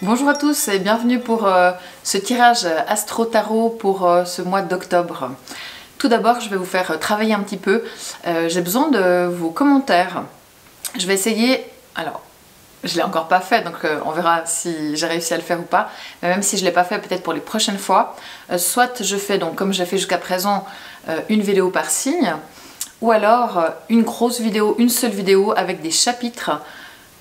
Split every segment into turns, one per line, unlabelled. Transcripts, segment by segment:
Bonjour à tous et bienvenue pour ce tirage Astro Tarot pour ce mois d'octobre. Tout d'abord, je vais vous faire travailler un petit peu. J'ai besoin de vos commentaires. Je vais essayer, alors je ne l'ai encore pas fait, donc on verra si j'ai réussi à le faire ou pas. Mais même si je ne l'ai pas fait, peut-être pour les prochaines fois. Soit je fais, donc comme j'ai fait jusqu'à présent, une vidéo par signe, ou alors une grosse vidéo, une seule vidéo avec des chapitres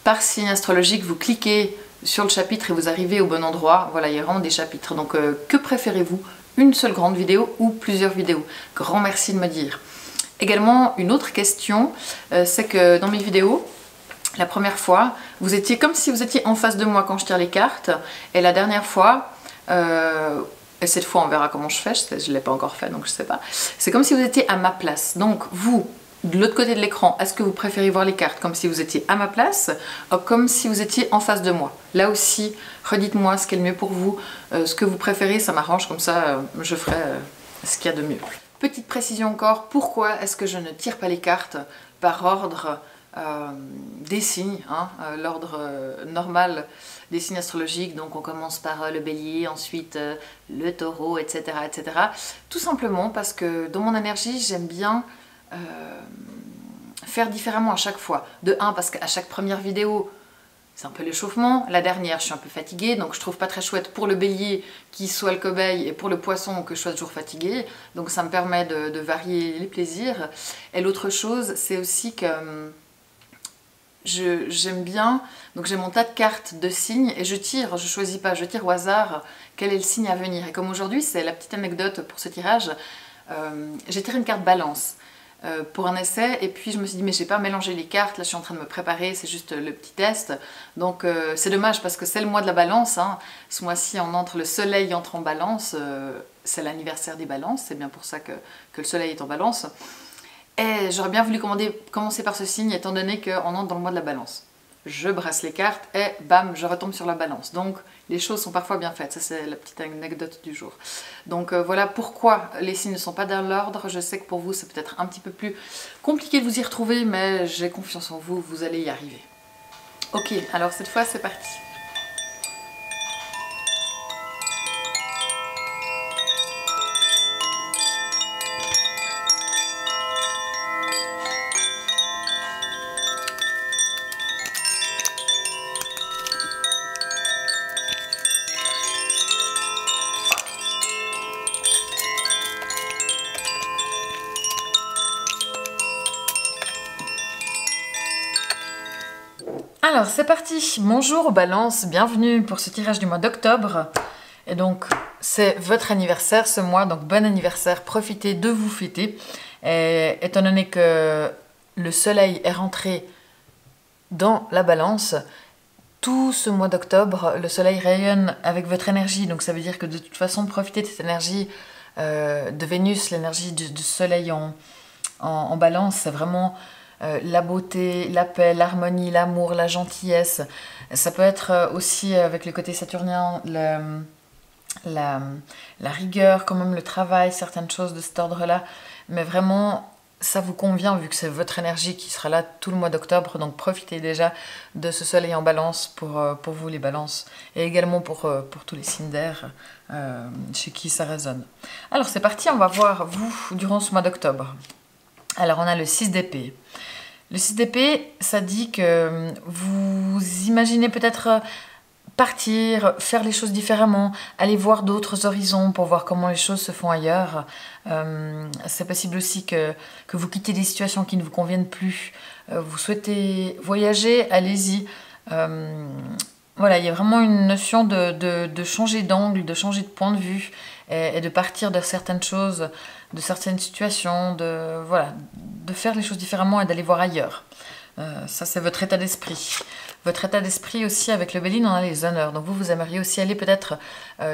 par signe astrologique. Vous cliquez sur le chapitre et vous arrivez au bon endroit. Voilà, il y a vraiment des chapitres. Donc que préférez-vous? Une seule grande vidéo ou plusieurs vidéos? Grand merci de me dire. Également, une autre question, c'est que dans mes vidéos, la première fois, vous étiez comme si vous étiez en face de moi quand je tire les cartes. Et la dernière fois, et cette fois on verra comment je fais, je ne l'ai pas encore fait donc je ne sais pas. C'est comme si vous étiez à ma place. Donc vous, de l'autre côté de l'écran, est-ce que vous préférez voir les cartes comme si vous étiez à ma place ou comme si vous étiez en face de moi? Là aussi, redites-moi ce qui est le mieux pour vous, ce que vous préférez, ça m'arrange, comme ça je ferai ce qu'il y a de mieux. Petite précision encore, pourquoi est-ce que je ne tire pas les cartes par ordre des signes, hein, l'ordre normal des signes astrologiques? Donc on commence par le bélier, ensuite le taureau, etc., etc. Tout simplement parce que dans mon énergie, j'aime bien faire différemment à chaque fois. De un, parce qu'à chaque première vidéo, c'est un peu l'échauffement. La dernière, je suis un peu fatiguée, donc je trouve pas très chouette pour le bélier qui soit le cobaye et pour le poisson que je sois toujours fatiguée. Donc ça me permet de varier les plaisirs. Et l'autre chose, c'est aussi que j'aime bien, donc j'ai mon tas de cartes de signes et je tire, je choisis pas, je tire au hasard quel est le signe à venir. Et comme aujourd'hui, c'est la petite anecdote pour ce tirage, j'ai tiré une carte balance pour un essai et puis je me suis dit mais j'ai pas mélangé les cartes, là je suis en train de me préparer, c'est juste le petit test. Donc c'est dommage parce que c'est le mois de la balance, hein. Ce mois-ci le soleil entre en balance, c'est l'anniversaire des balances, c'est bien pour ça que le soleil est en balance. Et j'aurais bien voulu commencer par ce signe étant donné qu'on entre dans le mois de la balance. Je brasse les cartes et bam, je retombe sur la balance. Donc les choses sont parfois bien faites, ça c'est la petite anecdote du jour. Donc voilà pourquoi les signes ne sont pas dans l'ordre. Je sais que pour vous c'est peut-être un petit peu plus compliqué de vous y retrouver, mais j'ai confiance en vous, vous allez y arriver. Ok, alors cette fois c'est parti. Alors c'est parti, bonjour Balance, bienvenue pour ce tirage du mois d'octobre. Et donc c'est votre anniversaire ce mois, donc bon anniversaire, profitez de vous fêter. Et étant donné que le soleil est rentré dans la balance, tout ce mois d'octobre, le soleil rayonne avec votre énergie. Donc ça veut dire que de toute façon, profitez de cette énergie de Vénus, l'énergie du soleil en balance, c'est vraiment la beauté, la paix, l'harmonie, l'amour, la gentillesse. Ça peut être aussi avec le côté saturnien, la rigueur, quand même le travail, certaines choses de cet ordre-là. Mais vraiment, ça vous convient vu que c'est votre énergie qui sera là tout le mois d'octobre. Donc profitez déjà de ce soleil en balance pour vous les balances. Et également pour tous les signes d'air chez qui ça résonne. Alors c'est parti, on va voir vous durant ce mois d'octobre. Alors on a le 6 d'épée. Le 6 d'épée, ça dit que vous imaginez peut-être partir, faire les choses différemment, aller voir d'autres horizons pour voir comment les choses se font ailleurs. C'est possible aussi que vous quittez des situations qui ne vous conviennent plus. Vous souhaitez voyager, allez-y. Voilà, il y a vraiment une notion de changer d'angle, de changer de point de vue et de partir de certaines choses, de certaines situations, de faire les choses différemment et d'aller voir ailleurs. Ça, c'est votre état d'esprit. Votre état d'esprit aussi, avec le bélier, on a les honneurs. Donc vous aimeriez aussi aller peut-être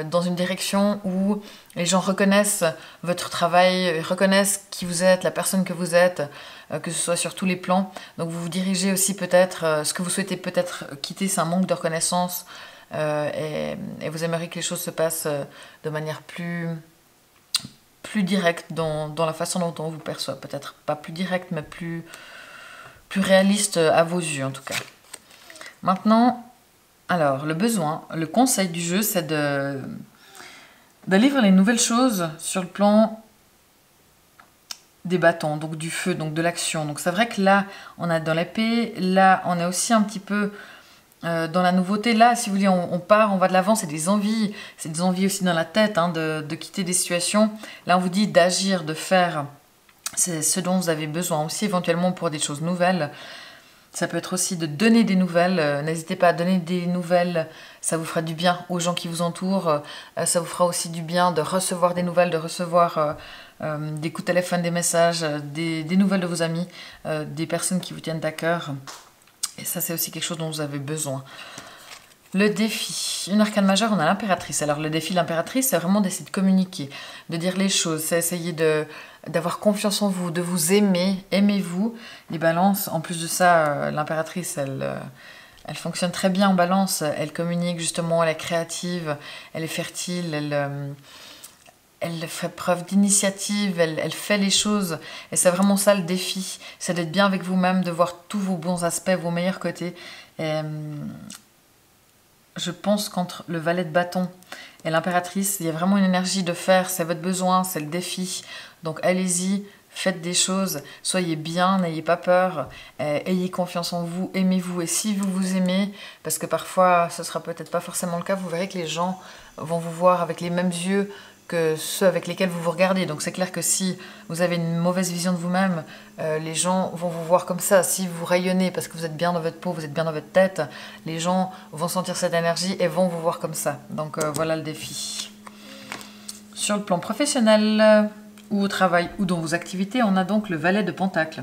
dans une direction où les gens reconnaissent votre travail, reconnaissent qui vous êtes, la personne que vous êtes, que ce soit sur tous les plans. Donc vous vous dirigez aussi peut-être, ce que vous souhaitez peut-être quitter, c'est un manque de reconnaissance. Et vous aimeriez que les choses se passent de manière plus directe dans la façon dont on vous perçoit. Peut-être pas plus directe, mais plus réaliste à vos yeux en tout cas. Maintenant, Alors, le besoin, le conseil du jeu, c'est de livrer les nouvelles choses sur le plan des bâtons, donc du feu, donc de l'action. Donc c'est vrai que là, on a dans l'épée, là, on est aussi un petit peu dans la nouveauté. Là, si vous voulez, on part, on va de l'avant, c'est des envies aussi dans la tête, hein, de quitter des situations. Là, on vous dit d'agir, de faire. C'est ce dont vous avez besoin aussi, éventuellement pour des choses nouvelles. Ça peut être aussi de donner des nouvelles. N'hésitez pas à donner des nouvelles. Ça vous fera du bien aux gens qui vous entourent. Ça vous fera aussi du bien de recevoir des nouvelles, de recevoir des coups de téléphone, des messages, des nouvelles de vos amis, des personnes qui vous tiennent à cœur. Et ça, c'est aussi quelque chose dont vous avez besoin. Le défi. Une arcane majeure, on a l'impératrice. Alors le défi de l'impératrice, c'est vraiment d'essayer de communiquer, de dire les choses. C'est essayer d'avoir confiance en vous, de vous aimer. Aimez-vous. Les balances, en plus de ça, l'impératrice, elle fonctionne très bien en balance. Elle communique justement, elle est créative, elle est fertile, elle fait preuve d'initiative, elle fait les choses. Et c'est vraiment ça le défi. C'est d'être bien avec vous-même, de voir tous vos bons aspects, vos meilleurs côtés. Et, je pense qu'entre le valet de bâton et l'impératrice, il y a vraiment une énergie de faire, c'est votre besoin, c'est le défi. Donc allez-y, faites des choses, soyez bien, n'ayez pas peur, ayez confiance en vous, aimez-vous. Et si vous vous aimez, parce que parfois ce sera peut-être pas forcément le cas, vous verrez que les gens vont vous voir avec les mêmes yeux que ceux avec lesquels vous vous regardez. Donc c'est clair que si vous avez une mauvaise vision de vous-même, les gens vont vous voir comme ça. Si vous rayonnez parce que vous êtes bien dans votre peau, vous êtes bien dans votre tête, les gens vont sentir cette énergie et vont vous voir comme ça. Donc voilà le défi. Sur le plan professionnel ou au travail ou dans vos activités, on a donc le valet de Pentacle.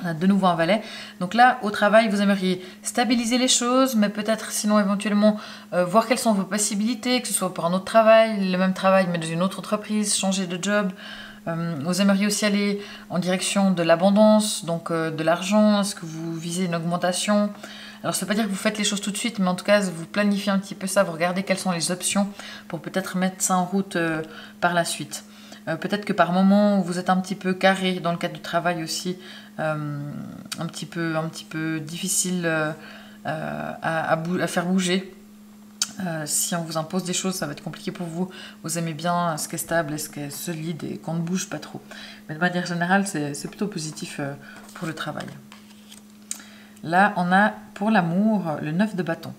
On a de nouveau un valet. Donc là, au travail, vous aimeriez stabiliser les choses, mais peut-être sinon éventuellement voir quelles sont vos possibilités, que ce soit pour un autre travail, le même travail, mais dans une autre entreprise, changer de job. Vous aimeriez aussi aller en direction de l'abondance, donc de l'argent. Est-ce que vous visez une augmentation? Alors ça ne veut pas dire que vous faites les choses tout de suite, mais en tout cas, vous planifiez un petit peu ça, vous regardez quelles sont les options pour peut-être mettre ça en route par la suite. Peut-être que par moment, vous êtes un petit peu carré dans le cadre du travail aussi, un petit peu difficile à faire bouger. Si on vous impose des choses, ça va être compliqué pour vous. Vous aimez bien ce qui est stable et ce qui est solide et qu'on ne bouge pas trop. Mais de manière générale, c'est plutôt positif pour le travail. Là, on a pour l'amour le 9 de bâton.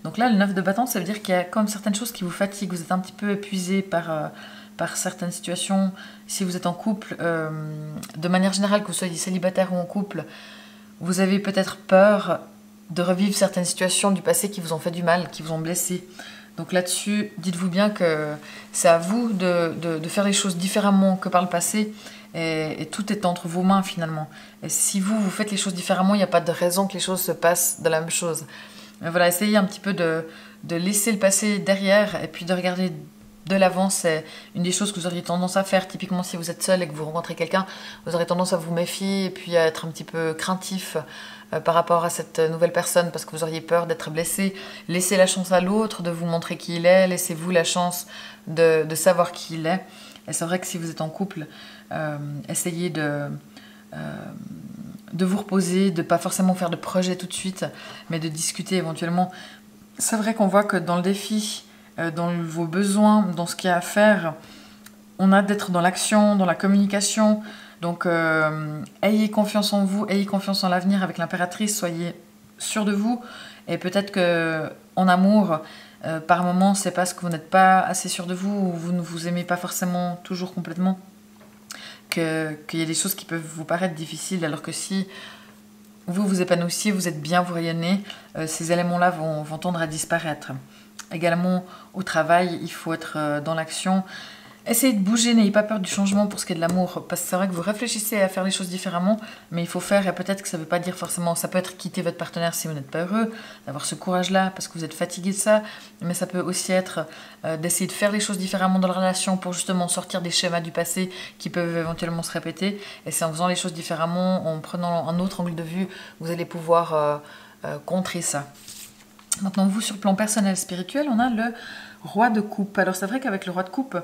Donc là, le 9 de bâton, ça veut dire qu'il y a comme certaines choses qui vous fatiguent. Vous êtes un petit peu épuisé par certaines situations. Si vous êtes en couple, de manière générale, que vous soyez célibataire ou en couple, vous avez peut-être peur de revivre certaines situations du passé qui vous ont fait du mal, qui vous ont blessé. Donc là-dessus, dites-vous bien que c'est à vous de faire les choses différemment que par le passé. Et tout est entre vos mains finalement. Et si vous faites les choses différemment, il n'y a pas de raison que les choses se passent de la même chose. Mais voilà, essayez un petit peu de laisser le passé derrière et puis de regarder de l'avant. C'est une des choses que vous auriez tendance à faire. Typiquement, si vous êtes seul et que vous rencontrez quelqu'un, vous aurez tendance à vous méfier et puis à être un petit peu craintif par rapport à cette nouvelle personne parce que vous auriez peur d'être blessé. Laissez la chance à l'autre de vous montrer qui il est. Laissez-vous la chance de savoir qui il est. Et c'est vrai que si vous êtes en couple, essayez de vous reposer, de ne pas forcément faire de projet tout de suite, mais de discuter éventuellement. C'est vrai qu'on voit que dans le défi, dans vos besoins, dans ce qu'il y a à faire, on a d'être dans l'action, dans la communication. Donc, ayez confiance en vous, ayez confiance en l'avenir avec l'impératrice, soyez sûr de vous. Et peut-être qu'en amour, par moments, c'est parce que vous n'êtes pas assez sûr de vous ou vous ne vous aimez pas forcément toujours complètement qu'il y a des choses qui peuvent vous paraître difficiles, alors que si vous épanouissiez, vous êtes bien, vous rayonnez, ces éléments-là vont tendre à disparaître. Également, au travail, il faut être dans l'action. Essayez de bouger, n'ayez pas peur du changement pour ce qui est de l'amour, parce que c'est vrai que vous réfléchissez à faire les choses différemment, mais il faut faire, et peut-être que ça ne veut pas dire forcément, ça peut être quitter votre partenaire si vous n'êtes pas heureux, d'avoir ce courage-là parce que vous êtes fatigué de ça, mais ça peut aussi être d'essayer de faire les choses différemment dans la relation pour justement sortir des schémas du passé qui peuvent éventuellement se répéter, et c'est en faisant les choses différemment, en prenant un autre angle de vue, vous allez pouvoir contrer ça. Maintenant, vous, sur le plan personnel, spirituel, on a le Roi de coupe. Alors c'est vrai qu'avec le roi de coupe,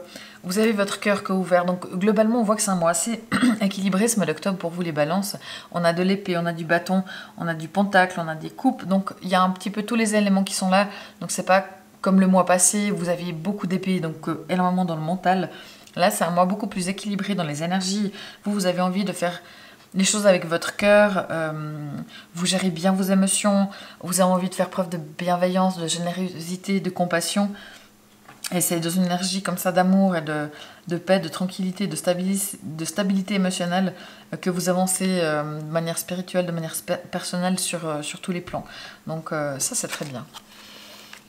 vous avez votre cœur qui est ouvert. Donc globalement, on voit que c'est un mois assez équilibré ce mois d'octobre pour vous les balances. On a de l'épée, on a du bâton, on a du pentacle, on a des coupes. Donc il y a un petit peu tous les éléments qui sont là. Donc c'est pas comme le mois passé, vous aviez beaucoup d'épées, donc énormément dans le mental. Là, c'est un mois beaucoup plus équilibré dans les énergies. Vous avez envie de faire les choses avec votre cœur, vous gérez bien vos émotions, vous avez envie de faire preuve de bienveillance, de générosité, de compassion. Et c'est dans une énergie comme ça d'amour et de paix, de tranquillité, de stabilité émotionnelle que vous avancez de manière spirituelle, de manière personnelle sur tous les plans. Donc ça, c'est très bien.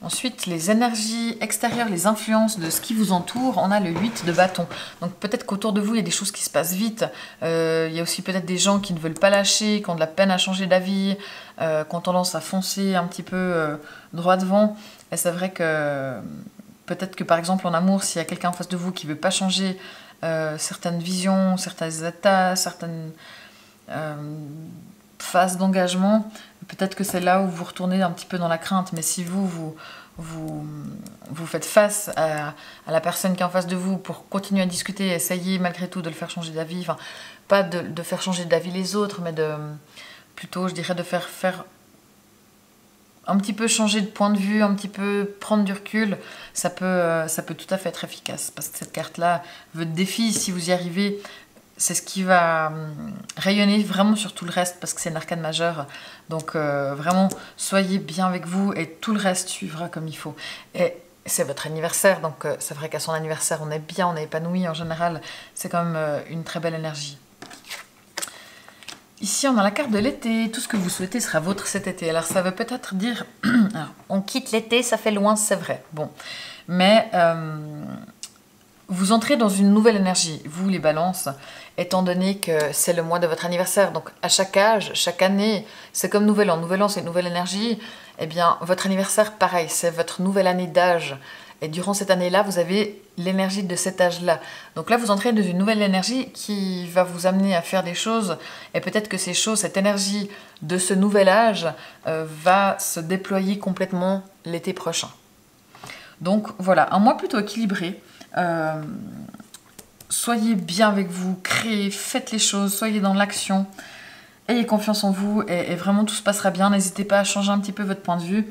Ensuite, les énergies extérieures, les influences de ce qui vous entoure, on a le 8 de bâton. Donc peut-être qu'autour de vous, il y a des choses qui se passent vite. Il y a aussi peut-être des gens qui ne veulent pas lâcher, qui ont de la peine à changer d'avis, qui ont tendance à foncer un petit peu droit devant. Et c'est vrai que peut-être que par exemple en amour, s'il y a quelqu'un en face de vous qui ne veut pas changer certaines visions, certains états, certaines phases d'engagement, peut-être que c'est là où vous retournez un petit peu dans la crainte. Mais si vous faites face à la personne qui est en face de vous pour continuer à discuter, essayer malgré tout de le faire changer d'avis, enfin, pas de faire changer d'avis les autres, mais plutôt, je dirais, de faire un petit peu changer de point de vue, un petit peu prendre du recul, ça peut tout à fait être efficace. Parce que cette carte-là, votre défi, si vous y arrivez, c'est ce qui va rayonner vraiment sur tout le reste, parce que c'est une arcane majeure. Donc vraiment, soyez bien avec vous et tout le reste suivra comme il faut. Et c'est votre anniversaire, donc c'est vrai qu'à son anniversaire, on est bien, on est épanoui en général. C'est quand même une très belle énergie. Ici, on a la carte de l'été. Tout ce que vous souhaitez sera vôtre cet été. Alors, ça veut peut-être dire... Alors, on quitte l'été, ça fait loin, c'est vrai. Bon. Mais vous entrez dans une nouvelle énergie, vous les balances, étant donné que c'est le mois de votre anniversaire. Donc, à chaque âge, chaque année, c'est comme nouvel an. Nouvel an, c'est une nouvelle énergie. Eh bien, votre anniversaire, pareil, c'est votre nouvelle année d'âge. Et durant cette année-là, vous avez l'énergie de cet âge-là. Donc là, vous entrez dans une nouvelle énergie qui va vous amener à faire des choses. Et peut-être que ces choses, cette énergie de ce nouvel âge va se déployer complètement l'été prochain. Donc voilà, un mois plutôt équilibré. Soyez bien avec vous, créez, faites les choses, soyez dans l'action. Ayez confiance en vous et vraiment tout se passera bien. N'hésitez pas à changer un petit peu votre point de vue.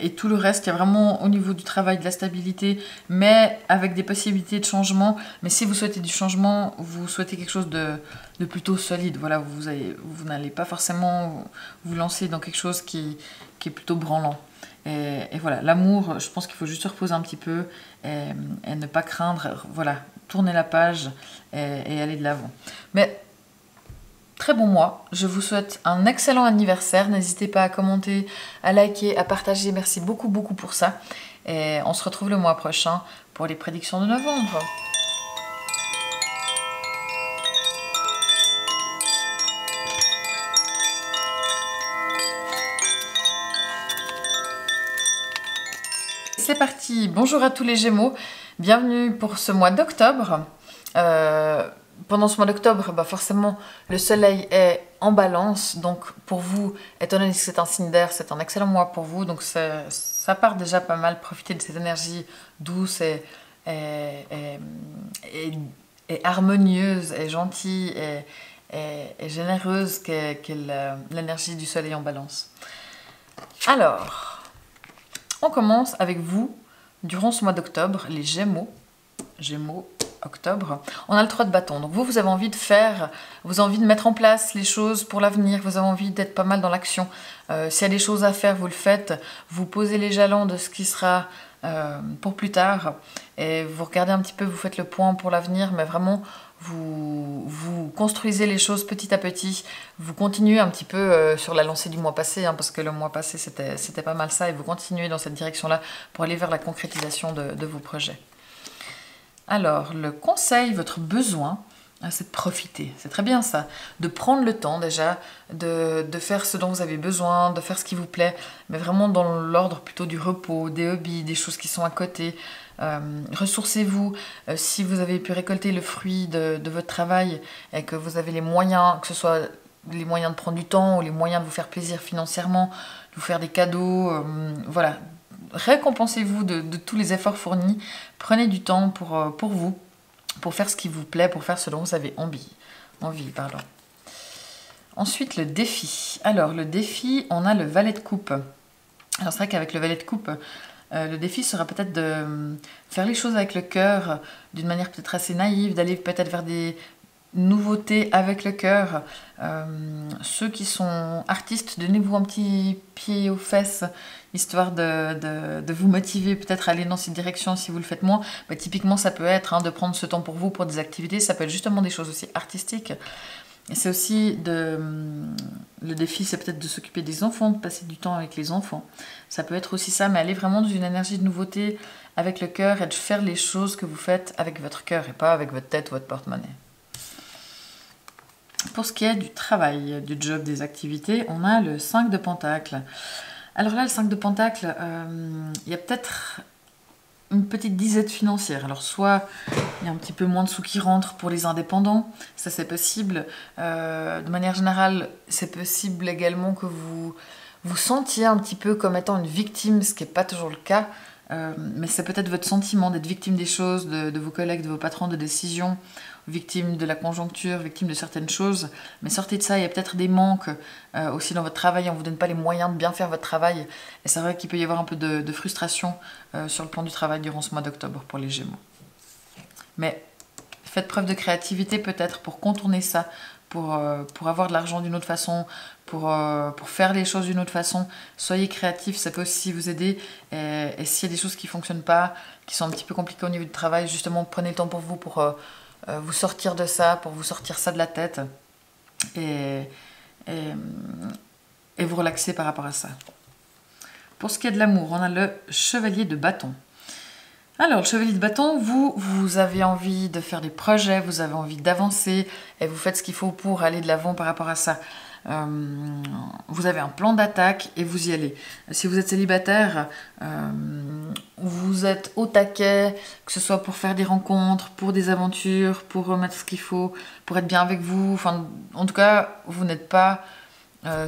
Et tout le reste, il y a vraiment au niveau du travail de la stabilité, mais avec des possibilités de changement. Mais si vous souhaitez du changement, vous souhaitez quelque chose de plutôt solide. Voilà, vous n'allez pas forcément vous lancer dans quelque chose qui est plutôt branlant. Et voilà, l'amour, je pense qu'il faut juste se reposer un petit peu et ne pas craindre. Voilà, tourner la page et aller de l'avant. Mais très bon mois, je vous souhaite un excellent anniversaire, n'hésitez pas à commenter, à liker, à partager, merci beaucoup pour ça. Et on se retrouve le mois prochain pour les prédictions de novembre. C'est parti, bonjour à tous les Gémeaux, bienvenue pour ce mois d'octobre. Pendant ce mois d'octobre, forcément, le soleil est en balance. Donc, pour vous, étant donné que c'est un signe d'air, c'est un excellent mois pour vous. Donc, ça part déjà pas mal. Profitez de cette énergie douce et harmonieuse et gentille et généreuse qu'est l'énergie du soleil en balance. Alors, on commence avec vous, durant ce mois d'octobre, les Gémeaux. Octobre, on a le 3 de bâton. Donc vous avez envie de faire, vous avez envie de mettre en place les choses pour l'avenir, vous avez envie d'être pas mal dans l'action. S'il y a des choses à faire, vous le faites, vous posez les jalons de ce qui sera pour plus tard et vous regardez un petit peu, vous faites le point pour l'avenir, mais vraiment vous construisez les choses petit à petit, vous continuez un petit peu sur la lancée du mois passé, parce que le mois passé c'était pas mal ça, et vous continuez dans cette direction-là pour aller vers la concrétisation de vos projets. Alors, le conseil, votre besoin, c'est de profiter. C'est très bien ça. De prendre le temps déjà, de faire ce dont vous avez besoin, de faire ce qui vous plaît, mais vraiment dans l'ordre plutôt du repos, des hobbies, des choses qui sont à côté. Ressourcez-vous. Si vous avez pu récolter le fruit de votre travail et que vous avez les moyens, que ce soit les moyens de prendre du temps ou les moyens de vous faire plaisir financièrement, de vous faire des cadeaux, voilà. récompensez-vous de tous les efforts fournis. Prenez du temps pour vous, pour faire ce qui vous plaît, pour faire ce dont vous avez envie. Ensuite, le défi. Alors, le défi, on a le valet de coupe. Alors, c'est vrai qu'avec le valet de coupe, le défi sera peut-être de faire les choses avec le cœur, d'une manière peut-être assez naïve, d'aller peut-être vers des nouveautés avec le cœur. Ceux qui sont artistes, donnez-vous un petit pied aux fesses, histoire de vous motiver peut-être à aller dans cette direction si vous le faites moins. Typiquement, ça peut être de prendre ce temps pour vous, pour des activités, ça peut être justement des choses aussi artistiques. Et c'est aussi le défi, c'est peut-être de s'occuper des enfants, de passer du temps avec les enfants. Ça peut être aussi ça, mais aller vraiment dans une énergie de nouveauté avec le cœur et de faire les choses que vous faites avec votre cœur et pas avec votre tête ou votre porte-monnaie. Pour ce qui est du travail, du job, des activités, on a le 5 de Pentacle. Alors là, le 5 de Pentacle, il y a peut-être une petite disette financière. Alors soit il y a un petit peu moins de sous qui rentrent pour les indépendants, ça c'est possible. De manière générale, c'est possible également que vous vous sentiez un petit peu comme étant une victime, ce qui n'est pas toujours le cas. Mais c'est peut-être votre sentiment d'être victime des choses, de vos collègues, de vos patrons de décision, victime de la conjoncture, victime de certaines choses. Mais sortez de ça, il y a peut-être des manques aussi dans votre travail, on ne vous donne pas les moyens de bien faire votre travail. Et c'est vrai qu'il peut y avoir un peu de frustration sur le plan du travail durant ce mois d'octobre pour les Gémeaux. Mais faites preuve de créativité peut-être pour contourner ça, pour avoir de l'argent d'une autre façon, pour faire les choses d'une autre façon. Soyez créatifs, ça peut aussi vous aider. Et s'il y a des choses qui ne fonctionnent pas, qui sont un petit peu compliquées au niveau du travail, justement, prenez le temps pour vous, pour vous sortir de ça, pour vous sortir ça de la tête. Et vous relaxer par rapport à ça. Pour ce qui est de l'amour, on a le chevalier de bâton. Alors, le chevalier de bâton, vous avez envie de faire des projets, vous avez envie d'avancer et vous faites ce qu'il faut pour aller de l'avant par rapport à ça. Vous avez un plan d'attaque et vous y allez. Si vous êtes célibataire, vous êtes au taquet, que ce soit pour faire des rencontres, pour des aventures, pour remettre ce qu'il faut, pour être bien avec vous. Enfin, en tout cas, vous n'êtes pas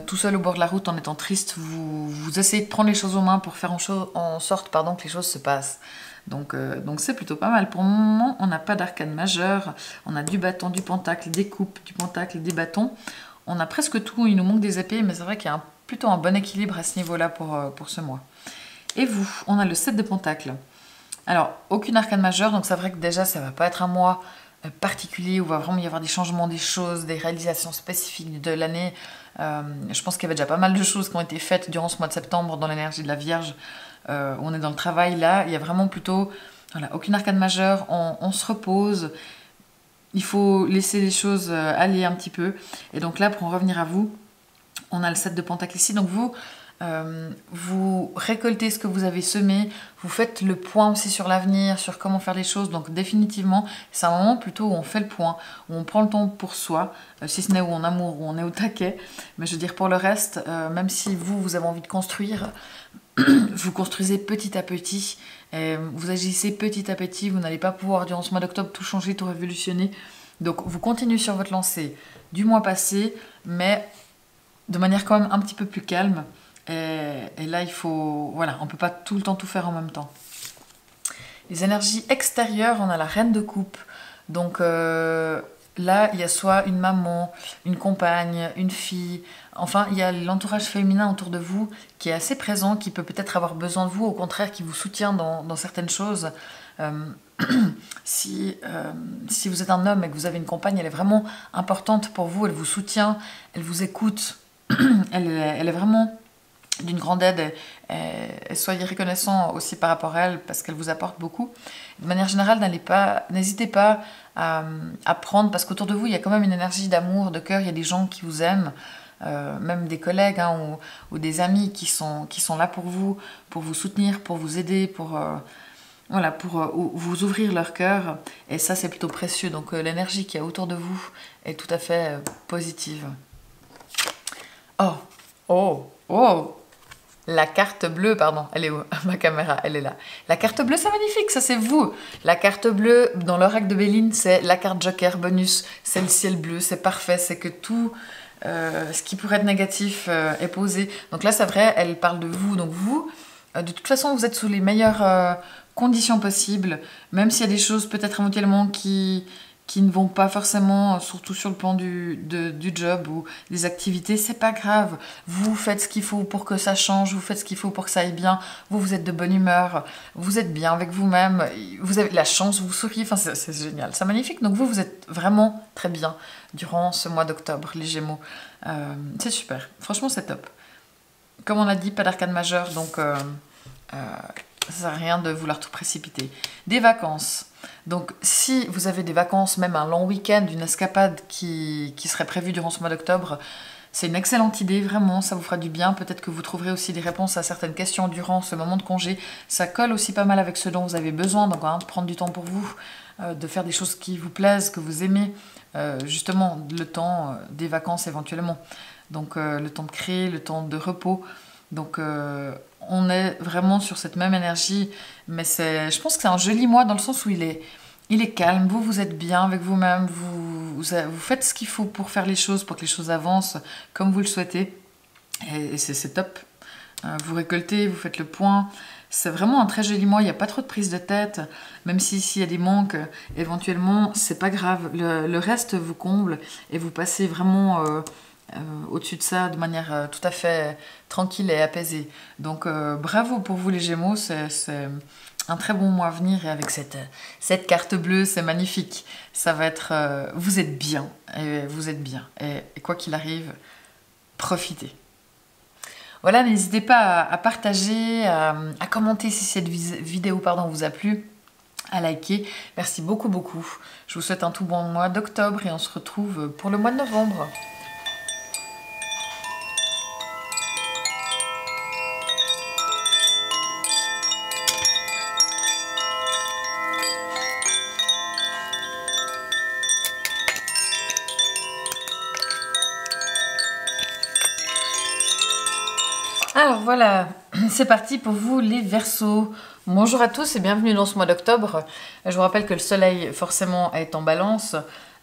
tout seul au bord de la route en étant triste. Vous essayez de prendre les choses en main pour faire en sorte que les choses se passent. Donc c'est plutôt pas mal. Pour le moment, on n'a pas d'arcane majeur. On a du bâton, du pentacle, des coupes, du pentacle, des bâtons. On a presque tout. Il nous manque des épées, mais c'est vrai qu'il y a plutôt un bon équilibre à ce niveau-là pour ce mois. Et vous, on a le 7 de pentacle. Alors, aucune arcane majeure, donc c'est vrai que déjà, ça va pas être un mois particulier où il va vraiment y avoir des changements, des choses, des réalisations spécifiques de l'année. Je pense qu'il y avait déjà pas mal de choses qui ont été faites durant ce mois de septembre dans l'énergie de la Vierge. On est dans le travail là, il y a vraiment plutôt aucune arcane majeure, on se repose, il faut laisser les choses aller un petit peu. Et donc là, pour en revenir à vous, on a le 7 de pentacle ici, donc vous récoltez ce que vous avez semé, vous faites le point aussi sur l'avenir, sur comment faire les choses. Donc définitivement, c'est un moment plutôt où on fait le point, où on prend le temps pour soi, si ce n'est où en amour, où on est au taquet. Mais je veux dire, pour le reste, même si vous avez envie de construire, vous construisez petit à petit, vous agissez petit à petit, vous n'allez pas pouvoir durant ce mois d'octobre tout changer, tout révolutionner. Donc vous continuez sur votre lancée du mois passé, mais de manière quand même un petit peu plus calme. Et là, il faut... Voilà, on ne peut pas tout le temps tout faire en même temps. Les énergies extérieures, on a la reine de coupe. Donc là, il y a soit une maman, une compagne, une fille. Enfin, il y a l'entourage féminin autour de vous qui est assez présent, qui peut peut-être avoir besoin de vous, au contraire, qui vous soutient dans certaines choses. Si vous êtes un homme et que vous avez une compagne, elle est vraiment importante pour vous, elle vous soutient, elle vous écoute, elle est vraiment d'une grande aide et soyez reconnaissants aussi par rapport à elle parce qu'elle vous apporte beaucoup. De manière générale, n'hésitez pas à prendre, parce qu'autour de vous, il y a quand même une énergie d'amour, de cœur, il y a des gens qui vous aiment, même des collègues ou des amis qui sont là pour vous soutenir, pour vous aider, pour vous ouvrir leur cœur. Et ça, c'est plutôt précieux. Donc l'énergie qu'il y a autour de vous est tout à fait positive. Oh, la carte bleue, pardon, elle est où? Ma caméra, elle est là. La carte bleue, c'est magnifique, ça c'est vous. La carte bleue, dans l'oracle de Béline, c'est la carte joker bonus, c'est le ciel bleu, c'est parfait, c'est que tout ce qui pourrait être négatif est posé. Donc là, c'est vrai, elle parle de vous. Donc vous, De toute façon, vous êtes sous les meilleures conditions possibles, même s'il y a des choses peut-être éventuellement qui ne vont pas forcément, surtout sur le plan du job ou des activités, c'est pas grave. Vous faites ce qu'il faut pour que ça change, vous faites ce qu'il faut pour que ça aille bien, vous êtes de bonne humeur, vous êtes bien avec vous-même, vous avez la chance, vous souriez, enfin c'est génial, c'est magnifique. Donc vous êtes vraiment très bien durant ce mois d'octobre, les Gémeaux. C'est super, franchement c'est top. Comme on a dit, pas d'arcane majeure, donc ça sert à rien de vouloir tout précipiter. Des vacances. Donc si vous avez des vacances, même un long week-end, une escapade qui serait prévue durant ce mois d'octobre, c'est une excellente idée, vraiment, ça vous fera du bien. Peut-être que vous trouverez aussi des réponses à certaines questions durant ce moment de congé. Ça colle aussi pas mal avec ce dont vous avez besoin, donc de prendre du temps pour vous, de faire des choses qui vous plaisent, que vous aimez, justement le temps des vacances éventuellement. Donc le temps de créer, le temps de repos. Donc on est vraiment sur cette même énergie, mais je pense que c'est un joli mois dans le sens où il est calme, vous êtes bien avec vous-même, vous faites ce qu'il faut pour faire les choses, pour que les choses avancent comme vous le souhaitez, et c'est top. Vous récoltez, vous faites le point. C'est vraiment un très joli mois, il n'y a pas trop de prise de tête, même s'il y a des manques, éventuellement, c'est pas grave. Le reste vous comble et vous passez vraiment au-dessus de ça de manière tout à fait tranquille et apaisée. Donc bravo pour vous les Gémeaux, c'est un très bon mois à venir, et avec cette carte bleue, c'est magnifique. Ça va être... vous êtes bien, et vous êtes bien. Et quoi qu'il arrive, profitez. Voilà, n'hésitez pas à partager, à commenter si cette vidéo vous a plu, à liker. Merci beaucoup, beaucoup. Je vous souhaite un tout bon mois d'octobre et on se retrouve pour le mois de novembre. Alors voilà, c'est parti pour vous les Verseaux. Bonjour à tous et bienvenue dans ce mois d'octobre. Je vous rappelle que le soleil forcément est en balance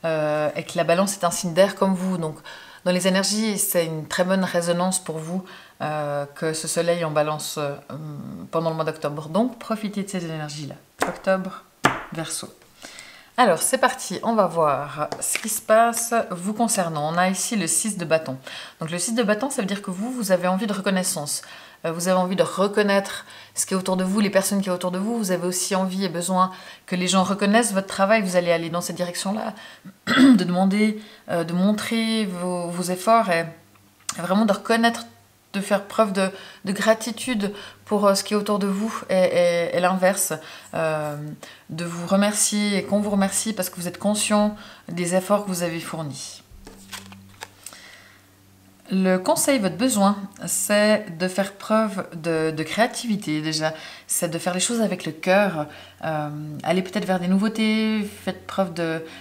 et que la balance est un signe d'air comme vous. Donc dans les énergies, c'est une très bonne résonance pour vous que ce soleil en balance pendant le mois d'octobre. Donc profitez de ces énergies-là. Octobre, Verseau. Alors, c'est parti, on va voir ce qui se passe vous concernant. On a ici le 6 de bâton. Donc, le 6 de bâton, ça veut dire que vous avez envie de reconnaissance. Vous avez envie de reconnaître ce qui est autour de vous, les personnes qui sont autour de vous. Vous avez aussi envie et besoin que les gens reconnaissent votre travail. Vous allez aller dans cette direction-là, de demander, de montrer vos efforts et vraiment de reconnaître, de faire preuve de gratitude pour ce qui est autour de vous et l'inverse, de vous remercier et qu'on vous remercie parce que vous êtes conscient des efforts que vous avez fournis. Le conseil, votre besoin, c'est de faire preuve de créativité déjà, c'est de faire les choses avec le cœur, allez peut-être vers des nouveautés, faites preuve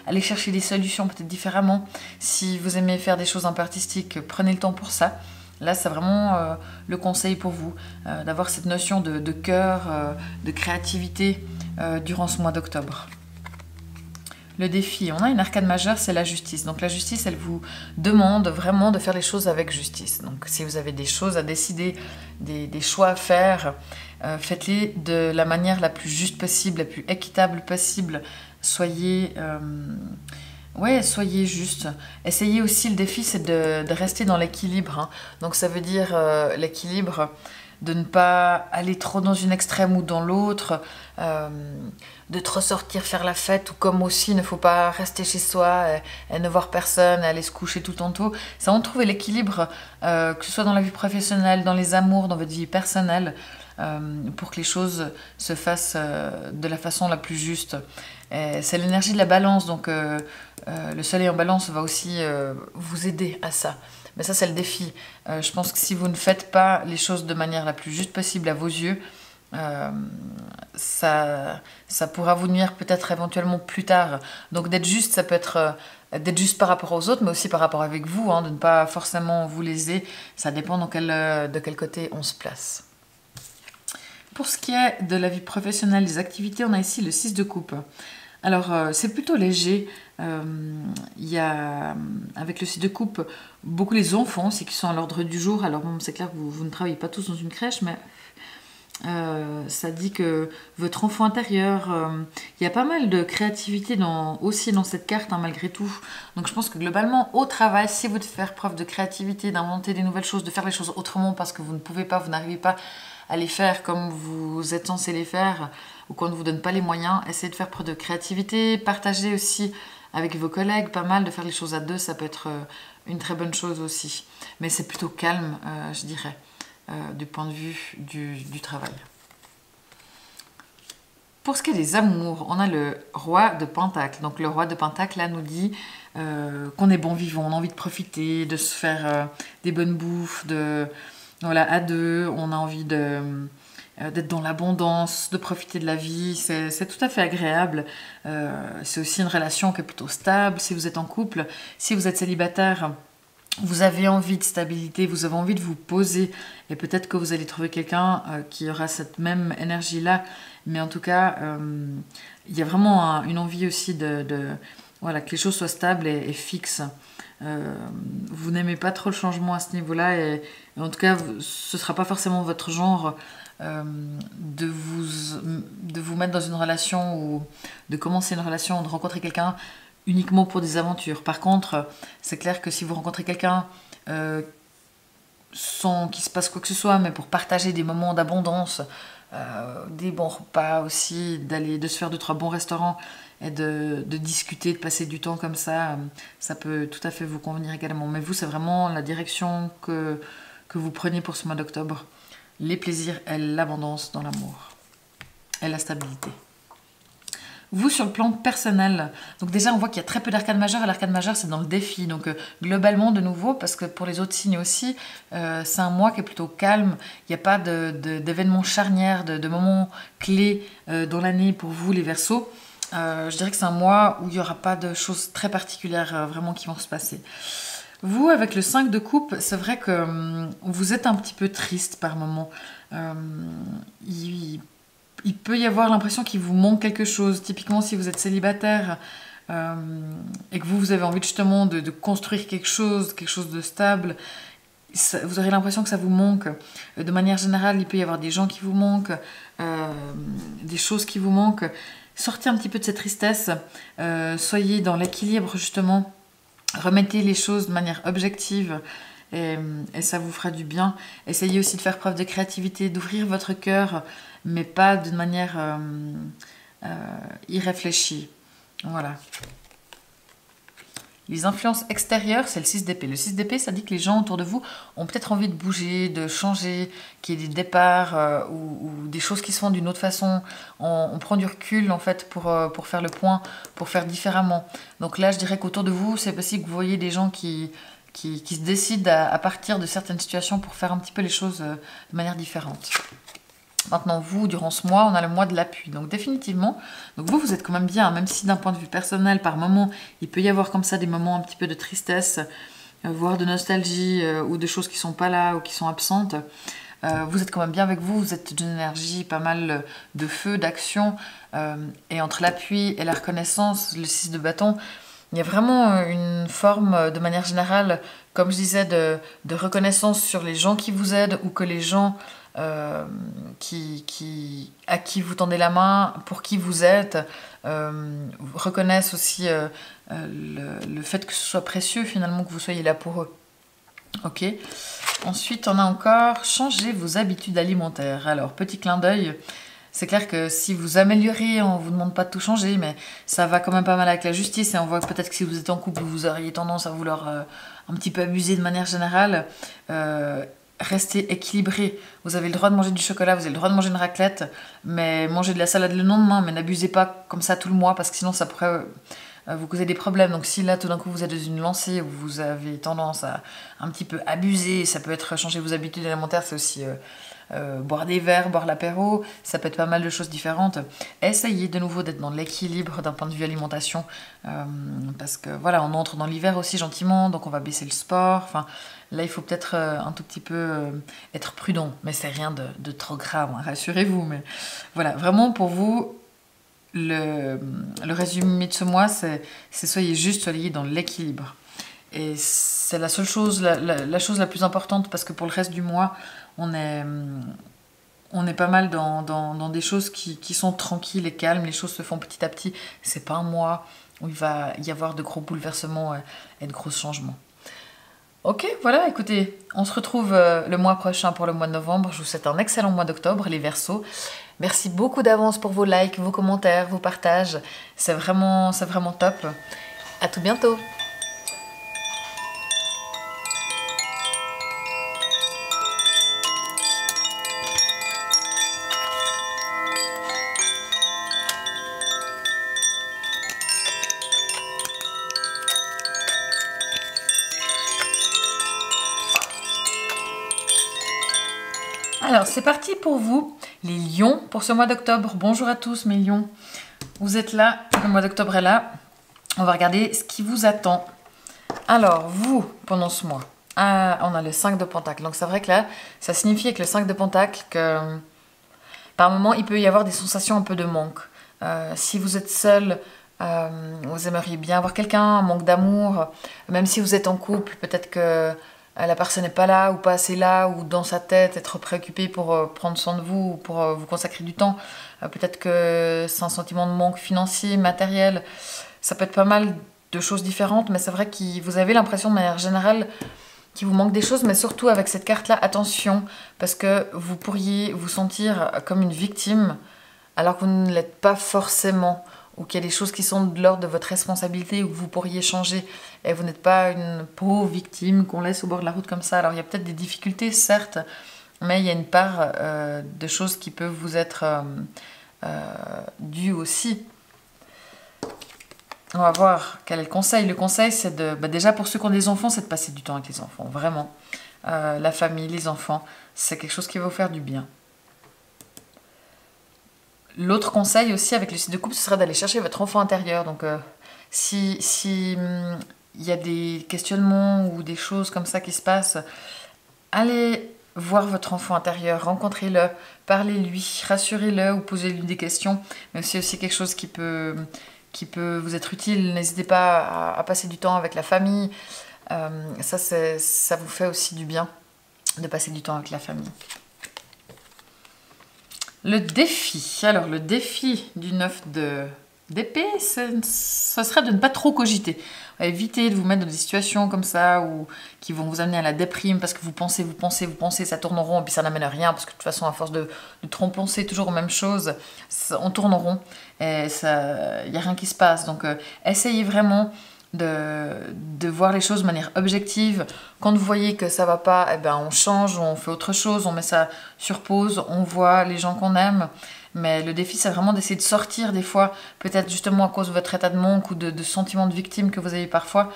aller chercher des solutions peut-être différemment. Si vous aimez faire des choses un peu artistiques, prenez le temps pour ça. Là, c'est vraiment le conseil pour vous, d'avoir cette notion de cœur, de créativité durant ce mois d'octobre. Le défi, on a une arcane majeure, c'est la justice. Donc la justice, elle vous demande vraiment de faire les choses avec justice. Donc si vous avez des choses à décider, des choix à faire, faites-les de la manière la plus juste possible, la plus équitable possible. Soyez juste. Essayez aussi, le défi, c'est de rester dans l'équilibre. Hein. Donc ça veut dire l'équilibre, de ne pas aller trop dans une extrême ou dans l'autre, de trop sortir faire la fête, ou comme aussi, il ne faut pas rester chez soi et ne voir personne, et aller se coucher tout en tôt. C'est en trouver l'équilibre, que ce soit dans la vie professionnelle, dans les amours, dans votre vie personnelle, pour que les choses se fassent de la façon la plus juste. C'est l'énergie de la balance, donc le soleil en balance va aussi vous aider à ça. Mais ça, c'est le défi. Je pense que si vous ne faites pas les choses de manière la plus juste possible à vos yeux, ça pourra vous nuire peut-être éventuellement plus tard. Donc d'être juste, ça peut être d'être juste par rapport aux autres, mais aussi par rapport avec vous, hein, de ne pas forcément vous léser. Ça dépend de quel côté on se place. Pour ce qui est de la vie professionnelle, des activités, on a ici le 6 de coupe. Alors, c'est plutôt léger. Il y a, avec le 6 de coupe, beaucoup les enfants aussi qui sont à l'ordre du jour. Alors, bon, c'est clair que vous ne travaillez pas tous dans une crèche, mais Ça dit que votre enfant intérieur, il y a pas mal de créativité aussi dans cette carte, hein, malgré tout. Donc je pense que globalement, au travail, si vous devez faire preuve de créativité, d'inventer des nouvelles choses, de faire les choses autrement parce que vous ne pouvez pas, vous n'arrivez pas à les faire comme vous êtes censé les faire, ou qu'on ne vous donne pas les moyens, essayez de faire preuve de créativité, partagez aussi avec vos collègues, pas mal de faire les choses à deux, ça peut être une très bonne chose aussi. Mais c'est plutôt calme, je dirais. Du point de vue du travail. Pour ce qui est des amours, on a le roi de Pentacle. Donc le roi de Pentacle, là, nous dit qu'on est bon vivant, on a envie de profiter, de se faire des bonnes bouffes, voilà, à deux, on a envie d'être dans l'abondance, de profiter de la vie, c'est tout à fait agréable. C'est aussi une relation qui est plutôt stable si vous êtes en couple. Si vous êtes célibataire, vous avez envie de stabilité, vous avez envie de vous poser, et peut-être que vous allez trouver quelqu'un qui aura cette même énergie-là, mais en tout cas, il y a vraiment une envie aussi voilà, que les choses soient stables et fixes. Vous n'aimez pas trop le changement à ce niveau-là, et en tout cas, ce ne sera pas forcément votre genre de vous mettre dans une relation ou de commencer une relation, de rencontrer quelqu'un uniquement pour des aventures. Par contre, c'est clair que si vous rencontrez quelqu'un sans qu'il se passe quoi que ce soit, mais pour partager des moments d'abondance, des bons repas aussi, de se faire 2-3 bons restaurants et de discuter, de passer du temps comme ça peut tout à fait vous convenir également. Mais vous, c'est vraiment la direction que vous prenez pour ce mois d'octobre. Les plaisirs et l'abondance dans l'amour et la stabilité. Vous, sur le plan personnel, donc déjà on voit qu'il y a très peu d'arcane majeure, et l'arcane majeure c'est dans le défi, donc globalement de nouveau, parce que pour les autres signes aussi, c'est un mois qui est plutôt calme, il n'y a pas d'événements charnières, de moments clés dans l'année pour vous les Verseaux. Je dirais que c'est un mois où il n'y aura pas de choses très particulières vraiment qui vont se passer. Vous, avec le 5 de coupe, c'est vrai que vous êtes un petit peu triste par moments. Il peut y avoir l'impression qu'il vous manque quelque chose. Typiquement, si vous êtes célibataire et que vous avez envie justement de construire quelque chose de stable, vous aurez l'impression que ça vous manque. De manière générale, il peut y avoir des gens qui vous manquent, des choses qui vous manquent. Sortez un petit peu de cette tristesse. Soyez dans l'équilibre, justement. Remettez les choses de manière objective. Et ça vous fera du bien. Essayez aussi de faire preuve de créativité, d'ouvrir votre cœur, mais pas d'une manière irréfléchie. Voilà. Les influences extérieures, c'est le 6 d'épée. Le 6 d'épée, ça dit que les gens autour de vous ont peut-être envie de bouger, de changer, qu'il y ait des départs ou des choses qui se font d'une autre façon. On prend du recul, en fait, pour faire le point, pour faire différemment. Donc là, je dirais qu'autour de vous, c'est possible que vous voyez des gens qui se décident à partir de certaines situations pour faire un petit peu les choses de manière différente. Maintenant, vous, durant ce mois, on a le mois de l'appui. Donc définitivement, donc vous êtes quand même bien, même si d'un point de vue personnel, par moment, il peut y avoir comme ça des moments un petit peu de tristesse, voire de nostalgie, ou de choses qui sont pas là ou qui sont absentes. Vous êtes quand même bien avec vous êtes d'une énergie pas mal de feu, d'action. Et entre l'appui et la reconnaissance, le 6 de bâton, il y a vraiment une forme, de manière générale, comme je disais, de reconnaissance sur les gens qui vous aident ou que les gens à qui vous tendez la main, pour qui vous êtes, reconnaissent aussi le fait que ce soit précieux finalement que vous soyez là pour eux. Ok. Ensuite, on a encore changé vos habitudes alimentaires. Alors, petit clin d'œil. C'est clair que si vous améliorez, on ne vous demande pas de tout changer, mais ça va quand même pas mal avec la justice. Et on voit que peut-être que si vous êtes en couple, vous auriez tendance à vouloir un petit peu abuser de manière générale. Restez équilibré. Vous avez le droit de manger du chocolat, vous avez le droit de manger une raclette, mais mangez de la salade le lendemain, mais n'abusez pas comme ça tout le mois, parce que sinon ça pourrait vous causer des problèmes. Donc si là tout d'un coup vous êtes dans une lancée où vous avez tendance à un petit peu abuser, ça peut être changer vos habitudes alimentaires, c'est aussi boire des verres, boire l'apéro, ça peut être pas mal de choses différentes. Essayez de nouveau d'être dans l'équilibre d'un point de vue alimentation, parce que voilà, on entre dans l'hiver aussi gentiment, donc on va baisser le sport. Enfin, là il faut peut-être un tout petit peu être prudent, mais c'est rien de trop grave, hein, rassurez-vous. Mais voilà, vraiment pour vous, le résumé de ce mois, c'est soyez juste, soyez dans l'équilibre. Et c'est la seule chose, la chose la plus importante, parce que pour le reste du mois, on on est pas mal dans des choses qui sont tranquilles et calmes. Les choses se font petit à petit. C'est pas un mois où il va y avoir de gros bouleversements et de gros changements. Ok, voilà, écoutez, on se retrouve le mois prochain pour le mois de novembre. Je vous souhaite un excellent mois d'octobre, les Verseaux. Merci beaucoup d'avance pour vos likes, vos commentaires, vos partages. C'est vraiment top. À tout bientôt. Alors, c'est parti pour vous, les lions, pour ce mois d'octobre. Bonjour à tous, mes lions. Vous êtes là, le mois d'octobre est là. On va regarder ce qui vous attend. Alors, vous, pendant ce mois, on a le 5 de Pentacle. Donc, c'est vrai que là, ça signifie avec le 5 de Pentacle que, par moment, il peut y avoir des sensations un peu de manque. Si vous êtes seul, vous aimeriez bien avoir quelqu'un, un manque d'amour. Même si vous êtes en couple, peut-être que la personne n'est pas là ou pas assez là, ou dans sa tête, être préoccupé pour prendre soin de vous, ou pour vous consacrer du temps. Peut-être que c'est un sentiment de manque financier, matériel. Ça peut être pas mal de choses différentes, mais c'est vrai que vous avez l'impression de manière générale qu'il vous manque des choses, mais surtout avec cette carte-là, attention, parce que vous pourriez vous sentir comme une victime, alors que vous ne l'êtes pas forcément, ou qu'il y a des choses qui sont de l'ordre de votre responsabilité ou que vous pourriez changer, et vous n'êtes pas une pauvre victime qu'on laisse au bord de la route comme ça. Alors il y a peut-être des difficultés, certes, mais il y a une part de choses qui peuvent vous être dues aussi. On va voir quel est le conseil. Le conseil, c'est de, déjà pour ceux qui ont des enfants, c'est de passer du temps avec les enfants, vraiment. La famille, les enfants, c'est quelque chose qui va vous faire du bien. L'autre conseil aussi avec le site de couple, ce serait d'aller chercher votre enfant intérieur. Donc si il y a des questionnements ou des choses comme ça qui se passent, allez voir votre enfant intérieur, rencontrez-le, parlez-lui, rassurez-le ou posez-lui des questions. Mais c'est aussi quelque chose qui peut vous être utile. N'hésitez pas à passer du temps avec la famille. Ça vous fait aussi du bien de passer du temps avec la famille. Le défi. Alors, le défi du 9 d'épée, ce serait de ne pas trop cogiter. Évitez de vous mettre dans des situations comme ça qui vont vous amener à la déprime parce que vous pensez, ça tourne en rond et puis ça n'amène à rien parce que de toute façon, à force de trop penser toujours aux mêmes choses, on tourne en rond et il n'y a rien qui se passe. Donc, essayez vraiment de voir les choses de manière objective. Quand vous voyez que ça va pas, eh ben on change, on fait autre chose, on met ça sur pause, on voit les gens qu'on aime. Mais le défi, c'est vraiment d'essayer de sortir des fois, peut-être justement à cause de votre état de manque ou de sentiment de victime que vous avez parfois,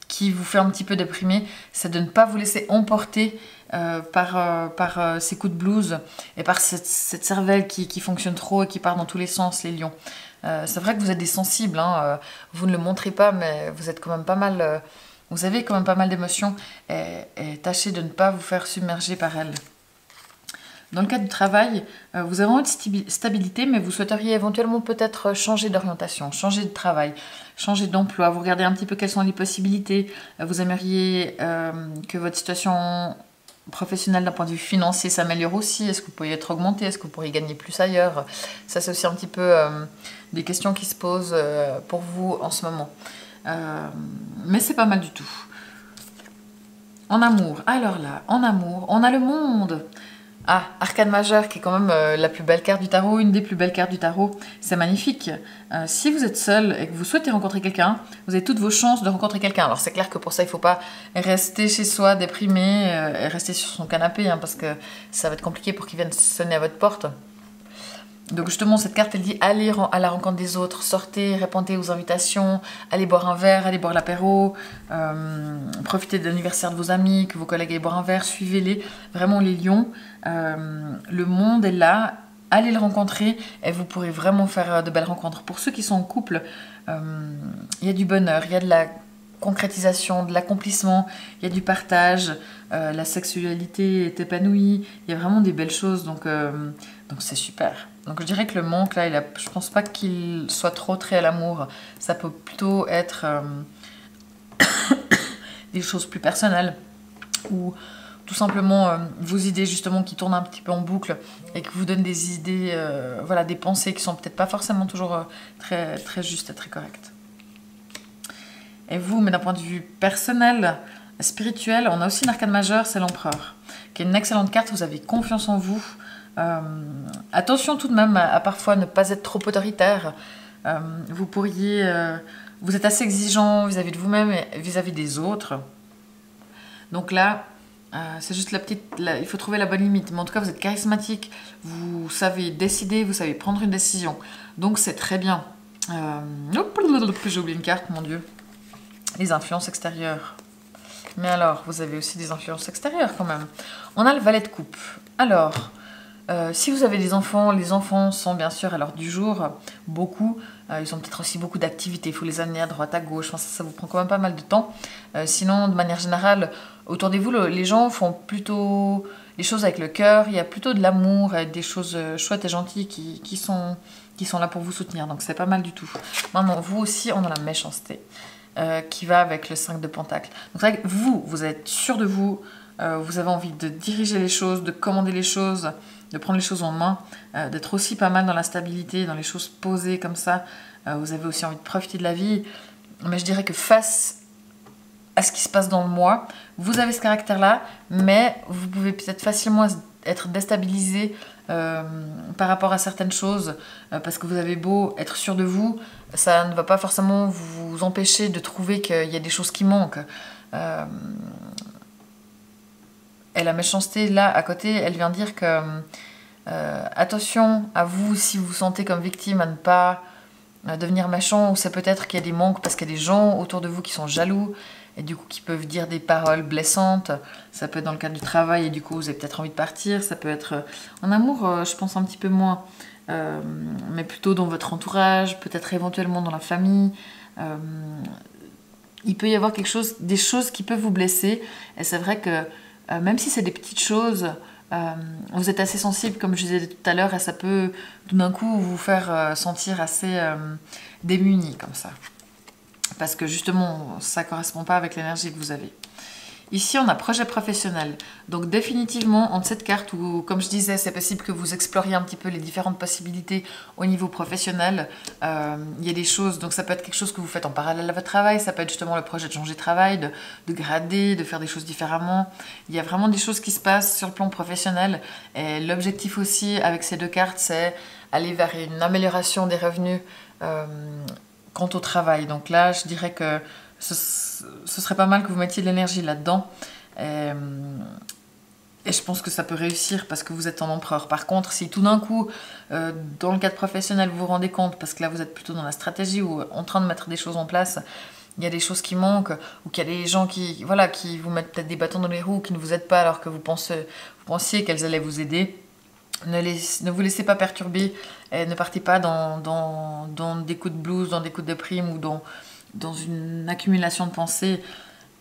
qui vous fait un petit peu déprimer, c'est de ne pas vous laisser emporter par ces coups de blues et par cette cervelle qui fonctionne trop et qui part dans tous les sens, les lions. C'est vrai que vous êtes des sensibles, hein, vous ne le montrez pas, mais vous êtes quand même pas mal, vous avez quand même pas mal d'émotions et tâchez de ne pas vous faire submerger par elles. Dans le cadre du travail, vous avez une stabilité, mais vous souhaiteriez éventuellement peut-être changer d'orientation, changer de travail, changer d'emploi. Vous regardez un petit peu quelles sont les possibilités. Vous aimeriez que votre situation professionnelle d'un point de vue financier s'améliore aussi. Est-ce que vous pourriez être augmenté? Est-ce que vous pourriez gagner plus ailleurs? Ça, c'est aussi un petit peu des questions qui se posent pour vous en ce moment. Mais c'est pas mal du tout. En amour, alors là, en amour, on a le monde. Ah, Arcane Majeur, qui est quand même la plus belle carte du tarot, une des plus belles cartes du tarot. C'est magnifique. Si vous êtes seul et que vous souhaitez rencontrer quelqu'un, vous avez toutes vos chances de rencontrer quelqu'un. Alors c'est clair que pour ça, il ne faut pas rester chez soi déprimé et rester sur son canapé, hein, parce que ça va être compliqué pour qu'il vienne sonner à votre porte. Donc justement, cette carte, elle dit allez à la rencontre des autres, sortez, répondez aux invitations, allez boire un verre, allez boire l'apéro, profitez de l'anniversaire de vos amis, que vos collègues aillent boire un verre, suivez-les. Vraiment les lions, le monde est là, allez le rencontrer et vous pourrez vraiment faire de belles rencontres. Pour ceux qui sont en couple, il y a du bonheur, il y a de la concrétisation, de l'accomplissement, il y a du partage, la sexualité est épanouie, il y a vraiment des belles choses, donc c'est super. Donc je dirais que le manque, là, je pense pas qu'il soit trop trait à l'amour. Ça peut plutôt être des choses plus personnelles. Ou tout simplement vos idées justement qui tournent un petit peu en boucle et qui vous donnent des idées, voilà, des pensées qui sont peut-être pas forcément toujours très, très justes et très correctes. Et vous, mais d'un point de vue personnel, spirituel, on a aussi une arcane majeure, c'est l'empereur, qui est une excellente carte. Vous avez confiance en vous. Attention tout de même à parfois ne pas être trop autoritaire. Vous pourriez... vous êtes assez exigeant vis-à-vis de vous-même et vis-à-vis des autres. Donc là, c'est juste il faut trouver la bonne limite. Mais en tout cas, vous êtes charismatique, vous savez décider, vous savez prendre une décision. Donc c'est très bien. J'ai oublié une carte, mon Dieu. Les influences extérieures. Mais alors, vous avez aussi des influences extérieures quand même. On a le valet de coupe. Alors, si vous avez des enfants, les enfants sont bien sûr à l'heure du jour, beaucoup. Ils ont peut-être aussi beaucoup d'activités. Il faut les amener à droite, à gauche. Enfin, ça vous prend quand même pas mal de temps. Sinon, de manière générale, autour de vous, les gens font plutôt les choses avec le cœur. Il y a plutôt de l'amour et des choses chouettes et gentilles qui sont là pour vous soutenir. Donc, c'est pas mal du tout. Maintenant, vous aussi, on a la méchanceté. Qui va avec le 5 de Pentacle. Donc c'est vrai que vous êtes sûr de vous, vous avez envie de diriger les choses, de commander les choses, de prendre les choses en main, d'être aussi pas mal dans la stabilité, dans les choses posées comme ça. Vous avez aussi envie de profiter de la vie. Mais je dirais que face à ce qui se passe dans le moi, vous avez ce caractère-là, mais vous pouvez peut-être facilement être déstabilisé par rapport à certaines choses, parce que vous avez beau être sûr de vous, ça ne va pas forcément vous empêcher de trouver qu'il y a des choses qui manquent. Et la méchanceté, là, à côté, elle vient dire que attention à vous si vous vous sentez comme victime à ne pas devenir méchant, ou c'est peut-être qu'il y a des manques parce qu'il y a des gens autour de vous qui sont jaloux, et du coup qui peuvent dire des paroles blessantes. Ça peut être dans le cadre du travail et du coup vous avez peut-être envie de partir. Ça peut être en amour, je pense un petit peu moins, mais plutôt dans votre entourage, peut-être éventuellement dans la famille. Il peut y avoir des choses qui peuvent vous blesser, et c'est vrai que même si c'est des petites choses, vous êtes assez sensible, comme je disais tout à l'heure, et ça peut tout d'un coup vous faire sentir assez démuni comme ça. Parce que justement, ça ne correspond pas avec l'énergie que vous avez. Ici, on a projet professionnel. Donc définitivement, entre cette carte où, comme je disais, c'est possible que vous exploriez un petit peu les différentes possibilités au niveau professionnel. Il y a des choses, donc ça peut être quelque chose que vous faites en parallèle à votre travail, ça peut être justement le projet de changer de travail, de grader, de faire des choses différemment. Il y a vraiment des choses qui se passent sur le plan professionnel. Et l'objectif aussi avec ces deux cartes, c'est aller vers une amélioration des revenus quant au travail. Donc là, je dirais que ce serait pas mal que vous mettiez de l'énergie là-dedans. Et je pense que ça peut réussir parce que vous êtes en empereur. Par contre, si tout d'un coup, dans le cadre professionnel, vous vous rendez compte, parce que là, vous êtes plutôt dans la stratégie ou en train de mettre des choses en place, il y a des choses qui manquent, ou qu'il y a des gens qui vous mettent peut-être des bâtons dans les roues, qui ne vous aident pas alors que vous pensiez qu'elles allaient vous aider. Ne vous laissez pas perturber, et ne partez pas dans des coups de blues, dans des coups de déprime ou dans une accumulation de pensées.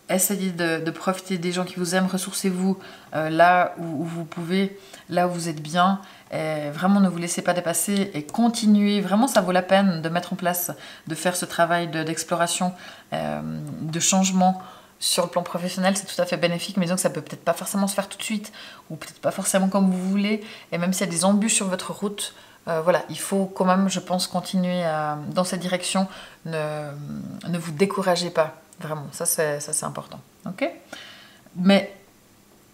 Essayez de profiter des gens qui vous aiment, ressourcez-vous là où vous pouvez, là où vous êtes bien. Et vraiment, ne vous laissez pas dépasser et continuez. Vraiment, ça vaut la peine de mettre en place, de faire ce travail d'exploration, de changement. Sur le plan professionnel, c'est tout à fait bénéfique, mais disons que ça peut peut-être pas forcément se faire tout de suite, ou peut-être pas forcément comme vous voulez, et même s'il y a des embûches sur votre route, voilà, il faut quand même, je pense, continuer dans cette direction. Ne vous découragez pas, vraiment, ça c'est important, ok? Mais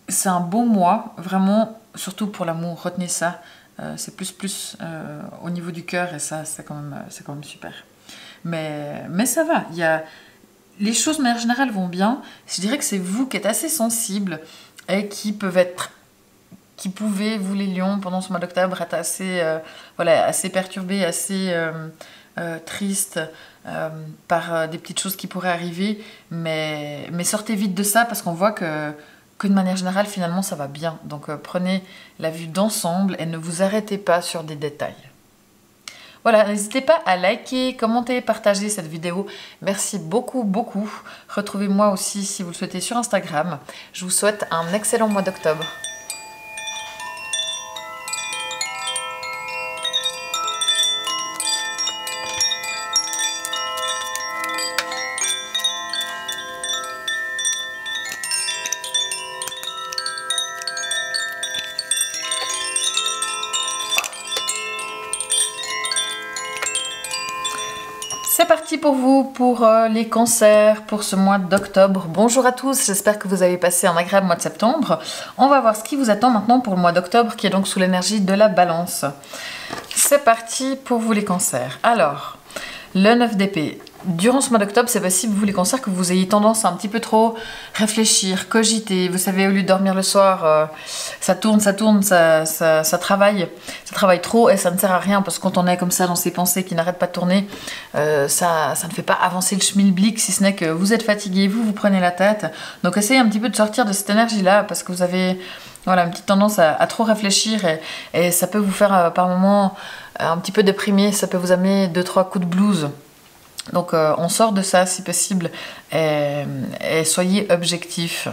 c'est un beau mois, vraiment, surtout pour l'amour, retenez ça, c'est plus au niveau du cœur, et ça c'est quand même super. Mais ça va, les choses, de manière générale, vont bien. Je dirais que c'est vous qui êtes assez sensible et qui pouvez, vous les lions, pendant ce mois d'octobre, être assez perturbés, assez tristes par des petites choses qui pourraient arriver. Mais sortez vite de ça parce qu'on voit que de manière générale, finalement, ça va bien. Donc prenez la vue d'ensemble et ne vous arrêtez pas sur des détails. Voilà, n'hésitez pas à liker, commenter, partager cette vidéo. Merci beaucoup, beaucoup. Retrouvez-moi aussi si vous le souhaitez sur Instagram. Je vous souhaite un excellent mois d'octobre. parti pour vous, pour les cancers, pour ce mois d'octobre. Bonjour à tous, j'espère que vous avez passé un agréable mois de septembre. On va voir ce qui vous attend maintenant pour le mois d'octobre, qui est donc sous l'énergie de la balance. C'est parti pour vous les cancers. Alors, le 9 d'épée. Durant ce mois d'octobre, c'est possible, vous les cancers, que vous ayez tendance à un petit peu trop réfléchir, cogiter. Vous savez, au lieu de dormir le soir, ça tourne, ça travaille. Ça travaille trop et ça ne sert à rien parce que quand on est comme ça dans ses pensées qui n'arrêtent pas de tourner, ça ne fait pas avancer le schmilblick, si ce n'est que vous êtes fatigué, vous prenez la tête. Donc essayez un petit peu de sortir de cette énergie-là parce que vous avez voilà, une petite tendance à trop réfléchir et ça peut vous faire par moments un petit peu déprimé, ça peut vous amener 2-3 coups de blues. Donc on sort de ça si possible et soyez objectifs.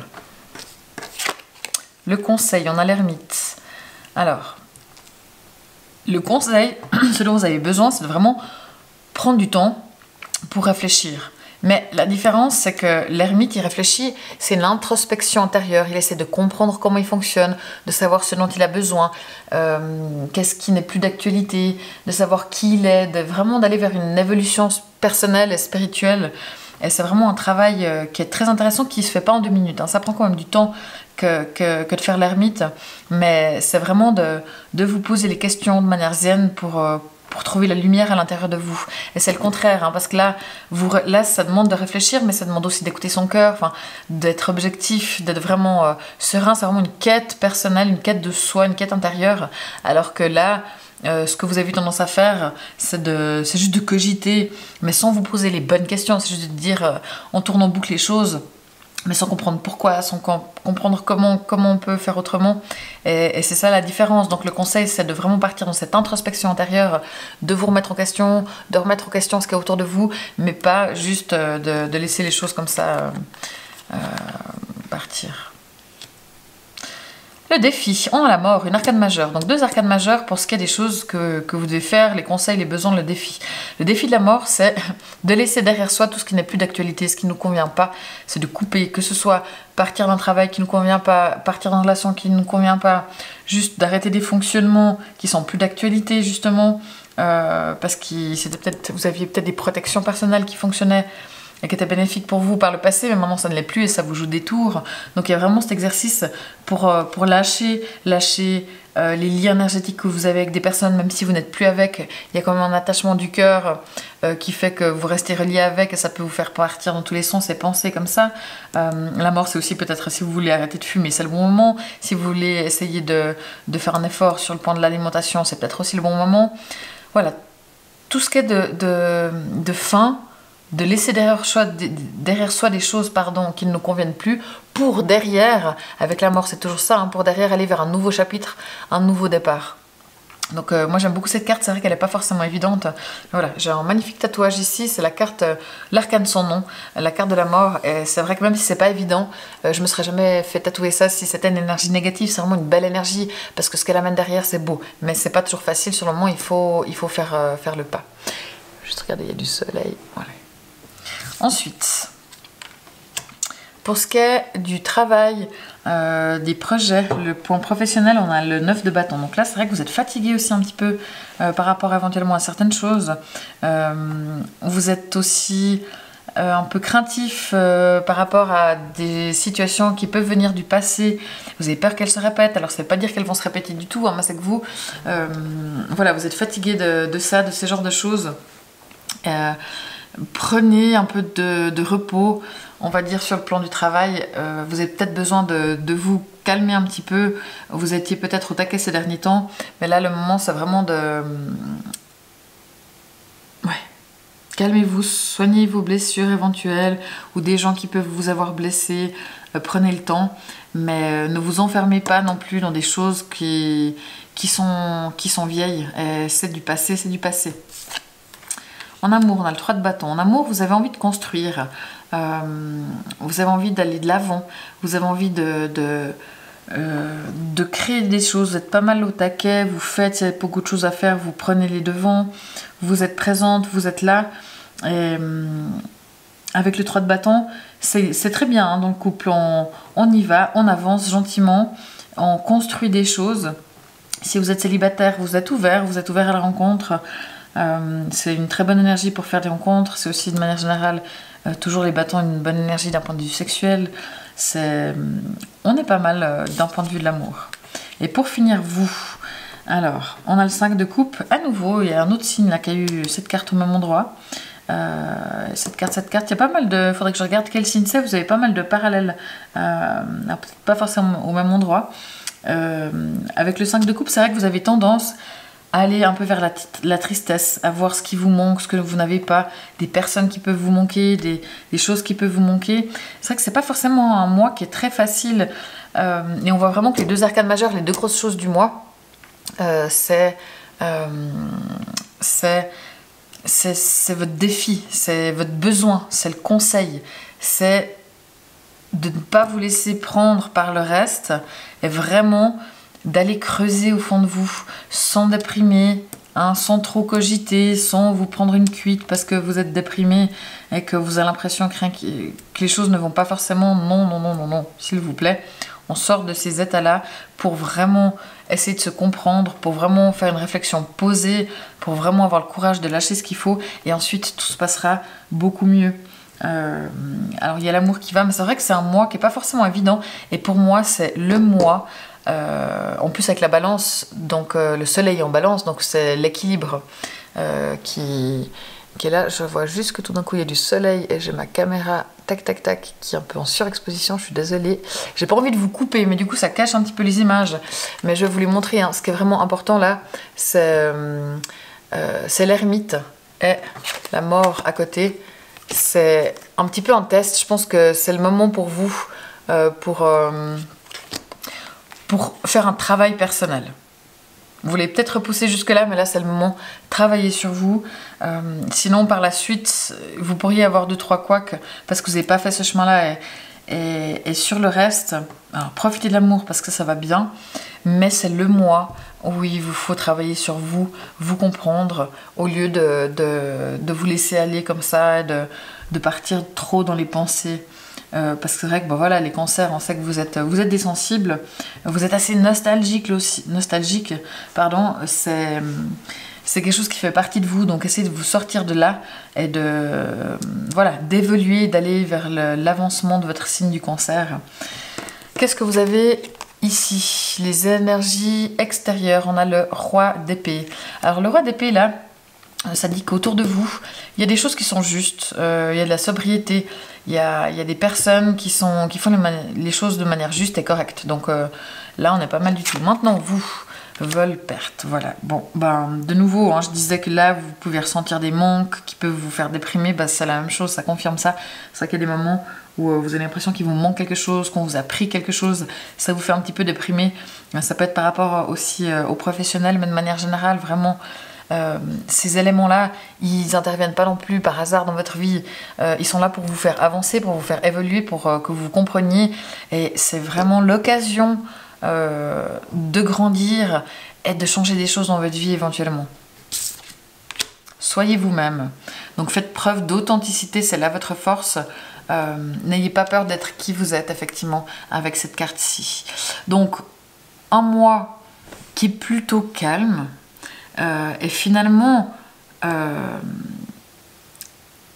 Le conseil, on a l'ermite. Alors, le conseil, ce dont vous avez besoin, c'est de vraiment prendre du temps pour réfléchir. Mais la différence, c'est que l'ermite, il réfléchit, c'est l'introspection intérieure. Il essaie de comprendre comment il fonctionne, de savoir ce dont il a besoin, qu'est-ce qui n'est plus d'actualité, de savoir qui il est, vraiment d'aller vers une évolution personnelle et spirituelle. Et c'est vraiment un travail qui est très intéressant, qui ne se fait pas en 2 minutes. Ça prend quand même du temps que de faire l'ermite, mais c'est vraiment de vous poser les questions de manière zen pour trouver la lumière à l'intérieur de vous. Et c'est le contraire, parce que là, ça demande de réfléchir, mais ça demande aussi d'écouter son cœur, d'être objectif, d'être vraiment serein. C'est vraiment une quête personnelle, une quête de soi, une quête intérieure. Alors que là, ce que vous avez tendance à faire, c'est juste de cogiter, mais sans vous poser les bonnes questions. C'est juste de dire, on tourne en boucle les choses, mais sans comprendre pourquoi, sans comprendre comment on peut faire autrement. Et c'est ça la différence. Donc le conseil, c'est de vraiment partir dans cette introspection intérieure, de vous remettre en question, de remettre en question ce qu'il y a autour de vous, mais pas juste de laisser les choses comme ça partir. Le défi, on a la mort, une arcane majeure. Donc 2 arcanes majeures pour ce qui est des choses que vous devez faire, les conseils, les besoins, le défi. Le défi de la mort, c'est de laisser derrière soi tout ce qui n'est plus d'actualité, ce qui ne nous convient pas. C'est de couper, que ce soit partir d'un travail qui ne nous convient pas, partir d'une relation qui ne nous convient pas, juste d'arrêter des fonctionnements qui sont plus d'actualité justement, parce que vous aviez peut-être des protections personnelles qui fonctionnaient et qui était bénéfique pour vous par le passé, mais maintenant ça ne l'est plus et ça vous joue des tours. Donc il y a vraiment cet exercice pour lâcher les liens énergétiques que vous avez avec des personnes, même si vous n'êtes plus avec. Il y a quand même un attachement du cœur qui fait que vous restez relié avec et ça peut vous faire partir dans tous les sens et penser comme ça. La mort, c'est aussi peut-être si vous voulez arrêter de fumer, c'est le bon moment. Si vous voulez essayer de faire un effort sur le plan de l'alimentation, c'est peut-être aussi le bon moment. Voilà, tout ce qui est de fin, de laisser derrière soi des choses qui ne nous conviennent plus, pour derrière, avec la mort c'est toujours ça, pour derrière aller vers un nouveau chapitre, un nouveau départ. Donc moi j'aime beaucoup cette carte, c'est vrai qu'elle n'est pas forcément évidente. Voilà, j'ai un magnifique tatouage ici, c'est la carte, l'arcane sans nom, la carte de la mort, et c'est vrai que même si c'est pas évident, je me serais jamais fait tatouer ça si c'était une énergie négative. C'est vraiment une belle énergie, parce que ce qu'elle amène derrière c'est beau, mais c'est pas toujours facile sur le moment, il faut faire le pas. Juste regarder, il y a du soleil, voilà. Ensuite, pour ce qui est du travail, des projets, le point professionnel, on a le 9 de bâton. Donc là, c'est vrai que vous êtes fatigué aussi un petit peu par rapport éventuellement à certaines choses. Vous êtes aussi un peu craintif par rapport à des situations qui peuvent venir du passé. Vous avez peur qu'elles se répètent. Alors ça ne veut pas dire qu'elles vont se répéter du tout, mais c'est que vous, voilà, vous êtes fatigué de ça, de ces genres de choses. Prenez un peu de repos, on va dire, sur le plan du travail. Vous avez peut-être besoin de vous calmer un petit peu. Vous étiez peut-être au taquet ces derniers temps, mais là, le moment, c'est vraiment calmez-vous, soignez vos blessures éventuelles ou des gens qui peuvent vous avoir blessé. Prenez le temps, mais ne vous enfermez pas non plus dans des choses qui sont vieilles. C'est du passé, c'est du passé. En amour, on a le 3 de bâton. En amour, vous avez envie de construire, vous avez envie d'aller de l'avant, vous avez envie de créer des choses, vous êtes pas mal au taquet, vous faites, il y a beaucoup de choses à faire, vous prenez les devants, vous êtes présente, vous êtes là. Et, avec le 3 de bâton, c'est très bien dans le couple, on y va, on avance gentiment, on construit des choses. Si vous êtes célibataire, vous êtes ouvert à la rencontre. C'est une très bonne énergie pour faire des rencontres. C'est aussi de manière générale toujours les bâtons une bonne énergie d'un point de vue sexuel. On est pas mal d'un point de vue de l'amour. Et pour finir, vous, alors, on a le 5 de coupe. À nouveau, il y a un autre signe là qui a eu cette carte au même endroit. Cette carte, il y a pas mal de... Faudrait que je regarde quel signe c'est. Vous avez pas mal de parallèles, peut-être pas forcément au même endroit. Avec le 5 de coupe, c'est vrai que vous avez tendance à aller un peu vers la tristesse, à voir ce qui vous manque, ce que vous n'avez pas, des personnes qui peuvent vous manquer, des choses qui peuvent vous manquer. C'est vrai que c'est pas forcément un mois qui est très facile. Et on voit vraiment que les deux arcanes majeures, les deux grosses choses du mois, c'est votre défi, c'est votre besoin, c'est le conseil, c'est de ne pas vous laisser prendre par le reste et vraiment d'aller creuser au fond de vous sans déprimer, hein, sans trop cogiter, sans vous prendre une cuite parce que vous êtes déprimé et que vous avez l'impression que les choses ne vont pas forcément. Non, non, non, non, non, s'il vous plaît. On sort de ces états-là pour vraiment essayer de se comprendre, pour vraiment faire une réflexion posée, pour vraiment avoir le courage de lâcher ce qu'il faut et ensuite tout se passera beaucoup mieux. Alors il y a l'amour qui va, mais c'est vrai que c'est un mois qui n'est pas forcément évident et pour moi c'est le mois, en plus avec la balance, donc le soleil en balance, donc c'est l'équilibre qui est là. Je vois juste que tout d'un coup il y a du soleil et j'ai ma caméra tac tac tac qui est un peu en surexposition, je suis désolée, j'ai pas envie de vous couper mais du coup ça cache un petit peu les images, mais je vais vous les montrer, hein. Ce qui est vraiment important là c'est l'ermite et la mort à côté. C'est un petit peu un test, je pense que c'est le moment pour vous pour faire un travail personnel. Vous voulez peut-être repousser jusque-là, mais là c'est le moment de travailler sur vous. Sinon par la suite, vous pourriez avoir 2-3 couacs parce que vous n'avez pas fait ce chemin-là. Et sur le reste, alors profitez de l'amour parce que ça va bien, mais c'est le mois où il vous faut travailler sur vous, vous comprendre, au lieu de vous laisser aller comme ça, et de partir trop dans les pensées. Parce que c'est vrai que bon, voilà, les cancers, on sait que vous êtes des sensibles, vous êtes assez nostalgique, pardon, c'est quelque chose qui fait partie de vous, donc essayez de vous sortir de là et voilà, d'évoluer, d'aller vers l'avancement de votre signe du cancer. Qu'est-ce que vous avez ici? Les énergies extérieures, on a le roi d'épée. Alors le roi d'épée là, ça dit qu'autour de vous, il y a des choses qui sont justes, il y a de la sobriété, il y a des personnes qui font les choses de manière juste et correcte. Donc là, on est pas mal du tout. Maintenant, vous, vol, perte, voilà. Bon, ben, de nouveau, hein, je disais que là, vous pouvez ressentir des manques qui peuvent vous faire déprimer. Ben, c'est la même chose, ça confirme ça. C'est vrai qu'il y a des moments où vous avez l'impression qu'il vous manque quelque chose, qu'on vous a pris quelque chose, ça vous fait un petit peu déprimer. Ça peut être par rapport aussi aux professionnels, mais de manière générale, vraiment... ces éléments-là, ils n'interviennent pas non plus par hasard dans votre vie. Ils sont là pour vous faire avancer, pour vous faire évoluer, pour que vous compreniez. Et c'est vraiment l'occasion de grandir et de changer des choses dans votre vie éventuellement. Soyez vous-même. Donc faites preuve d'authenticité, c'est là votre force. N'ayez pas peur d'être qui vous êtes, effectivement, avec cette carte-ci. Donc, un mois qui est plutôt calme. Et finalement,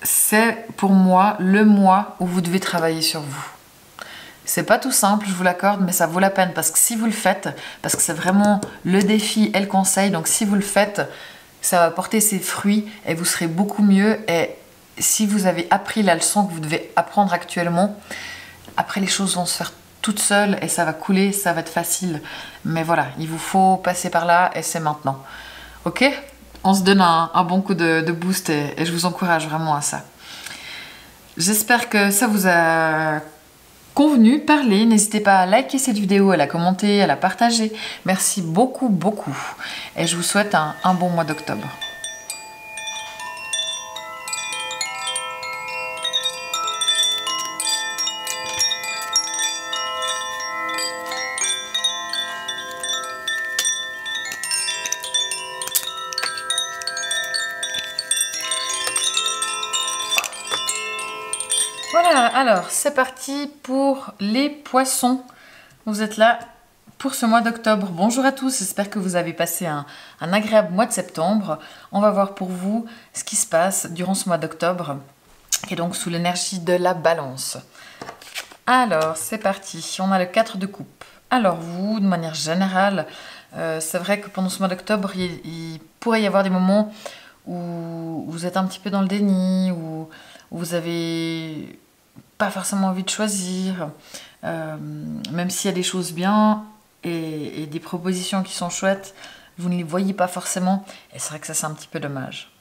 c'est pour moi le mois où vous devez travailler sur vous. C'est pas tout simple, je vous l'accorde, mais ça vaut la peine parce que si vous le faites, parce que c'est vraiment le défi et le conseil, donc si vous le faites, ça va porter ses fruits et vous serez beaucoup mieux. Et si vous avez appris la leçon que vous devez apprendre actuellement, après les choses vont se faire toutes seules et ça va couler, ça va être facile. Mais voilà, il vous faut passer par là et c'est maintenant. Ok, on se donne un bon coup de boost et je vous encourage vraiment à ça. J'espère que ça vous a convenu. Parlez, n'hésitez pas à liker cette vidéo, à la commenter, à la partager. Merci beaucoup, beaucoup. Et je vous souhaite un bon mois d'octobre. Voilà, alors c'est parti pour les poissons. Vous êtes là pour ce mois d'octobre. Bonjour à tous, j'espère que vous avez passé un agréable mois de septembre. On va voir pour vous ce qui se passe durant ce mois d'octobre et donc sous l'énergie de la balance. Alors, c'est parti. On a le 4 de coupe. Alors vous, de manière générale, c'est vrai que pendant ce mois d'octobre, il pourrait y avoir des moments où vous êtes un petit peu dans le déni, où vous avez pas forcément envie de choisir, même s'il y a des choses bien et des propositions qui sont chouettes, vous ne les voyez pas forcément, et c'est vrai que ça c'est un petit peu dommage.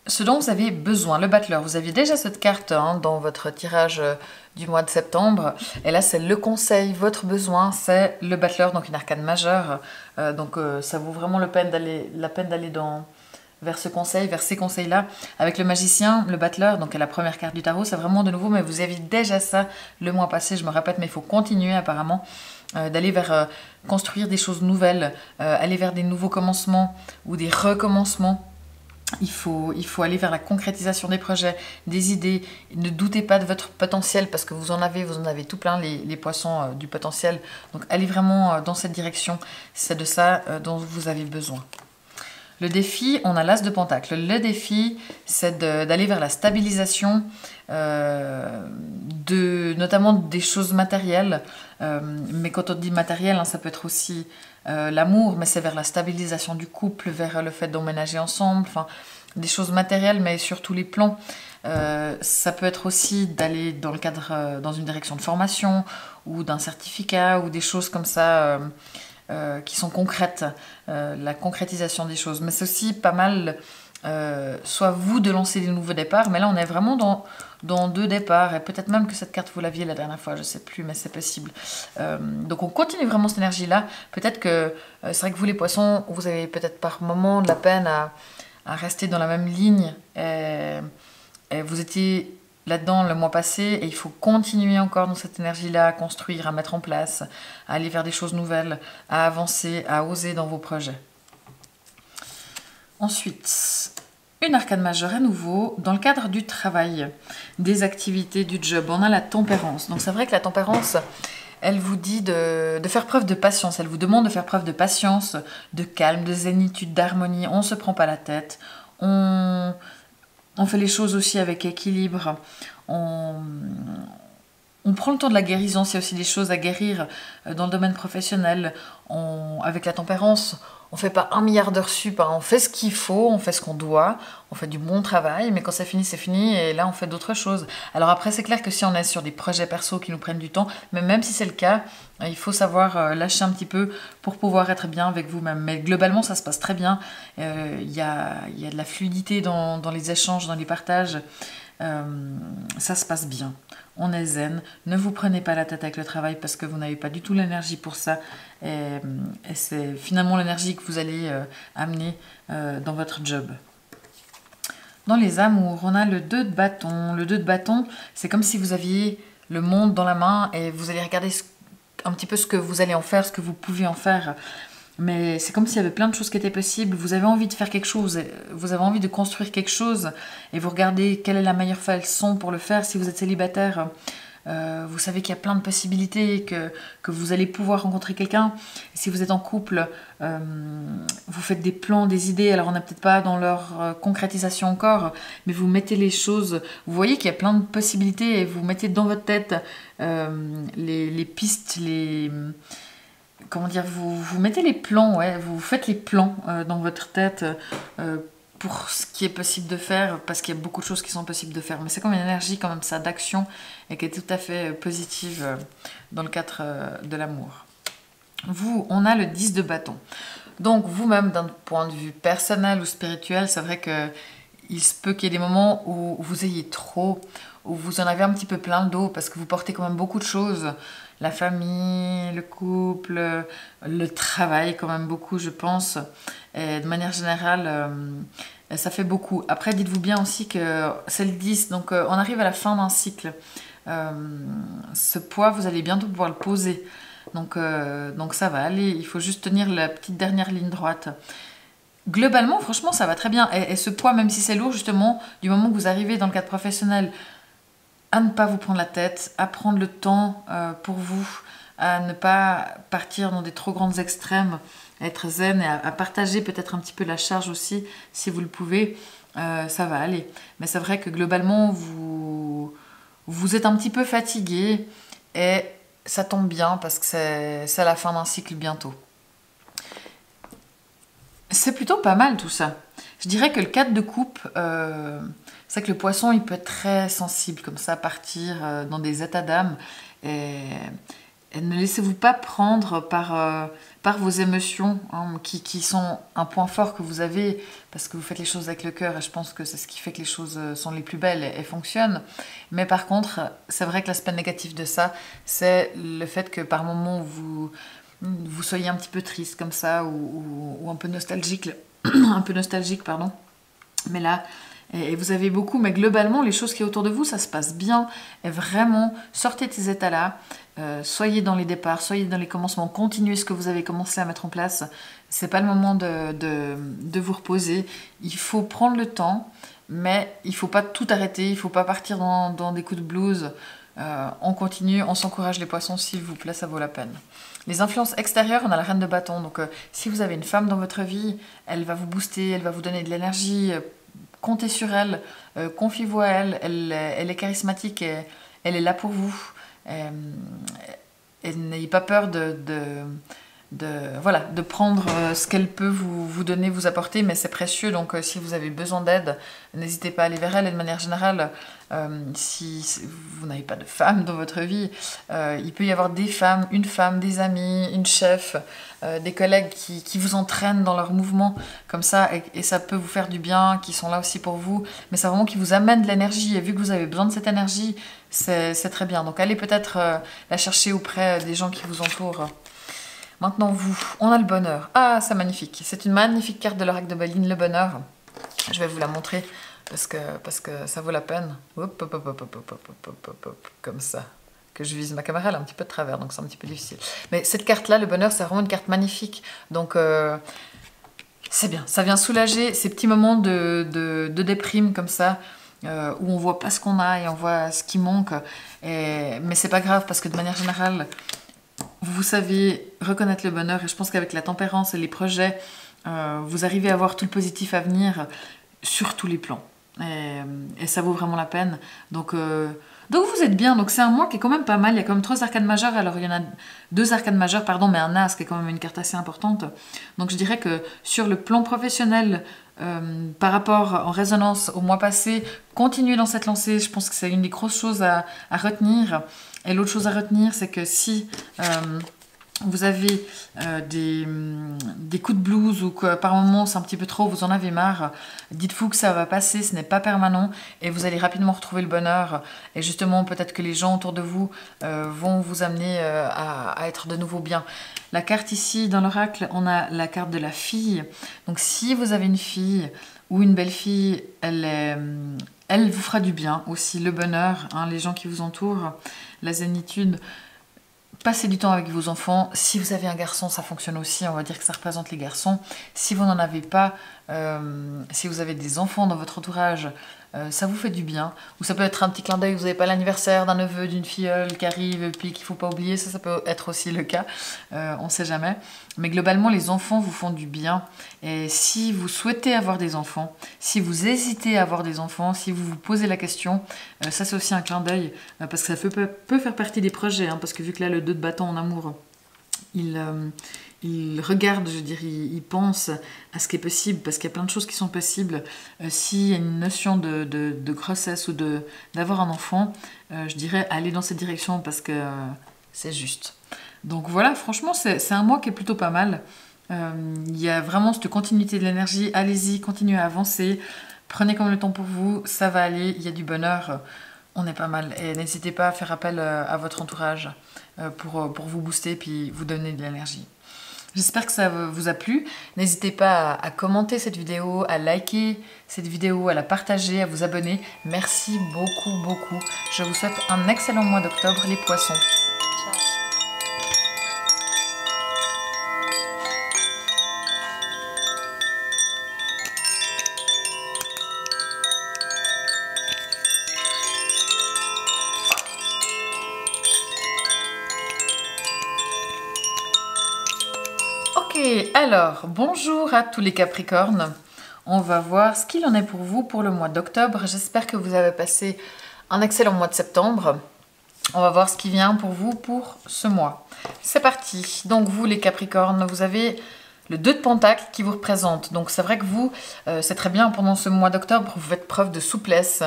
Ce dont vous avez besoin, le battleur, vous aviez déjà cette carte dans votre tirage du mois de septembre, et là c'est le conseil, votre besoin c'est le battleur, donc une arcane majeure, donc ça vaut vraiment la peine d'aller vers ce conseil, vers ces conseils-là. Avec le magicien, le battleur, donc la première carte du tarot, c'est vraiment de nouveau, mais vous aviez déjà ça le mois passé, je me répète, mais il faut continuer apparemment, d'aller vers construire des choses nouvelles, aller vers des nouveaux commencements ou des recommencements. Il faut aller vers la concrétisation des projets, des idées. Ne doutez pas de votre potentiel parce que vous en avez tout plein, les poissons du potentiel. Donc allez vraiment dans cette direction, c'est de ça dont vous avez besoin. Le défi, on a l'as de pentacle. Le défi, c'est d'aller vers la stabilisation, notamment des choses matérielles. Mais quand on dit matériel, ça peut être aussi l'amour, mais c'est vers la stabilisation du couple, vers le fait d'emménager ensemble, enfin, des choses matérielles, mais sur tous les plans. Ça peut être aussi d'aller dans le cadre, dans une direction de formation, ou d'un certificat, ou des choses comme ça... qui sont concrètes, la concrétisation des choses. Mais c'est aussi pas mal, soit vous de lancer des nouveaux départs, mais là on est vraiment dans deux départs, et peut-être même que cette carte vous l'aviez la dernière fois, je sais plus, mais c'est possible. Donc on continue vraiment cette énergie-là. Peut-être que c'est vrai que vous les poissons, vous avez peut-être par moment de la peine à rester dans la même ligne, et vous étiez là-dedans le mois passé, et il faut continuer encore dans cette énergie-là, à construire, à mettre en place, à aller vers des choses nouvelles, à avancer, à oser dans vos projets. Ensuite, une arcane majeure à nouveau, dans le cadre du travail, des activités, du job, on a la tempérance. Donc c'est vrai que la tempérance, elle vous dit de faire preuve de patience, elle vous demande de faire preuve de patience, de calme, de zénitude, d'harmonie, on ne se prend pas la tête, on fait les choses aussi avec équilibre. On prend le temps de la guérison. S'il y a aussi des choses à guérir dans le domaine professionnel. Avec la tempérance, on ne fait pas 1 milliard d'heures sup. On fait ce qu'il faut, on fait ce qu'on doit, on fait du bon travail, mais quand c'est fini, et là on fait d'autres choses. Alors après, c'est clair que si on est sur des projets perso qui nous prennent du temps, mais même si c'est le cas, il faut savoir lâcher un petit peu pour pouvoir être bien avec vous-même. Mais globalement, ça se passe très bien. Il y a de la fluidité dans les échanges, dans les partages. Ça se passe bien. On est zen. Ne vous prenez pas la tête avec le travail parce que vous n'avez pas du tout l'énergie pour ça. Et c'est finalement l'énergie que vous allez amener dans votre job. Dans les amours, on a le 2 de bâton. Le 2 de bâton, c'est comme si vous aviez le monde dans la main et vous allez regarder un petit peu ce que vous allez en faire, ce que vous pouvez en faire. Mais c'est comme s'il y avait plein de choses qui étaient possibles. Vous avez envie de faire quelque chose, vous avez envie de construire quelque chose, et vous regardez quelle est la meilleure façon pour le faire. Si vous êtes célibataire, vous savez qu'il y a plein de possibilités, que vous allez pouvoir rencontrer quelqu'un. Si vous êtes en couple, vous faites des plans, des idées. Alors on n'est peut-être pas dans leur concrétisation encore, mais vous mettez les choses. Vous voyez qu'il y a plein de possibilités et vous mettez dans votre tête les pistes, comment dire, vous mettez les plans, ouais, vous faites les plans dans votre tête pour ce qui est possible de faire, parce qu'il y a beaucoup de choses qui sont possibles de faire. Mais c'est comme une énergie quand même ça d'action et qui est tout à fait positive dans le cadre de l'amour. Vous, on a le 10 de bâton. Donc vous-même, d'un point de vue personnel ou spirituel, c'est vrai qu'il se peut qu'il y ait des moments où vous ayez trop, où vous en avez un petit peu plein le dos, parce que vous portez quand même beaucoup de choses. La famille, le couple, le travail quand même beaucoup, je pense. Et de manière générale, ça fait beaucoup. Après, dites-vous bien aussi que c'est le 10, donc on arrive à la fin d'un cycle. Ce poids, vous allez bientôt pouvoir le poser. Donc ça va aller, il faut juste tenir la petite dernière ligne droite. Globalement, franchement, ça va très bien. Et ce poids, même si c'est lourd, justement, du moment que vous arrivez dans le cadre professionnel, à ne pas vous prendre la tête, à prendre le temps pour vous, à ne pas partir dans des trop grandes extrêmes, à être zen et à partager peut-être un petit peu la charge aussi, si vous le pouvez, ça va aller. Mais c'est vrai que globalement, vous êtes un petit peu fatigué et ça tombe bien parce que c'est la fin d'un cycle bientôt. C'est plutôt pas mal tout ça. Je dirais que le 4 de coupe, c'est que le poisson, il peut être très sensible comme ça, partir dans des états d'âme. Et ne laissez-vous pas prendre par vos émotions, hein, qui sont un point fort que vous avez, parce que vous faites les choses avec le cœur, et je pense que c'est ce qui fait que les choses sont les plus belles et fonctionnent. Mais par contre, c'est vrai que l'aspect négatif de ça, c'est le fait que par moments, vous soyez un petit peu triste comme ça, ou un peu nostalgique, un peu nostalgique, pardon. Mais là, et vous avez beaucoup, mais globalement, les choses qui sont autour de vous, ça se passe bien. Et vraiment, sortez de ces états-là. Soyez dans les départs, soyez dans les commencements, continuez ce que vous avez commencé à mettre en place. C'est pas le moment de vous reposer. Il faut prendre le temps, mais il faut pas tout arrêter. Il faut pas partir dans des coups de blues. On continue, on s'encourage les poissons, s'il vous plaît, ça vaut la peine. Les influences extérieures, on a la reine de bâton. Donc, si vous avez une femme dans votre vie, elle va vous booster, elle va vous donner de l'énergie. Comptez sur elle, confiez-vous à elle, elle est charismatique, et elle est là pour vous. Et n'ayez pas peur voilà, de prendre ce qu'elle peut vous donner, vous apporter, mais c'est précieux, donc si vous avez besoin d'aide, n'hésitez pas à aller vers elle. Et de manière générale, si vous n'avez pas de femme dans votre vie, il peut y avoir des femmes, des amis, une chef, des collègues qui vous entraînent dans leurs mouvements, comme ça, et ça peut vous faire du bien, qui sont là aussi pour vous, mais c'est vraiment qui vous amène de l'énergie, et vu que vous avez besoin de cette énergie, c'est très bien. Donc allez peut-être la chercher auprès des gens qui vous entourent. Maintenant, vous, on a le bonheur. Ah, c'est magnifique. C'est une magnifique carte de l'oracle de Baline, le bonheur. Je vais vous la montrer parce que ça vaut la peine. Hop, hop, hop, hop, hop, hop, hop, hop, hop, hop, comme ça. Que je vise ma caméra, elle est un petit peu de travers, donc c'est un petit peu difficile. Mais cette carte-là, le bonheur, c'est vraiment une carte magnifique. Donc, c'est bien. Ça vient soulager ces petits moments de déprime comme ça, où on voit pas ce qu'on a et on voit ce qui manque. Mais c'est pas grave parce que de manière générale, vous savez reconnaître le bonheur, et je pense qu'avec la tempérance et les projets, vous arrivez à voir tout le positif à venir sur tous les plans. Et ça vaut vraiment la peine. Donc vous êtes bien. Donc c'est un mois qui est quand même pas mal. Il y a quand même 3 arcanes majeures. Alors il y en a 2 arcanes majeures, pardon, mais un as qui est quand même une carte assez importante. Donc je dirais que sur le plan professionnel, par rapport en résonance au mois passé, continuez dans cette lancée. Je pense que c'est une des grosses choses à retenir. Et l'autre chose à retenir, c'est que si vous avez des coups de blues, ou que par moments c'est un petit peu trop, vous en avez marre, dites-vous que ça va passer, ce n'est pas permanent, et vous allez rapidement retrouver le bonheur. Et justement, peut-être que les gens autour de vous vont vous amener à être de nouveau bien. La carte ici, dans l'oracle, on a la carte de la fille. Donc si vous avez une fille ou une belle-fille, elle vous fera du bien aussi, le bonheur, hein, les gens qui vous entourent, la zénitude. Passez du temps avec vos enfants. Si vous avez un garçon, ça fonctionne aussi. On va dire que ça représente les garçons. Si vous n'en avez pas, si vous avez des enfants dans votre entourage, ça vous fait du bien. Ou ça peut être un petit clin d'œil. Vous n'avez pas l'anniversaire d'un neveu, d'une filleule qui arrive et puis qu'il ne faut pas oublier. Ça peut être aussi le cas. On ne sait jamais. Mais globalement, les enfants vous font du bien. Et si vous souhaitez avoir des enfants, si vous hésitez à avoir des enfants, si vous vous posez la question, ça c'est aussi un clin d'œil, parce que ça peut faire partie des projets, hein, parce que vu que là, le 2 de bâton en amour, il regarde, je dirais, il pense à ce qui est possible, parce qu'il y a plein de choses qui sont possibles. S'il y a une notion de grossesse ou d'avoir un enfant, je dirais aller dans cette direction, parce que c'est juste. Donc voilà, franchement, c'est un mois qui est plutôt pas mal. Il y a vraiment cette continuité de l'énergie. Allez-y, continuez à avancer. Prenez comme le temps pour vous, ça va aller, il y a du bonheur. On est pas mal. Et n'hésitez pas à faire appel à votre entourage pour vous booster puis vous donner de l'énergie. J'espère que ça vous a plu. N'hésitez pas à commenter cette vidéo, à liker cette vidéo, à la partager, à vous abonner. Merci beaucoup, beaucoup. Je vous souhaite un excellent mois d'octobre, les poissons. Alors, bonjour à tous les Capricornes. On va voir ce qu'il en est pour vous pour le mois d'octobre. J'espère que vous avez passé un excellent mois de septembre. On va voir ce qui vient pour vous pour ce mois. C'est parti. Donc vous les Capricornes, vous avez le 2 de Pentacle qui vous représente. Donc c'est vrai que vous, c'est très bien pendant ce mois d'octobre, vous faites preuve de souplesse,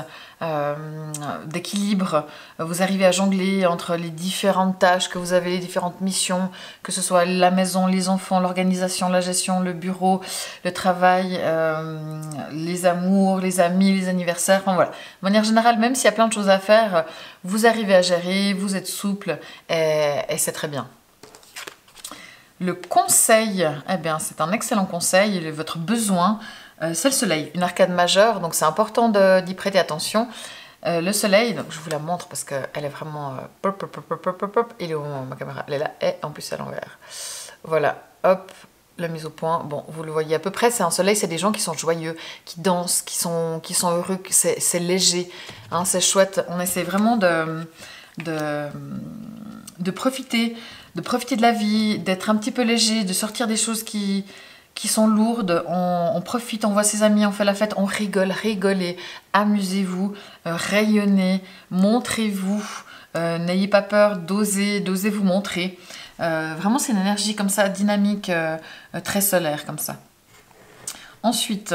d'équilibre. Vous arrivez à jongler entre les différentes tâches que vous avez, les différentes missions, que ce soit la maison, les enfants, l'organisation, la gestion, le bureau, le travail, les amours, les amis, les anniversaires. Enfin voilà. De manière générale, même s'il y a plein de choses à faire, vous arrivez à gérer, vous êtes souple et c'est très bien. Le conseil, eh bien, c'est un excellent conseil. Votre besoin, c'est le soleil, une arcade majeure, donc c'est important d'y prêter attention. Le soleil, donc je vous la montre parce qu'elle est vraiment... Il est où ma caméra? Elle est là, et en plus à l'envers. Voilà, hop, la mise au point. Bon, vous le voyez à peu près, c'est un soleil, c'est des gens qui sont joyeux, qui dansent, qui sont heureux, c'est léger, hein, c'est chouette. On essaie vraiment de profiter de la vie, d'être un petit peu léger, de sortir des choses qui sont lourdes. On profite, on voit ses amis, on fait la fête, on rigole, rigolez, amusez-vous, rayonnez, montrez-vous, n'ayez pas peur d'oser vous montrer. Vraiment, c'est une énergie comme ça, dynamique, très solaire comme ça. Ensuite,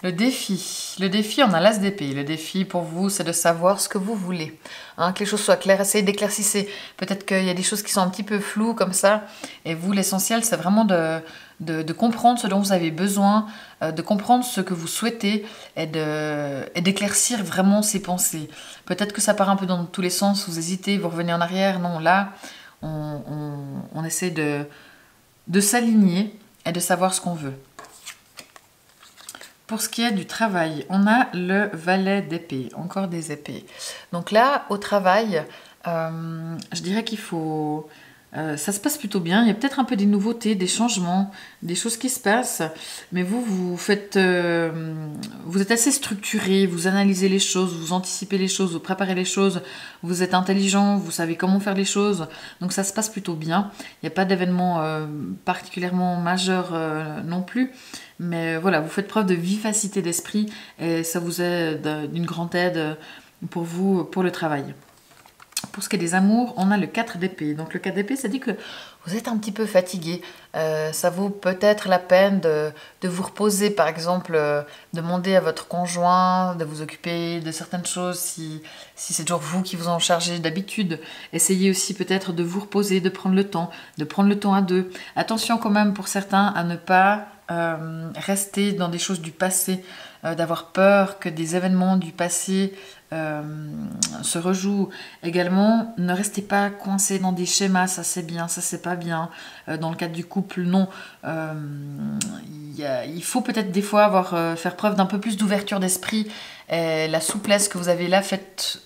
le défi, on a l'as d'épée. Le défi pour vous, c'est de savoir ce que vous voulez. Hein, que les choses soient claires, essayez d'éclaircir. Peut-être qu'il y a des choses qui sont un petit peu floues comme ça. Et vous, l'essentiel, c'est vraiment de comprendre ce dont vous avez besoin, de comprendre ce que vous souhaitez et d'éclaircir vraiment ces pensées. Peut-être que ça part un peu dans tous les sens, vous hésitez, vous revenez en arrière. Non, là, on essaie de s'aligner et de savoir ce qu'on veut. Pour ce qui est du travail, on a le valet d'épée, encore des épées. Donc là, au travail, je dirais qu'il faut... ça se passe plutôt bien, il y a peut-être un peu des nouveautés, des changements, des choses qui se passent, mais vous êtes assez structuré, vous analysez les choses, vous anticipez les choses, vous préparez les choses, vous êtes intelligent, vous savez comment faire les choses, donc ça se passe plutôt bien. Il n'y a pas d'événement particulièrement majeur non plus, mais voilà, vous faites preuve de vivacité d'esprit et ça vous est d'une grande aide pour vous, pour le travail. Pour ce qui est des amours, on a le 4 d'épée. Donc le 4 d'épée, ça dit que vous êtes un petit peu fatigué. Ça vaut peut-être la peine de vous reposer, par exemple, demander à votre conjoint de vous occuper de certaines choses si c'est toujours vous qui vous en chargez d'habitude. Essayez aussi peut-être de vous reposer, de prendre le temps à deux. Attention quand même pour certains à ne pas rester dans des choses du passé, d'avoir peur que des événements du passé se rejouent. Également, ne restez pas coincés dans des schémas, ça c'est bien, ça c'est pas bien. Dans le cadre du couple, non. Il faut peut-être des fois faire preuve d'un peu plus d'ouverture d'esprit. Et la souplesse que vous avez là, faites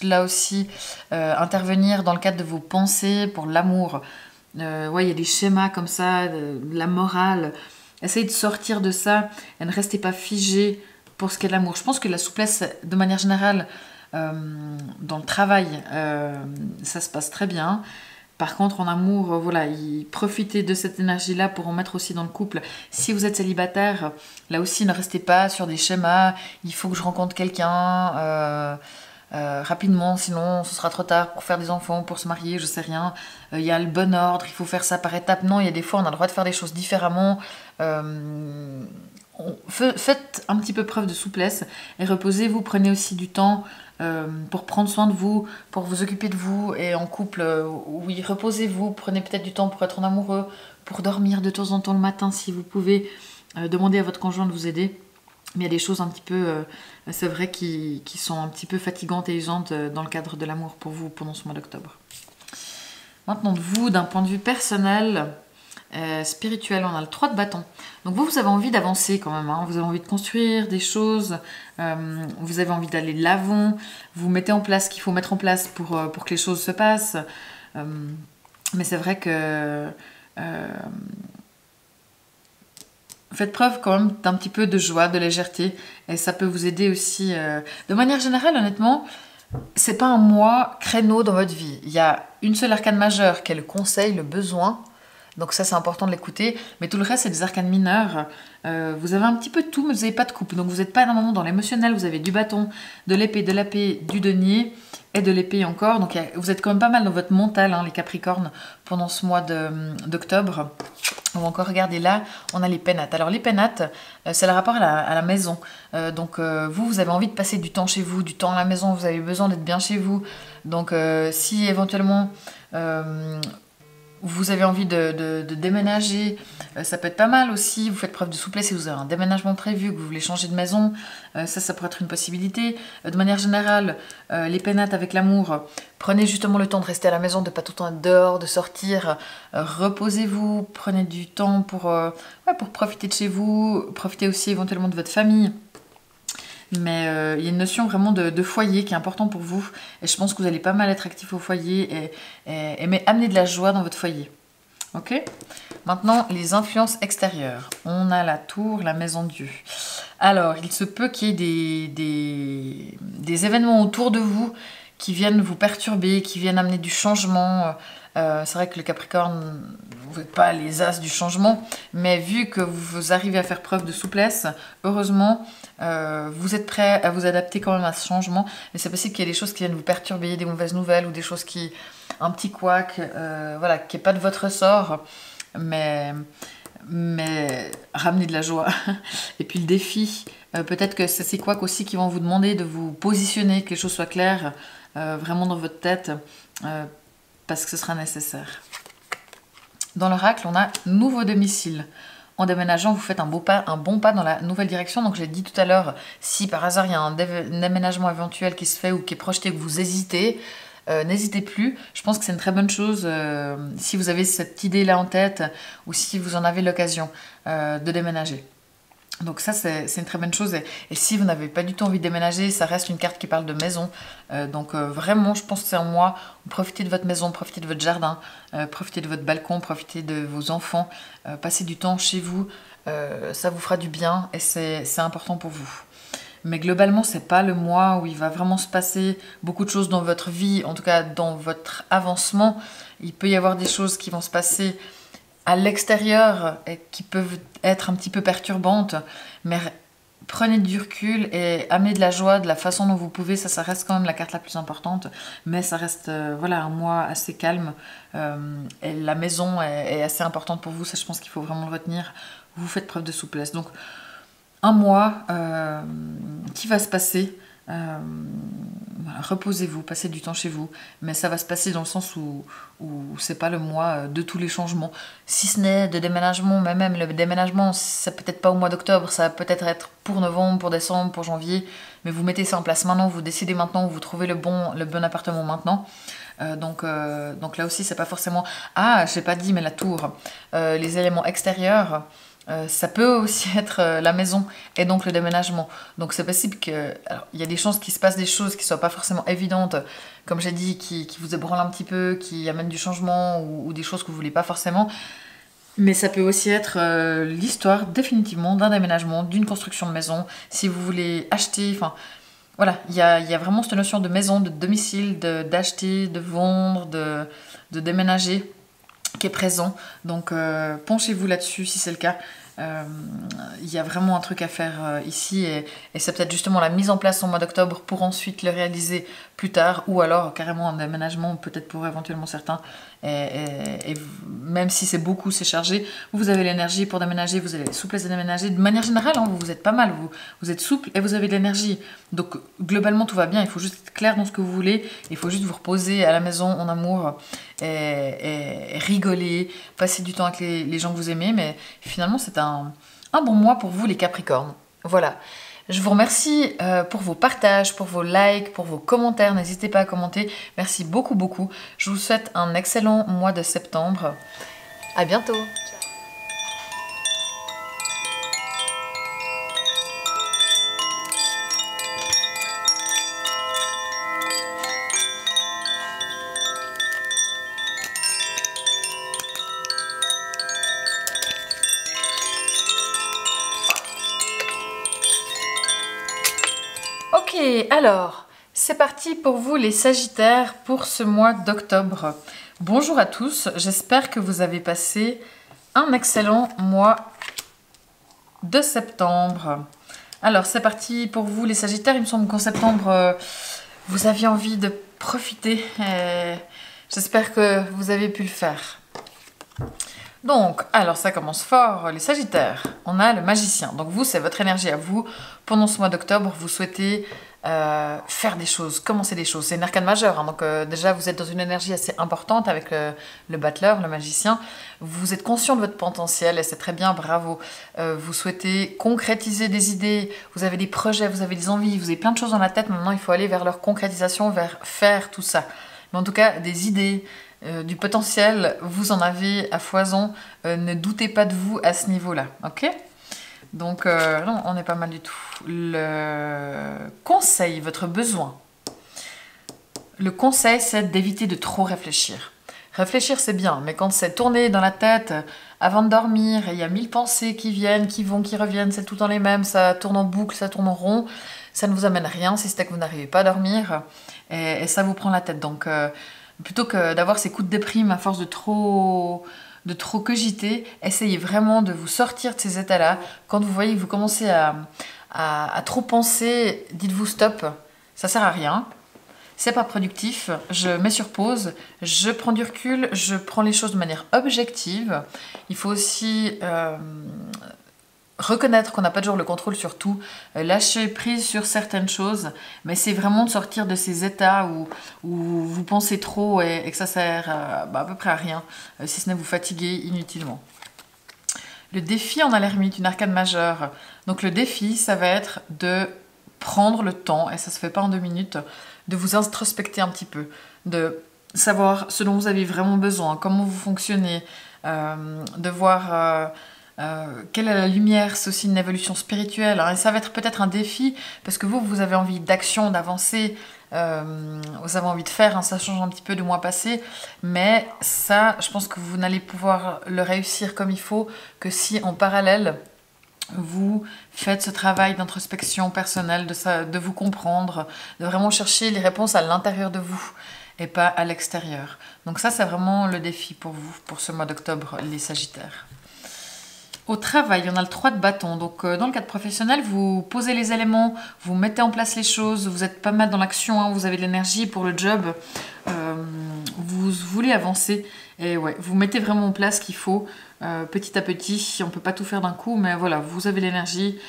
là aussi intervenir dans le cadre de vos pensées pour l'amour. Ouais, il y a des schémas comme ça, de la morale. Essayez de sortir de ça et ne restez pas figé pour ce qui est de l'amour. Je pense que la souplesse, de manière générale, dans le travail, ça se passe très bien. Par contre, en amour, voilà, profitez de cette énergie-là pour en mettre aussi dans le couple. Si vous êtes célibataire, là aussi, ne restez pas sur des schémas. Il faut que je rencontre quelqu'un rapidement, sinon ce sera trop tard pour faire des enfants, pour se marier, je sais rien. Il y a le bon ordre, il faut faire ça par étapes. Non, il y a des fois, on a le droit de faire des choses différemment. Faites un petit peu preuve de souplesse et reposez-vous, prenez aussi du temps pour prendre soin de vous, pour vous occuper de vous. Et en couple, oui, reposez-vous, prenez peut-être du temps pour être en amoureux, pour dormir de temps en temps le matin si vous pouvez. Demandez à votre conjoint de vous aider. Mais il y a des choses un petit peu, c'est vrai, qui sont un petit peu fatigantes et usantes dans le cadre de l'amour pour vous pendant ce mois d'octobre. Maintenant, vous, d'un point de vue personnel, spirituel, on a le 3 de bâton. Donc vous avez envie d'avancer quand même, hein. Vous avez envie de construire des choses, vous avez envie d'aller de l'avant, vous mettez en place ce qu'il faut mettre en place pour que les choses se passent. Mais c'est vrai que faites preuve quand même d'un petit peu de joie, de légèreté, et ça peut vous aider aussi. De manière générale, honnêtement, c'est pas un mois créneau dans votre vie. Il y a une seule arcane majeure qui est le conseil, le besoin. Donc ça, c'est important de l'écouter. Mais tout le reste, c'est des arcanes mineurs. Vous avez un petit peu de tout, mais vous n'avez pas de coupe. Donc vous n'êtes pas normalement dans l'émotionnel. Vous avez du bâton, de l'épée, du denier et de l'épée encore. Donc vous êtes quand même pas mal dans votre mental, hein, les Capricornes, pendant ce mois d'octobre. On va encore regarder là, on a les pénates. Alors les pénates, c'est le rapport à la maison. Donc vous avez envie de passer du temps chez vous, du temps à la maison, vous avez besoin d'être bien chez vous. Donc si éventuellement vous avez envie de déménager, ça peut être pas mal aussi. Vous faites preuve de souplesse si vous avez un déménagement prévu, que vous voulez changer de maison. Ça pourrait être une possibilité. De manière générale, les pénates avec l'amour, prenez justement le temps de rester à la maison, de pas tout le temps être dehors, de sortir. Reposez-vous, prenez du temps pour profiter de chez vous, profitez aussi éventuellement de votre famille. Mais il y a une notion vraiment de foyer qui est important pour vous. Et je pense que vous allez pas mal être actif au foyer et amener de la joie dans votre foyer. Ok? Maintenant, les influences extérieures. On a la tour, la maison Dieu. Alors, il se peut qu'il y ait des événements autour de vous qui viennent vous perturber, qui viennent amener du changement. C'est vrai que le Capricorne, vous n'êtes pas les as du changement, mais vu que vous arrivez à faire preuve de souplesse, heureusement, vous êtes prêt à vous adapter quand même à ce changement. Mais c'est possible qu'il y ait des choses qui viennent vous perturber, des mauvaises nouvelles ou des choses un petit couac, voilà, qui n'est pas de votre sort, mais ramener de la joie. Et puis le défi, peut-être que c'est ces couacs aussi qui vont vous demander de vous positionner, que les choses soient claires, vraiment dans votre tête, parce que ce sera nécessaire. Dans l'oracle, on a nouveau domicile. En déménageant, vous faites un bon pas dans la nouvelle direction. Donc, j'ai dit tout à l'heure, si par hasard il y a un déménagement éventuel qui se fait ou qui est projeté, que vous hésitez, n'hésitez plus. Je pense que c'est une très bonne chose si vous avez cette idée-là en tête ou si vous en avez l'occasion de déménager. Donc ça, c'est une très bonne chose. Et si vous n'avez pas du tout envie de déménager, ça reste une carte qui parle de maison. Donc vraiment, je pense que c'est en moi. Profitez de votre maison, profitez de votre jardin, profitez de votre balcon, profitez de vos enfants. Passez du temps chez vous. Ça vous fera du bien et c'est important pour vous. Mais globalement, c'est pas le mois où il va vraiment se passer beaucoup de choses dans votre vie, en tout cas dans votre avancement. Il peut y avoir des choses qui vont se passer à l'extérieur et qui peuvent être un petit peu perturbantes, mais prenez du recul et amenez de la joie de la façon dont vous pouvez. Ça reste quand même la carte la plus importante, mais ça reste voilà, un mois assez calme. Et la maison est assez importante pour vous, ça je pense qu'il faut vraiment le retenir. Vous faites preuve de souplesse. Donc un mois qui va se passer. Voilà, reposez-vous, passez du temps chez vous, mais ça va se passer dans le sens où c'est pas le mois de tous les changements, si ce n'est de déménagement, mais même le déménagement, ça peut-être pas au mois d'octobre, ça va peut-être être pour novembre, pour décembre, pour janvier, mais vous mettez ça en place maintenant, vous décidez maintenant, vous trouvez le bon appartement maintenant. Donc là aussi, c'est pas forcément j'ai pas dit, mais la tour, les éléments extérieurs. Ça peut aussi être la maison et donc le déménagement. Donc c'est possible que... Alors, il y a des chances qu'il se passe des choses qui ne soient pas forcément évidentes, comme j'ai dit, qui vous ébranlent un petit peu, qui amènent du changement ou des choses que vous ne voulez pas forcément. Mais ça peut aussi être l'histoire définitivement d'un déménagement, d'une construction de maison. Si vous voulez acheter... Enfin, voilà, il y a vraiment cette notion de maison, de domicile, d'acheter, de vendre, de déménager qui est présent. Donc penchez-vous là-dessus si c'est le cas. Il y a vraiment un truc à faire ici et c'est peut-être justement la mise en place au mois d'octobre pour ensuite le réaliser plus tard ou alors carrément un déménagement peut-être pour éventuellement certains et même si c'est beaucoup, c'est chargé, vous avez l'énergie pour déménager, vous avez la souplesse de déménager de manière générale, hein, vous êtes pas mal, vous êtes souple et vous avez de l'énergie, donc globalement tout va bien, il faut juste être clair dans ce que vous voulez, il faut juste vous reposer à la maison en amour et rigoler, passer du temps avec les gens que vous aimez, mais finalement c'est un bon mois pour vous les Capricornes. Voilà. Je vous remercie pour vos partages, pour vos likes, pour vos commentaires. N'hésitez pas à commenter. Merci beaucoup, beaucoup. Je vous souhaite un excellent mois de septembre. À bientôt. Ok, alors, C'est parti pour vous les Sagittaires pour ce mois d'octobre. Bonjour à tous, j'espère que vous avez passé un excellent mois de septembre. Alors c'est parti pour vous les Sagittaires, il me semble qu'en septembre vous aviez envie de profiter et j'espère que vous avez pu le faire. Donc, alors ça commence fort, les Sagittaires. On a le Magicien. Donc vous, c'est votre énergie à vous. Pendant ce mois d'octobre, vous souhaitez faire des choses, commencer des choses. C'est une arcane majeure, hein, donc déjà vous êtes dans une énergie assez importante avec le battleur, le magicien. Vous êtes conscient de votre potentiel et c'est très bien, bravo. Vous souhaitez concrétiser des idées, vous avez des projets, vous avez des envies, vous avez plein de choses dans la tête. Maintenant, il faut aller vers leur concrétisation, vers faire tout ça. Mais en tout cas, des idées, du potentiel, vous en avez à foison. Ne doutez pas de vous à ce niveau-là, ok ? Donc, non, on est pas mal du tout. Le conseil, votre besoin. Le conseil, c'est d'éviter de trop réfléchir. Réfléchir, c'est bien, mais quand c'est tourné dans la tête avant de dormir, et il y a 1000 pensées qui viennent, qui vont, qui reviennent, c'est tout le temps les mêmes, ça tourne en boucle, ça tourne en rond, ça ne vous amène à rien, si c'est que vous n'arrivez pas à dormir, et ça vous prend la tête. Donc, plutôt que d'avoir ces coups de déprime à force de trop cogiter, essayez vraiment de vous sortir de ces états-là. Quand vous voyez que vous commencez à trop penser, dites-vous stop, ça sert à rien, c'est pas productif, je mets sur pause, je prends du recul, je prends les choses de manière objective. Il faut aussi reconnaître qu'on n'a pas toujours le contrôle sur tout, lâcher prise sur certaines choses, mais c'est vraiment de sortir de ces états où vous pensez trop et que ça sert à peu près à rien, si ce n'est vous fatiguer inutilement. Le défi en a l'ermite, une arcane majeure. Donc le défi, ça va être de prendre le temps, et ça se fait pas en 2 minutes, de vous introspecter un petit peu, de savoir ce dont vous avez vraiment besoin, comment vous fonctionnez, de voir... quelle est la lumière, c'est aussi une évolution spirituelle, hein, et ça va être peut-être un défi parce que vous avez envie d'action, d'avancer, vous avez envie de faire, hein, ça change un petit peu du mois passé, mais ça, je pense que vous n'allez pouvoir le réussir comme il faut que si en parallèle vous faites ce travail d'introspection personnelle, de vous comprendre, de vraiment chercher les réponses à l'intérieur de vous et pas à l'extérieur. Donc ça, c'est vraiment le défi pour vous, pour ce mois d'octobre, les Sagittaires. Au travail, on a le 3 de bâton. Donc, dans le cadre professionnel, vous posez les éléments, vous mettez en place les choses, vous êtes pas mal dans l'action, hein, vous avez de l'énergie pour le job, vous voulez avancer. Et ouais, vous mettez vraiment en place ce qu'il faut petit à petit. On ne peut pas tout faire d'un coup, mais voilà, vous avez l'énergie,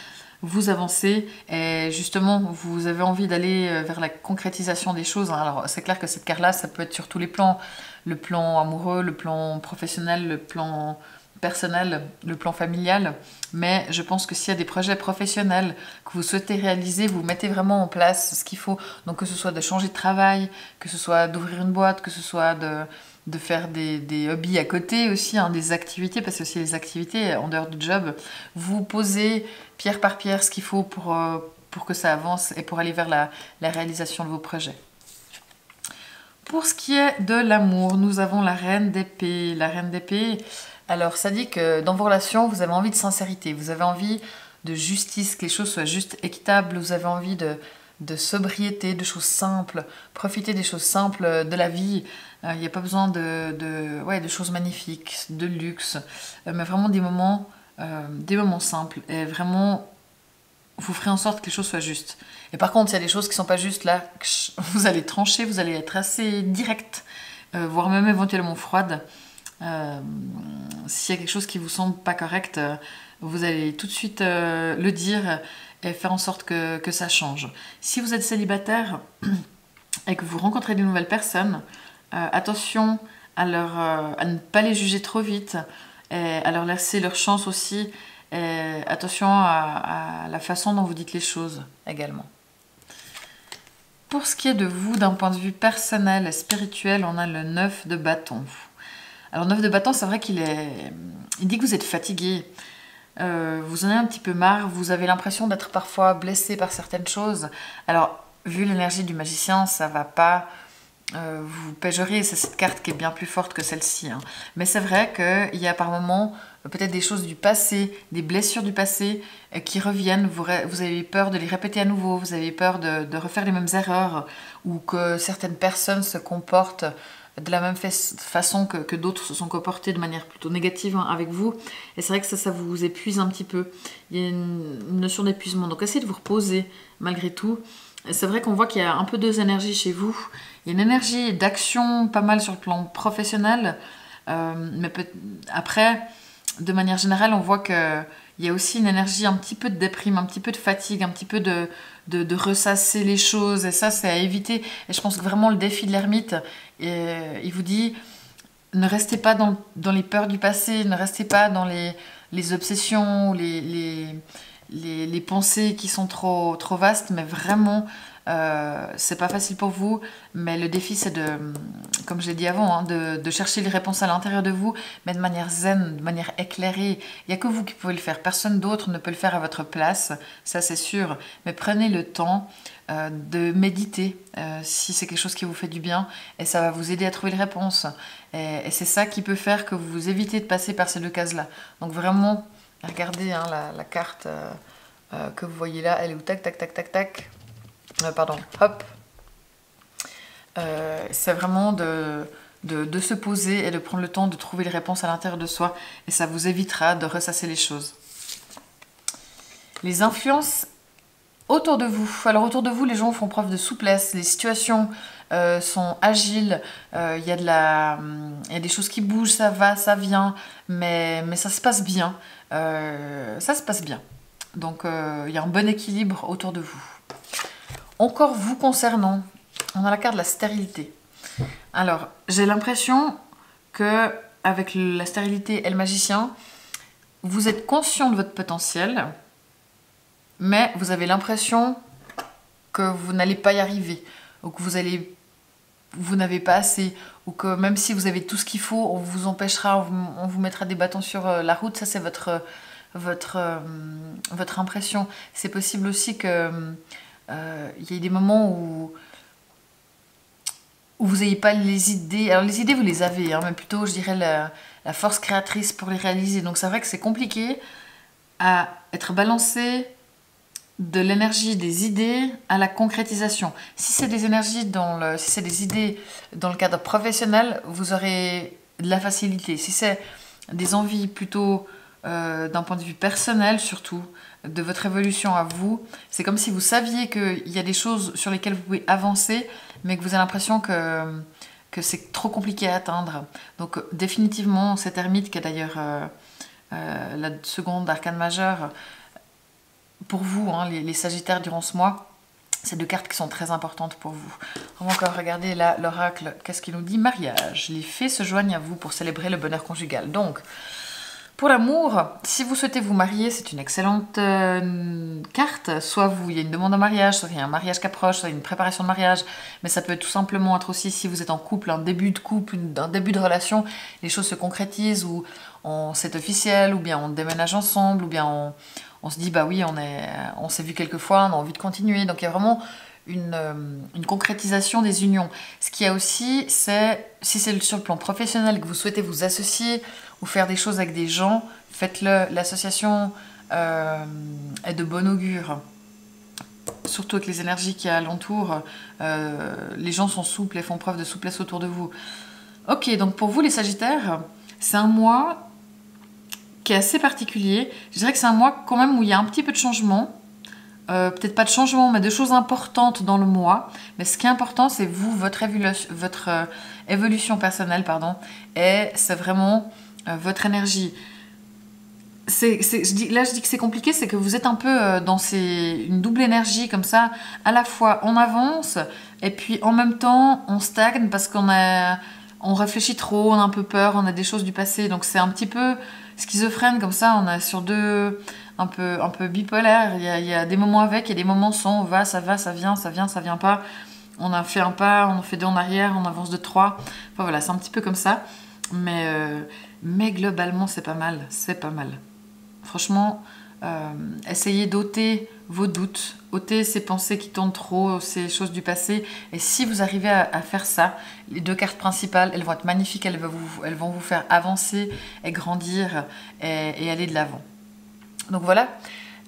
vous avancez. Et justement, vous avez envie d'aller vers la concrétisation des choses, hein. Alors, c'est clair que cette carte-là, ça peut être sur tous les plans. Le plan amoureux, le plan professionnel, le plan... personnel, le plan familial, mais je pense que s'il y a des projets professionnels que vous souhaitez réaliser, vous mettez vraiment en place ce qu'il faut, donc que ce soit de changer de travail, que ce soit d'ouvrir une boîte, que ce soit de faire des hobbies à côté aussi, hein, des activités, parce que aussi les activités en dehors du job, vous posez pierre par pierre ce qu'il faut pour que ça avance et pour aller vers la réalisation de vos projets. Pour ce qui est de l'amour, nous avons la reine d'épée. La reine d'épée, alors ça dit que dans vos relations, vous avez envie de sincérité, vous avez envie de justice, que les choses soient justes, équitables, vous avez envie de sobriété, de choses simples, profiter des choses simples de la vie. Il n'y a pas besoin de choses magnifiques, de luxe, mais vraiment des moments simples. Et vraiment, vous ferez en sorte que les choses soient justes. Et par contre, s'il y a des choses qui ne sont pas justes, là, vous allez trancher, vous allez être assez direct, voire même éventuellement froide. S'il y a quelque chose qui vous semble pas correct, vous allez tout de suite le dire et faire en sorte que ça change. Si vous êtes célibataire et que vous rencontrez de nouvelles personnes, attention à ne pas les juger trop vite et à leur laisser leur chance aussi. Et attention à la façon dont vous dites les choses également. Pour ce qui est de vous, d'un point de vue personnel et spirituel, on a le 9 de bâton. Alors, 9 de bâton, c'est vrai il dit que vous êtes fatigué, vous en avez un petit peu marre, vous avez l'impression d'être parfois blessé par certaines choses. Alors, vu l'énergie du magicien, ça va pas vous pégerez, c'est cette carte qui est bien plus forte que celle-ci. Hein. Mais c'est vrai qu'il y a par moments peut-être des choses du passé, des blessures du passé qui reviennent. Vous avez peur de les répéter à nouveau, vous avez peur de refaire les mêmes erreurs ou que certaines personnes se comportent de la même façon que d'autres se sont comportés de manière plutôt négative hein, avec vous. Et c'est vrai que ça vous épuise un petit peu. Il y a une notion d'épuisement. Donc essayez de vous reposer malgré tout. C'est vrai qu'on voit qu'il y a un peu deux énergies chez vous. Il y a une énergie d'action pas mal sur le plan professionnel. Mais après, de manière générale, on voit qu'il y a aussi une énergie un petit peu de déprime, un petit peu de fatigue, un petit peu de ressasser les choses. Et ça, c'est à éviter. Et je pense que vraiment le défi de l'ermite, il vous dit, ne restez pas dans les peurs du passé, ne restez pas dans les obsessions, les pensées qui sont trop vastes, mais vraiment, c'est pas facile pour vous. Mais le défi, c'est comme je l'ai dit avant, hein, de chercher les réponses à l'intérieur de vous, mais de manière zen, de manière éclairée. Il n'y a que vous qui pouvez le faire. Personne d'autre ne peut le faire à votre place, ça c'est sûr. Mais prenez le temps de méditer si c'est quelque chose qui vous fait du bien, et ça va vous aider à trouver les réponses. Et c'est ça qui peut faire que vous évitez de passer par ces deux cases-là. Donc vraiment, regardez hein, la carte que vous voyez là, elle est où tac, tac, tac, tac, tac. Pardon, hop. C'est vraiment de se poser et de prendre le temps de trouver les réponses à l'intérieur de soi, et ça vous évitera de ressasser les choses. Les influences autour de vous. Alors autour de vous, les gens font preuve de souplesse, les situations sont agiles, il y a des choses qui bougent, ça va, ça vient, mais ça se passe bien. Ça se passe bien. Donc il y a un bon équilibre autour de vous. Encore vous concernant, on a la carte de la stérilité. Alors, j'ai l'impression que avec la stérilité et le magicien, vous êtes conscient de votre potentiel, mais vous avez l'impression que vous n'allez pas y arriver, ou que vous n'avez pas assez, ou que même si vous avez tout ce qu'il faut, on vous empêchera, on vous mettra des bâtons sur la route. Ça, c'est votre impression. C'est possible aussi que il y ait des moments où vous n'ayez pas les idées. Alors les idées, vous les avez, hein, mais plutôt, je dirais, la force créatrice pour les réaliser. Donc c'est vrai que c'est compliqué à être balancé de l'énergie des idées à la concrétisation. Si c'est des énergies si c'est des idées dans le cadre professionnel, vous aurez de la facilité. Si c'est des envies plutôt d'un point de vue personnel, surtout de votre évolution à vous, c'est comme si vous saviez qu'il y a des choses sur lesquelles vous pouvez avancer, mais que vous avez l'impression que c'est trop compliqué à atteindre. Donc définitivement, cette ermite, qui est d'ailleurs la seconde arcane majeure, pour vous, hein, les Sagittaires durant ce mois, c'est deux cartes qui sont très importantes pour vous. On va encore regarder là l'oracle. Qu'est-ce qu'il nous dit? Mariage. Les fées se joignent à vous pour célébrer le bonheur conjugal. Donc, pour l'amour, si vous souhaitez vous marier, c'est une excellente carte. Soit il y a une demande en mariage, soit il y a un mariage qui approche, soit il y a une préparation de mariage. Mais ça peut tout simplement être aussi, si vous êtes en couple, un début de couple, un début de relation, les choses se concrétisent, ou c'est officiel, ou bien on déménage ensemble, ou bien on se dit, bah oui, on s'est vu quelques fois, on a envie de continuer. Donc il y a vraiment une concrétisation des unions. Ce qu'il y a aussi, c'est, si c'est sur le plan professionnel que vous souhaitez vous associer ou faire des choses avec des gens, faites-le. L'association est de bon augure. Surtout avec les énergies qu'il y a alentour, les gens sont souples et font preuve de souplesse autour de vous. Ok, donc pour vous les Sagittaires, c'est un mois qui est assez particulier. Je dirais que c'est un mois quand même où il y a un petit peu de changement. Peut-être pas de changement, mais de choses importantes dans le mois. Mais ce qui est important, c'est vous, votre évolution personnelle, pardon. Et c'est vraiment votre énergie. Je dis que c'est compliqué, c'est que vous êtes un peu dans une double énergie comme ça. À la fois, on avance, et puis en même temps, on stagne parce on réfléchit trop, on a un peu peur, on a des choses du passé. Donc c'est un petit peu schizophrène comme ça. On est sur deux... un peu bipolaire. Il y a des moments avec, il y a des moments sans. Ça va, ça vient, ça vient pas. On a fait un pas, on en fait deux en arrière, on avance de trois. Enfin voilà, c'est un petit peu comme ça. Mais globalement, c'est pas mal. C'est pas mal. Franchement, essayez d'ôter vos doutes, ôtez ces pensées qui tournent trop, ces choses du passé. Et si vous arrivez à faire ça, les 2 cartes principales, elles vont être magnifiques, elles vont vous faire avancer et grandir et aller de l'avant. Donc voilà,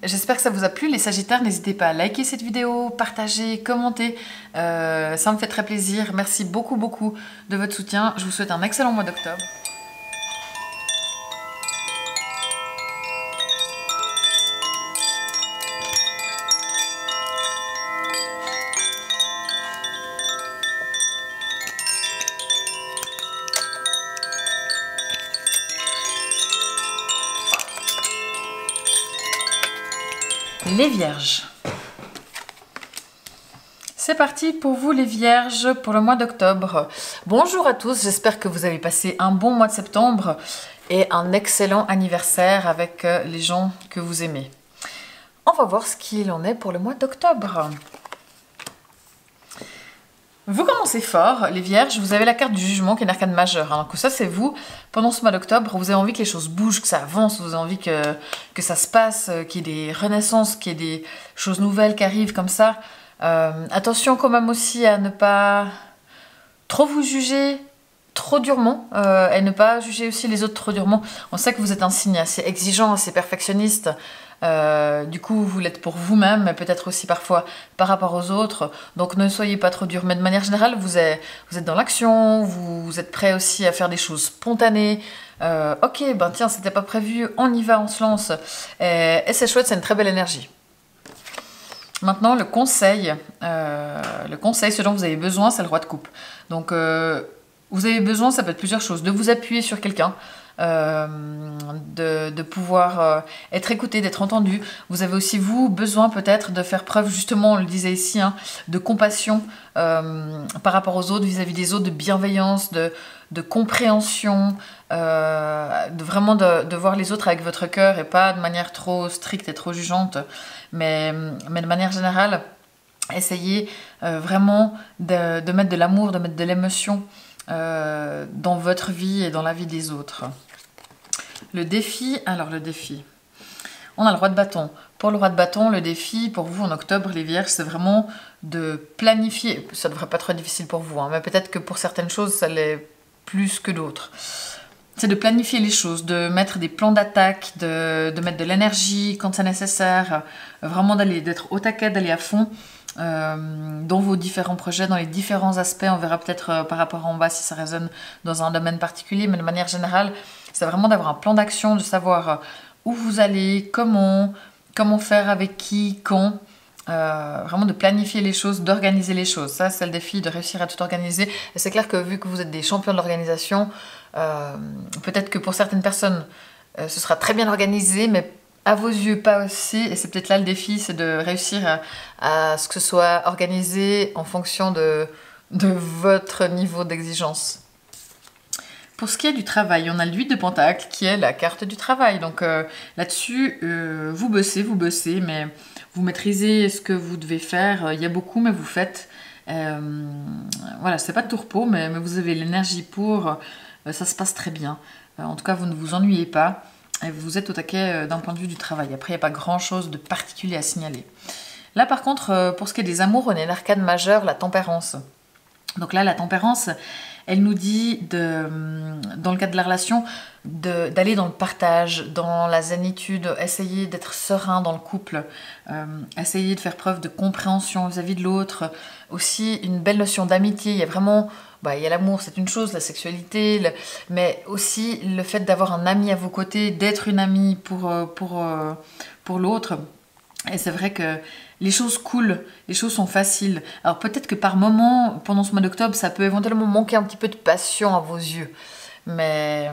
j'espère que ça vous a plu. Les Sagittaires, n'hésitez pas à liker cette vidéo, partager, commenter. Ça me fait très plaisir. Merci beaucoup, beaucoup de votre soutien. Je vous souhaite un excellent mois d'octobre. Les Vierges. C'est parti pour vous les Vierges pour le mois d'octobre. Bonjour à tous, j'espère que vous avez passé un bon mois de septembre et un excellent anniversaire avec les gens que vous aimez. On va voir ce qu'il en est pour le mois d'octobre. Vous commencez fort, les Vierges, vous avez la carte du jugement qui est une arcane majeure. Donc ça, c'est vous. Pendant ce mois d'octobre, vous avez envie que les choses bougent, que ça avance, vous avez envie que ça se passe, qu'il y ait des renaissances, qu'il y ait des choses nouvelles qui arrivent comme ça. Attention quand même aussi à ne pas trop vous juger trop durement et ne pas juger aussi les autres trop durement. On sait que vous êtes un signe assez exigeant, assez perfectionniste. Du coup, vous l'êtes pour vous-même, mais peut-être aussi parfois par rapport aux autres. Donc, ne soyez pas trop dur. Mais de manière générale, vous êtes dans l'action, vous êtes prêt aussi à faire des choses spontanées. Ok, ben tiens, c'était pas prévu, on y va, on se lance. Et c'est chouette, c'est une très belle énergie. Maintenant, le conseil, ce dont vous avez besoin, c'est le roi de coupe. Donc, vous avez besoin, ça peut être plusieurs choses, de vous appuyer sur quelqu'un, de pouvoir être écouté, d'être entendu. Vous avez aussi, vous, besoin peut-être de faire preuve, justement, on le disait ici, hein, de compassion par rapport aux autres, vis-à-vis des autres, de bienveillance, de compréhension, vraiment de voir les autres avec votre cœur et pas de manière trop stricte et trop jugeante, mais de manière générale, essayez vraiment de mettre de l'amour, de mettre de l'émotion dans votre vie et dans la vie des autres. Le défi, alors le défi, on a le roi de bâton. Pour le roi de bâton, le défi pour vous en octobre, les Vierges, c'est vraiment de planifier. Ça ne devrait pas être trop difficile pour vous, hein, mais peut-être que pour certaines choses, ça l'est plus que d'autres. C'est de planifier les choses, de mettre des plans d'attaque, de mettre de l'énergie quand c'est nécessaire, vraiment d'être au taquet, d'aller à fond dans vos différents projets, dans les différents aspects. On verra peut-être par rapport en bas si ça résonne dans un domaine particulier, mais de manière générale, c'est vraiment d'avoir un plan d'action, de savoir où vous allez, comment faire, avec qui, quand. Vraiment de planifier les choses, d'organiser les choses. Ça, c'est le défi, de réussir à tout organiser. Et c'est clair que vu que vous êtes des champions de l'organisation, peut-être que pour certaines personnes, ce sera très bien organisé, mais à vos yeux, pas aussi. Et c'est peut-être là le défi, c'est de réussir à ce que ce soit organisé en fonction de votre niveau d'exigence. Pour ce qui est du travail, on a le 8 de Pentacle qui est la carte du travail. Donc là-dessus, vous bossez, mais vous maîtrisez ce que vous devez faire. Il y a beaucoup, mais vous faites. Voilà, c'est pas de tout repos, mais vous avez l'énergie pour. Ça se passe très bien. En tout cas, vous ne vous ennuyez pas. Et vous êtes au taquet d'un point de vue du travail. Après, il n'y a pas grand-chose de particulier à signaler. Là, par contre, pour ce qui est des amours, on est l'arcane majeure, la tempérance. Donc là, la tempérance, elle nous dit, dans le cadre de la relation, d'aller dans le partage, dans la zénitude, essayer d'être serein dans le couple, essayer de faire preuve de compréhension vis-à-vis de l'autre. Aussi, une belle notion d'amitié. Il y a vraiment... il y a l'amour, c'est une chose, la sexualité, mais aussi le fait d'avoir un ami à vos côtés, d'être une amie pour l'autre. Et c'est vrai que les choses coulent, les choses sont faciles. Alors peut-être que par moment, pendant ce mois d'octobre, ça peut éventuellement manquer un petit peu de passion à vos yeux. Mais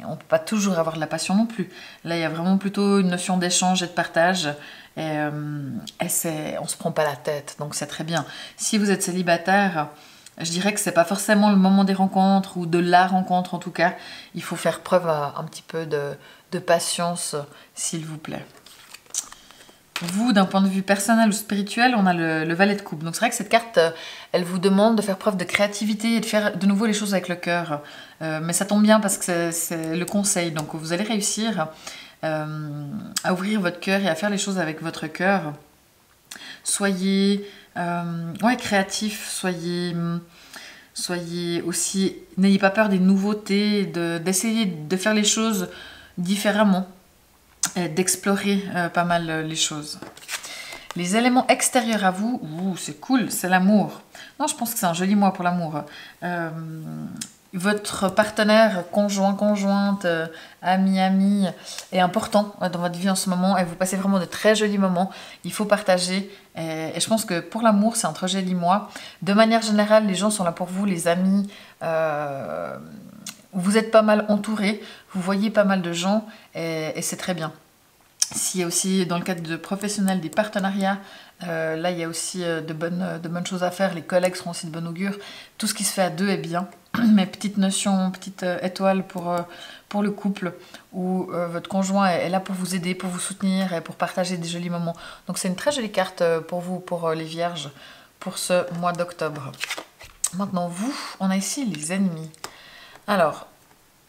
on ne peut pas toujours avoir de la passion non plus. Là, il y a vraiment plutôt une notion d'échange et de partage. Et on ne se prend pas la tête, donc c'est très bien. Si vous êtes célibataire, je dirais que c'est pas forcément le moment des rencontres ou de la rencontre en tout cas. Il faut faire preuve un petit peu de patience, s'il vous plaît. Vous, d'un point de vue personnel ou spirituel, on a le valet de coupe. Donc c'est vrai que cette carte, elle vous demande de faire preuve de créativité et de faire de nouveau les choses avec le cœur. Mais ça tombe bien parce que c'est le conseil. Donc vous allez réussir à ouvrir votre cœur et à faire les choses avec votre cœur. soyez ouais, créatifs, soyez aussi, n'ayez pas peur des nouveautés, d'essayer de faire les choses différemment et d'explorer pas mal les choses. Les éléments extérieurs à vous, c'est cool, c'est l'amour. Non, je pense que c'est un joli mois pour l'amour. Votre partenaire, conjoint, conjointe, ami, amie est important dans votre vie en ce moment et vous passez vraiment de très jolis moments. Il faut partager et je pense que pour l'amour, c'est un très joli mois. De manière générale, les gens sont là pour vous, les amis. Vous êtes pas mal entourés, vous voyez pas mal de gens et c'est très bien. S'il y a aussi, dans le cadre de professionnels, des partenariats, là, il y a aussi de bonnes choses à faire. Les collègues seront aussi de bon augure. Tout ce qui se fait à deux est bien. Mais petite notion, petite étoile pour le couple, où votre conjoint est là pour vous aider, pour vous soutenir et pour partager des jolis moments. Donc, c'est une très jolie carte pour vous, pour les vierges, pour ce mois d'octobre. Maintenant, vous, on a ici les ennemis. Alors...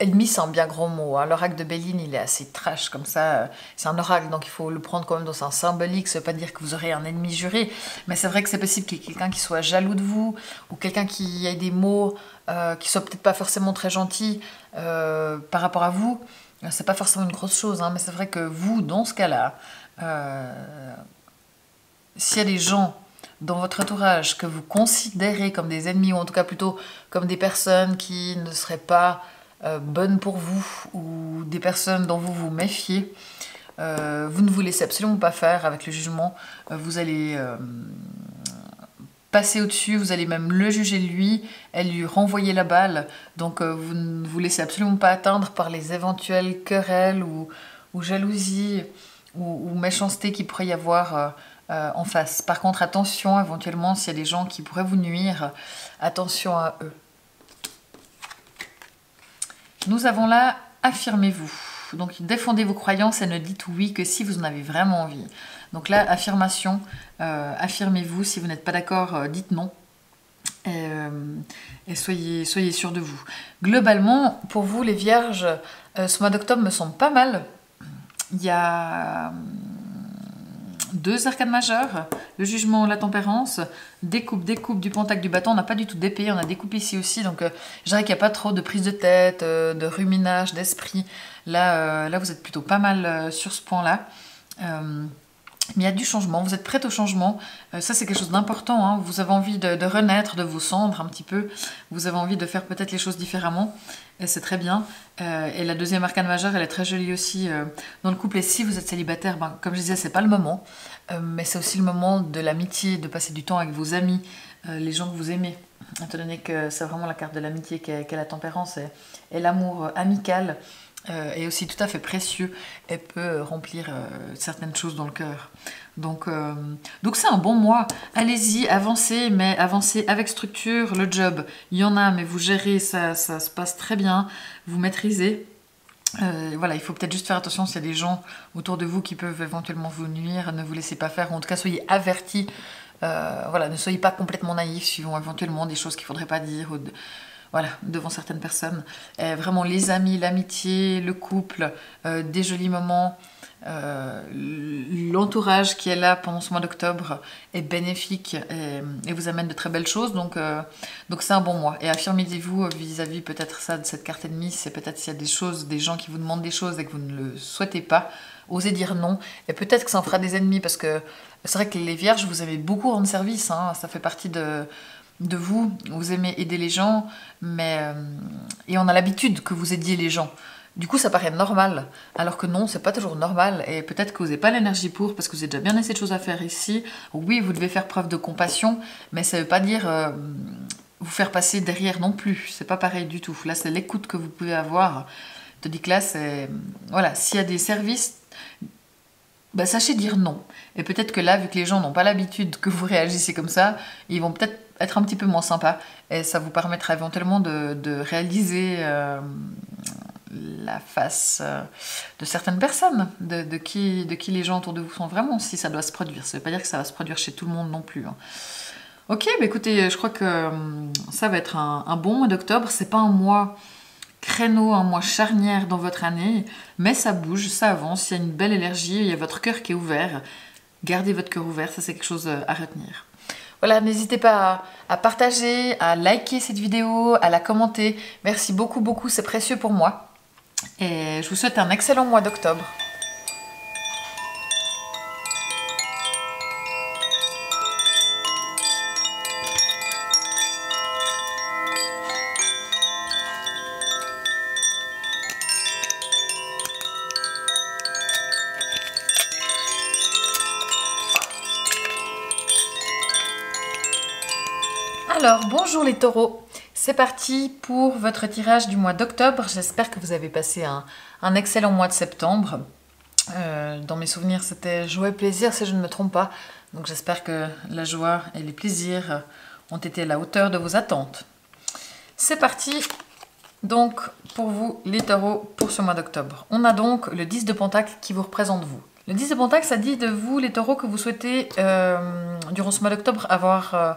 Ennemi, c'est un bien gros mot. Hein. L'oracle de Béline, il est assez trash comme ça. C'est un oracle, donc il faut le prendre quand même dans un symbolique. Ça ne veut pas dire que vous aurez un ennemi juré. Mais c'est vrai que c'est possible qu'il y ait quelqu'un qui soit jaloux de vous ou quelqu'un qui ait des mots qui soient peut-être pas forcément très gentils par rapport à vous. C'est pas forcément une grosse chose, hein, mais c'est vrai que vous, dans ce cas-là, s'il y a des gens dans votre entourage que vous considérez comme des ennemis, ou en tout cas plutôt comme des personnes qui ne seraient pas... bonnes pour vous ou des personnes dont vous vous méfiez, vous ne vous laissez absolument pas faire avec le jugement. Vous allez passer au-dessus, vous allez même le juger lui et lui renvoyer la balle. Donc vous ne vous laissez absolument pas atteindre par les éventuelles querelles ou jalousies ou méchanceté qu'il pourrait y avoir en face. Par contre, attention, éventuellement, s'il y a des gens qui pourraient vous nuire, attention à eux. Nous avons là, affirmez-vous. Donc, défendez vos croyances et ne dites oui que si vous en avez vraiment envie. Donc là, affirmation, affirmez-vous. Si vous n'êtes pas d'accord, dites non. Et soyez sûrs de vous. Globalement, pour vous, les vierges, ce mois d'octobre me semble pas mal. Il y a... 2 arcanes majeures, le jugement, la tempérance, découpe du pentacle, du bâton. On n'a pas du tout d'épée, on a découpe ici aussi. Donc, je dirais qu'il n'y a pas trop de prise de tête, de ruminage, d'esprit. Là, vous êtes plutôt pas mal sur ce point-là. Mais il y a du changement, vous êtes prête au changement. Ça, c'est quelque chose d'important. Hein. Vous avez envie de renaître de vos cendres un petit peu. Vous avez envie de faire peut-être les choses différemment. Et c'est très bien. Et la deuxième arcane majeure, elle est très jolie aussi dans le couple. Et si vous êtes célibataire, comme je disais, c'est pas le moment. Mais c'est aussi le moment de l'amitié, de passer du temps avec vos amis, les gens que vous aimez. Étant donné que c'est vraiment la carte de l'amitié qu'est la tempérance et l'amour amical. Est aussi tout à fait précieux et peut remplir certaines choses dans le cœur. Donc c'est un bon mois. Allez-y, avancez, mais avancez avec structure. Le job, il y en a, mais vous gérez, ça se passe très bien. Vous maîtrisez. Voilà, il faut peut-être juste faire attention s'il y a des gens autour de vous qui peuvent éventuellement vous nuire. Ne vous laissez pas faire, ou en tout cas, soyez avertis. Voilà, ne soyez pas complètement naïfs suivant éventuellement des choses qu'il ne faudrait pas dire. Voilà, devant certaines personnes. Vraiment les amis, l'amitié, le couple, des jolis moments, l'entourage qui est là pendant ce mois d'octobre est bénéfique et vous amène de très belles choses. Donc c'est un bon mois. Et affirmez-vous vis-à-vis peut-être ça de cette carte ennemie, c'est peut-être s'il y a des choses, des gens qui vous demandent des choses et que vous ne le souhaitez pas, osez dire non. Et peut-être que ça en fera des ennemis parce que c'est vrai que les vierges, vous avez beaucoup rendre service, hein, ça fait partie de vous, vous aimez aider les gens, et on a l'habitude que vous aidiez les gens. Du coup, ça paraît normal, alors que non, c'est pas toujours normal, et peut-être que vous n'avez pas l'énergie pour, parce que vous avez déjà bien assez de choses à faire ici. Oui, vous devez faire preuve de compassion, mais ça veut pas dire vous faire passer derrière non plus, c'est pas pareil du tout. Là, c'est l'écoute que vous pouvez avoir. Tandis que là, c'est... Voilà, s'il y a des services... sachez dire non. Et peut-être que là, vu que les gens n'ont pas l'habitude que vous réagissez comme ça, ils vont peut-être être un petit peu moins sympas. Et ça vous permettra éventuellement de réaliser la face de certaines personnes, de qui les gens autour de vous sont vraiment, si ça doit se produire. Ça ne veut pas dire que ça va se produire chez tout le monde non plus. Hein. Ok, écoutez, je crois que ça va être un bon mois d'octobre. C'est pas un mois... créneau, un mois charnière dans votre année, mais ça bouge, ça avance, il y a une belle énergie, il y a votre cœur qui est ouvert. Gardez votre cœur ouvert, ça c'est quelque chose à retenir. Voilà, n'hésitez pas à partager, à liker cette vidéo, à la commenter. Merci beaucoup, beaucoup, c'est précieux pour moi. Et je vous souhaite un excellent mois d'octobre. Alors, bonjour les taureaux, c'est parti pour votre tirage du mois d'octobre. J'espère que vous avez passé un excellent mois de septembre. Dans mes souvenirs, c'était joie et plaisir si je ne me trompe pas. Donc j'espère que la joie et les plaisirs ont été à la hauteur de vos attentes. C'est parti donc pour vous les taureaux pour ce mois d'octobre. On a donc le 10 de Pentacle qui vous représente vous. Le 10 de Pentacle, ça dit de vous les taureaux que vous souhaitez durant ce mois d'octobre avoir...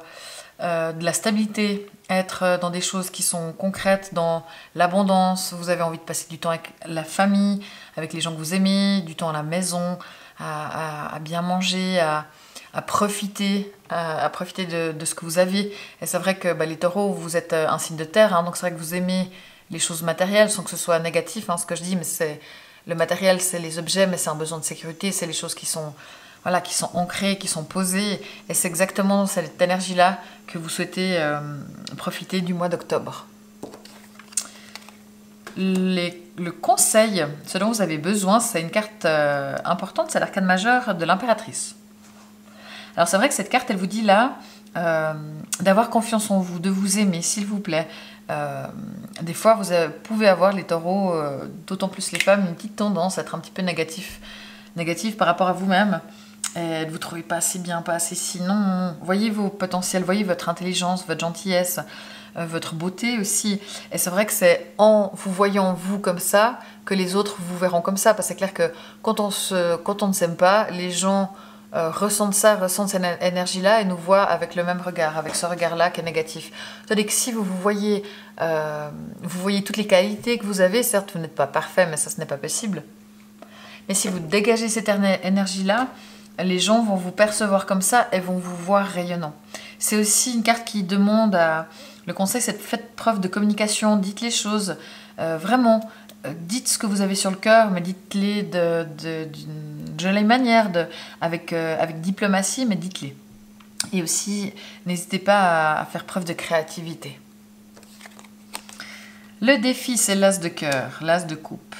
de la stabilité, être dans des choses qui sont concrètes, dans l'abondance. Vous avez envie de passer du temps avec la famille, avec les gens que vous aimez, du temps à la maison, à bien manger, à profiter de ce que vous avez. Et c'est vrai que les taureaux, vous êtes un signe de terre, hein, donc c'est vrai que vous aimez les choses matérielles sans que ce soit négatif, hein, ce que je dis, mais c'est le matériel, c'est les objets, mais c'est un besoin de sécurité, c'est les choses qui sont... Voilà, qui sont ancrées, qui sont posées. Et c'est exactement cette énergie-là que vous souhaitez profiter du mois d'octobre. Le conseil, ce dont vous avez besoin, c'est une carte importante, c'est l'arcane majeur de l'impératrice. Alors c'est vrai que cette carte, elle vous dit là d'avoir confiance en vous, de vous aimer, s'il vous plaît. Des fois, vous pouvez avoir, les taureaux, d'autant plus les femmes, une petite tendance à être un petit peu négatif par rapport à vous-même. Et vous ne trouvez pas assez bien, pas assez si. Non, voyez vos potentiels, voyez votre intelligence, votre gentillesse, votre beauté aussi. Et c'est vrai que c'est en vous voyant vous comme ça que les autres vous verront comme ça. Parce que c'est clair que quand on ne s'aime pas, les gens ressentent ça, ressentent cette énergie-là et nous voient avec le même regard, avec ce regard-là qui est négatif. Tandis que si vous voyez toutes les qualités que vous avez, certes vous n'êtes pas parfait, mais ça ce n'est pas possible. Mais si vous dégagez cette énergie-là, les gens vont vous percevoir comme ça et vont vous voir rayonnant. C'est aussi une carte qui demande à... Le conseil, c'est de faire preuve de communication, dites les choses, vraiment, dites ce que vous avez sur le cœur, mais dites-les d'une jolie manière, avec diplomatie, mais dites-les. Et aussi, n'hésitez pas à faire preuve de créativité. Le défi, c'est l'as de cœur, l'as de coupe.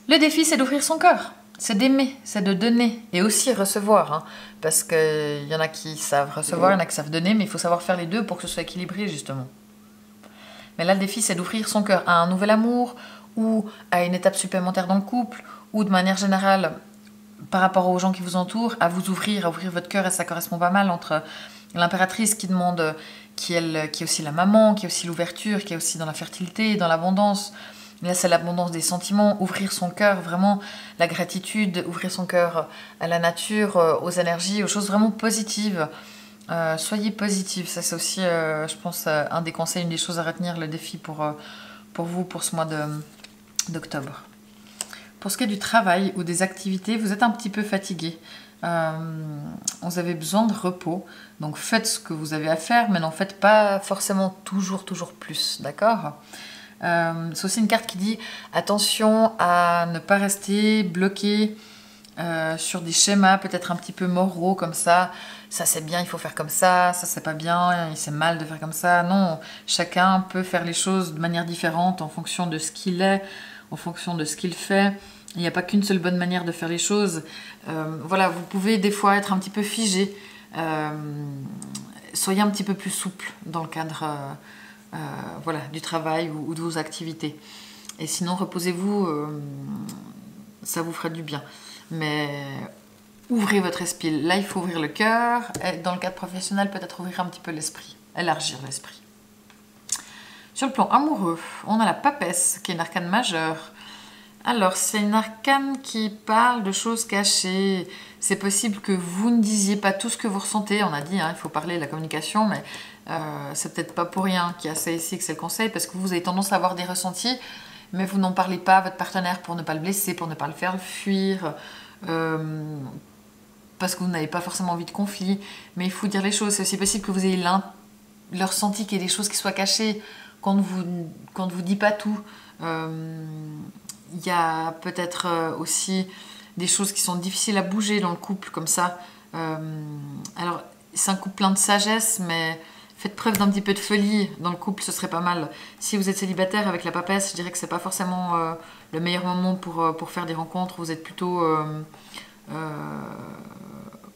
Le défi, c'est d'ouvrir son cœur. C'est d'aimer, c'est de donner et aussi recevoir, hein, parce qu'il y en a qui savent recevoir, il y en a qui savent donner, mais il faut savoir faire les deux pour que ce soit équilibré justement. Mais là, le défi, c'est d'ouvrir son cœur à un nouvel amour ou à une étape supplémentaire dans le couple ou de manière générale, par rapport aux gens qui vous entourent, à vous ouvrir, à ouvrir votre cœur. Et ça correspond pas mal entre l'impératrice qui demande, qui est aussi la maman, qui est aussi l'ouverture, qui est aussi dans la fertilité, dans l'abondance. Là, c'est l'abondance des sentiments, ouvrir son cœur, vraiment la gratitude, ouvrir son cœur à la nature, aux énergies, aux choses vraiment positives. Soyez positifs, ça c'est aussi, je pense, un des conseils, une des choses à retenir, le défi pour vous, pour ce mois d'octobre. Pour ce qui est du travail ou des activités, vous êtes un petit peu fatigué. Vous avez besoin de repos, donc faites ce que vous avez à faire, mais n'en faites pas forcément toujours plus, d'accord ? C'est aussi une carte qui dit attention à ne pas rester bloqué sur des schémas peut-être un petit peu moraux comme ça c'est bien, il faut faire comme ça c'est pas bien, c'est mal de faire comme ça. Non, chacun peut faire les choses de manière différente en fonction de ce qu'il est, en fonction de ce qu'il fait. Il n'y a pas qu'une seule bonne manière de faire les choses. Voilà, vous pouvez des fois être un petit peu figé. Soyez un petit peu plus souple dans le cadre voilà, du travail ou de vos activités. Et sinon, reposez-vous, ça vous fera du bien. Mais ouvrez votre esprit. Là, il faut ouvrir le cœur. Et dans le cadre professionnel, peut-être ouvrir un petit peu l'esprit, élargir l'esprit. Sur le plan amoureux, on a la papesse, qui est une arcane majeure. Alors, c'est une arcane qui parle de choses cachées. C'est possible que vous ne disiez pas tout ce que vous ressentez. On a dit, hein, il faut parler de la communication, mais c'est peut-être pas pour rien qu'il y a ça ici, que c'est le conseil, parce que vous avez tendance à avoir des ressentis, mais vous n'en parlez pas à votre partenaire pour ne pas le blesser, pour ne pas le faire fuir. parce que vous n'avez pas forcément envie de conflit, mais il faut dire les choses. C'est aussi possible que vous ayez le ressenti qu'il y ait des choses qui soient cachées, qu'on ne vous dit pas tout. Il y a peut-être aussi des choses qui sont difficiles à bouger dans le couple, comme ça. Alors, c'est un couple plein de sagesse, mais faites preuve d'un petit peu de folie dans le couple, ce serait pas mal. Si vous êtes célibataire avec la papesse, je dirais que c'est pas forcément le meilleur moment pour faire des rencontres. Vous êtes plutôt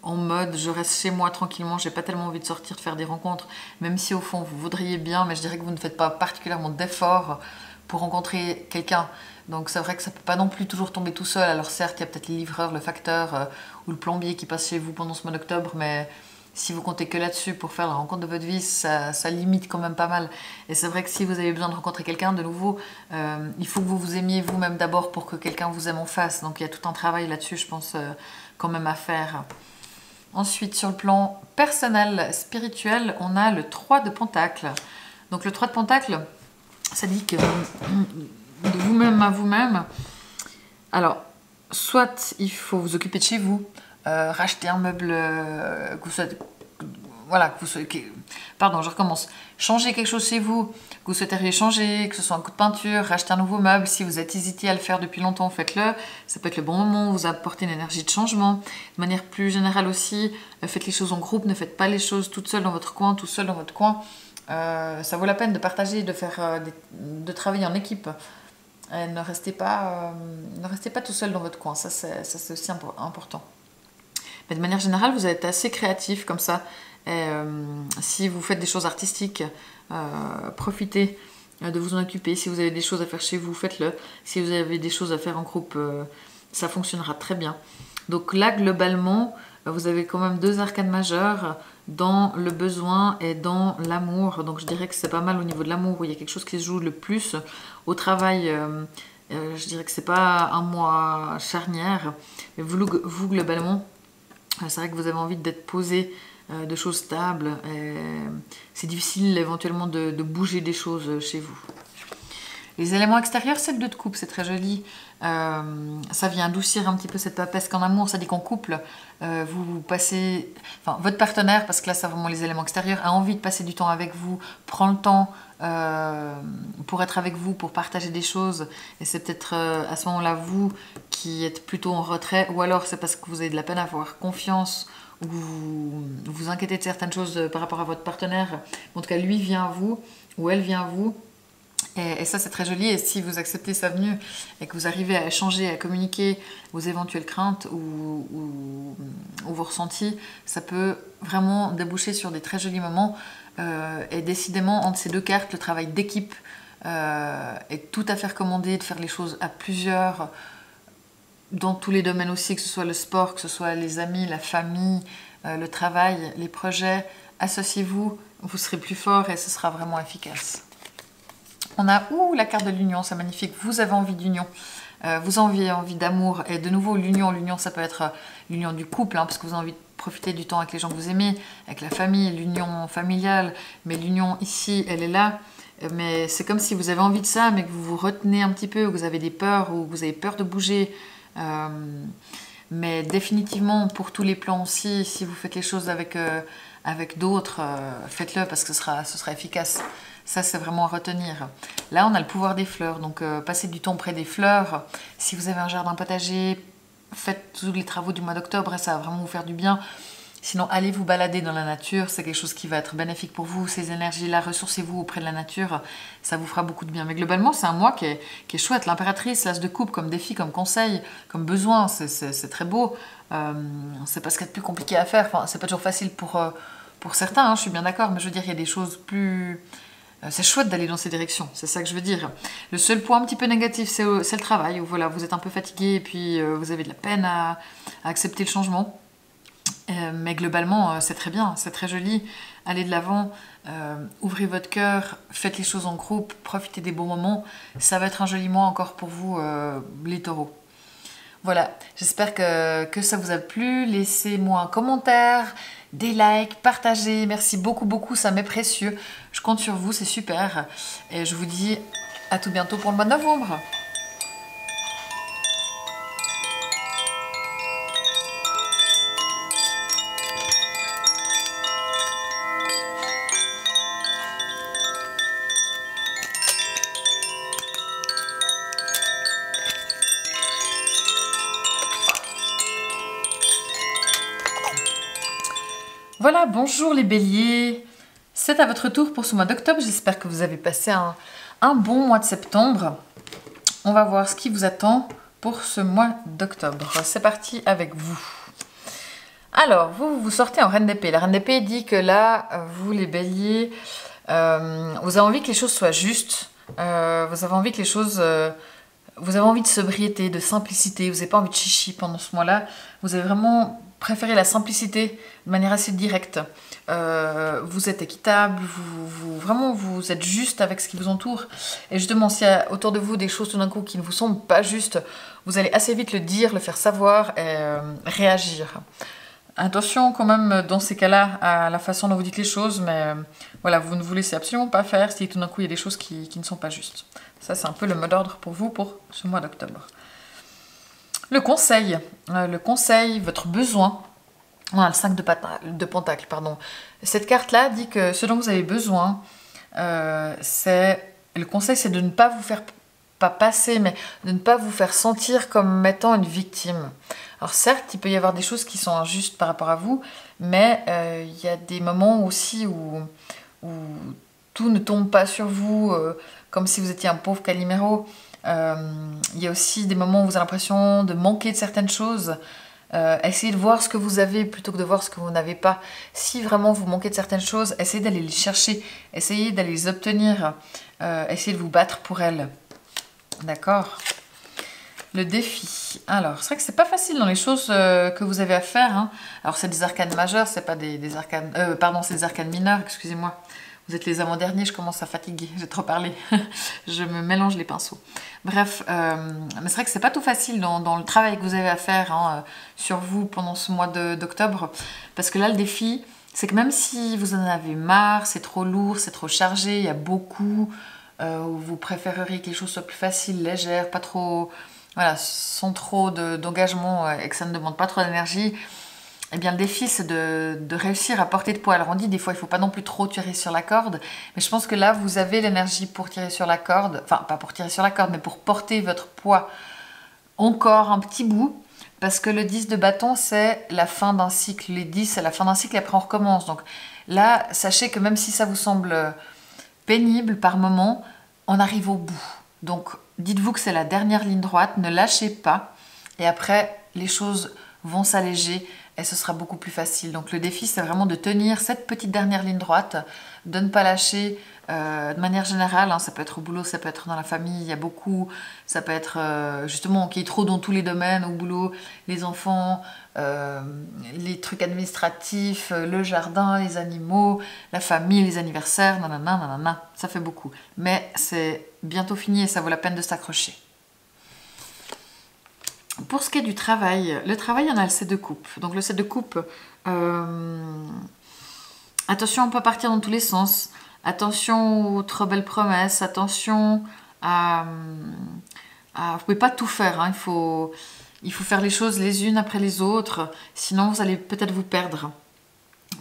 en mode je reste chez moi tranquillement, j'ai pas tellement envie de sortir, de faire des rencontres, même si au fond vous voudriez bien, mais je dirais que vous ne faites pas particulièrement d'efforts pour rencontrer quelqu'un. Donc c'est vrai que ça peut pas non plus toujours tomber tout seul. Alors certes, il y a peut-être les livreurs, le facteur ou le plombier qui passe chez vous pendant ce mois d'octobre, mais si vous comptez que là-dessus pour faire la rencontre de votre vie, ça limite quand même pas mal. Et c'est vrai que si vous avez besoin de rencontrer quelqu'un, de nouveau, il faut que vous vous aimiez vous-même d'abord pour que quelqu'un vous aime en face. Donc il y a tout un travail là-dessus, je pense, quand même à faire. Ensuite, sur le plan personnel, spirituel, on a le 3 de Pentacle. Donc le 3 de Pentacle, ça dit que de vous-même à vous-même, alors, soit il faut vous occuper de chez vous, racheter un meuble que vous souhaitez, voilà, pardon, je recommence. Changer quelque chose chez vous, que vous souhaiteriez changer, que ce soit un coup de peinture, racheter un nouveau meuble. Si vous êtes hésité à le faire depuis longtemps, faites-le. Ça peut être le bon moment, vous apportez une énergie de changement. De manière plus générale aussi, faites les choses en groupe, ne faites pas les choses toute seule dans votre coin, tout seul dans votre coin. Ça vaut la peine de partager, de travailler en équipe. Et ne restez pas tout seul dans votre coin, ça c'est aussi important. Mais de manière générale, vous êtes assez créatif comme ça. Et, si vous faites des choses artistiques, profitez de vous en occuper. Si vous avez des choses à faire chez vous, faites-le. Si vous avez des choses à faire en groupe, ça fonctionnera très bien. Donc là, globalement, vous avez quand même 2 arcanes majeures dans le besoin et dans l'amour. Donc je dirais que c'est pas mal au niveau de l'amour où il y a quelque chose qui se joue le plus. Au travail, je dirais que c'est pas un mois charnière. Mais vous globalement, c'est vrai que vous avez envie d'être posé, de choses stables. C'est difficile éventuellement de bouger des choses chez vous. Les éléments extérieurs, c'est le 2 de coupe, c'est très joli. Ça vient adoucir un petit peu cette papesse qu'en amour, ça dit qu'en couple, vous passez... Enfin, votre partenaire, parce que là, c'est vraiment les éléments extérieurs, a envie de passer du temps avec vous, prend le temps pour être avec vous, pour partager des choses. Et c'est peut-être à ce moment-là, vous, qui êtes plutôt en retrait, ou alors c'est parce que vous avez de la peine à avoir confiance, ou vous vous inquiétez de certaines choses par rapport à votre partenaire. En tout cas, lui vient à vous, ou elle vient à vous. Et ça, c'est très joli. Et si vous acceptez sa venue et que vous arrivez à échanger, à communiquer vos éventuelles craintes ou vos ressentis, ça peut vraiment déboucher sur des très jolis moments. Et décidément, entre ces 2 cartes, le travail d'équipe est tout à fait recommandé, de faire les choses à plusieurs, dans tous les domaines aussi, que ce soit le sport, que ce soit les amis, la famille, le travail, les projets. Associez-vous, vous serez plus fort et ce sera vraiment efficace. On a la carte de l'union, c'est magnifique. Vous avez envie d'union, vous avez envie d'amour. Et de nouveau, l'union, ça peut être l'union du couple, parce que vous avez envie de profiter du temps avec les gens que vous aimez, avec la famille, l'union familiale. Mais l'union ici, elle est là. Mais c'est comme si vous avez envie de ça, mais que vous vous retenez un petit peu, ou que vous avez des peurs, ou que vous avez peur de bouger. Mais définitivement, pour tous les plans aussi, si vous faites les choses avec d'autres, faites-le parce que ce sera efficace. Ça, c'est vraiment à retenir. Là, on a le pouvoir des fleurs. Donc, passez du temps près des fleurs. Si vous avez un jardin potager, faites tous les travaux du mois d'octobre et ça va vraiment vous faire du bien. Sinon, allez vous balader dans la nature. C'est quelque chose qui va être bénéfique pour vous. Ces énergies-là, ressourcez-vous auprès de la nature. Ça vous fera beaucoup de bien. Mais globalement, c'est un mois qui est chouette. L'impératrice, l'as de coupe, comme défi, comme conseil, comme besoin. C'est très beau. C'est pas ce qu'il y a de plus compliqué à faire. Enfin, c'est pas toujours facile pour certains, je suis bien d'accord. Mais je veux dire, il y a des choses plus... C'est chouette d'aller dans ces directions, c'est ça que je veux dire. Le seul point un petit peu négatif, c'est le travail, où voilà, vous êtes un peu fatigué et puis vous avez de la peine à accepter le changement. Mais globalement, c'est très bien, c'est très joli. Allez de l'avant, ouvrez votre cœur, faites les choses en groupe, profitez des bons moments. Ça va être un joli mois encore pour vous, les taureaux. Voilà, j'espère que ça vous a plu. Laissez-moi un commentaire, des likes, partagez. Merci beaucoup, beaucoup, ça m'est précieux. Je compte sur vous, c'est super. Et je vous dis à tout bientôt pour le mois de novembre. Voilà, bonjour les béliers. C'est à votre tour pour ce mois d'octobre. J'espère que vous avez passé un bon mois de septembre. On va voir ce qui vous attend pour ce mois d'octobre. C'est parti avec vous. Alors, vous sortez en reine d'épée. La reine d'épée dit que là, vous les béliers, vous avez envie que les choses soient justes. Vous avez envie que les choses... vous avez envie de sobriété, de simplicité. Vous n'avez pas envie de chichi pendant ce mois-là. Vous avez vraiment préféré la simplicité de manière assez directe. Vous êtes équitable, vous êtes juste avec ce qui vous entoure. Et justement, s'il y a autour de vous des choses tout d'un coup qui ne vous semblent pas justes, vous allez assez vite le dire, le faire savoir et réagir. Attention quand même dans ces cas-là à la façon dont vous dites les choses, mais voilà, vous ne vous laissez absolument pas faire si tout d'un coup il y a des choses qui ne sont pas justes. Ça, c'est un peu le mot d'ordre pour vous pour ce mois d'octobre. Le conseil, votre besoin. On a le 5 de Pentacle, pardon. Cette carte-là dit que ce dont vous avez besoin, le conseil, c'est de ne pas vous faire pas passer, mais de ne pas vous faire sentir comme étant une victime. Alors certes, il peut y avoir des choses qui sont injustes par rapport à vous, mais il y a des moments aussi où tout ne tombe pas sur vous, comme si vous étiez un pauvre Calimero. Il y a aussi des moments où vous avez l'impression de manquer de certaines choses. Essayez de voir ce que vous avez plutôt que de voir ce que vous n'avez pas. Si vraiment vous manquez de certaines choses, essayez d'aller les chercher, essayez d'aller les obtenir, essayez de vous battre pour elles. D'accord? Le défi. Alors, c'est vrai que c'est pas facile dans les choses que vous avez à faire. Hein. Alors, c'est des arcanes majeures, c'est pas des arcanes... c'est des arcanes mineures, excusez-moi. Vous êtes les avant-derniers, je commence à fatiguer, j'ai trop parlé. Je me mélange les pinceaux. Bref, mais c'est vrai que c'est pas tout facile dans le travail que vous avez à faire hein, sur vous pendant ce mois d'octobre. Parce que là, le défi, c'est que même si vous en avez marre, c'est trop lourd, c'est trop chargé, il y a beaucoup, vous préféreriez que les choses soient plus faciles, légères, pas trop... Voilà, sans trop d'engagement et que ça ne demande pas trop d'énergie. Eh bien, le défi, c'est de réussir à porter de poids. Alors, on dit des fois, il ne faut pas non plus trop tirer sur la corde. Mais je pense que là, vous avez l'énergie pour tirer sur la corde. Enfin, pas pour tirer sur la corde, mais pour porter votre poids encore un petit bout. Parce que le 10 de bâton, c'est la fin d'un cycle. Les 10, c'est la fin d'un cycle et après, on recommence. Donc là, sachez que même si ça vous semble pénible par moment, on arrive au bout. Donc, dites-vous que c'est la dernière ligne droite. Ne lâchez pas. Et après, les choses vont s'alléger. Et ce sera beaucoup plus facile. Donc le défi, c'est vraiment de tenir cette petite dernière ligne droite, de ne pas lâcher de manière générale. Hein, ça peut être au boulot, ça peut être dans la famille, il y a beaucoup. Ça peut être justement qui est trop dans tous les domaines, au boulot, les enfants, les trucs administratifs, le jardin, les animaux, la famille, les anniversaires, nanana, nanana. Ça fait beaucoup. Mais c'est bientôt fini et ça vaut la peine de s'accrocher. Pour ce qui est du travail, le travail, on a le 7 de coupe. Donc le 7 de coupe, attention, on peut partir dans tous les sens. Attention aux trop belles promesses. Attention à... vous ne pouvez pas tout faire. Hein. Il faut faire les choses les unes après les autres. Sinon, vous allez peut-être vous perdre.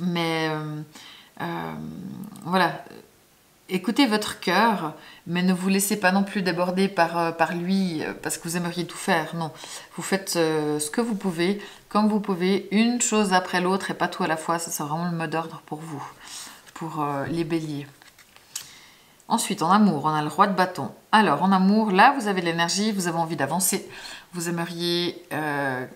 Mais voilà. Écoutez votre cœur, mais ne vous laissez pas non plus déborder par lui parce que vous aimeriez tout faire. Non, vous faites ce que vous pouvez, comme vous pouvez, une chose après l'autre et pas tout à la fois. Ça, c'est vraiment le mot d'ordre pour vous, pour les béliers. Ensuite, en amour, on a le roi de bâton. Alors, en amour, là, vous avez de l'énergie, vous avez envie d'avancer. Vous aimeriez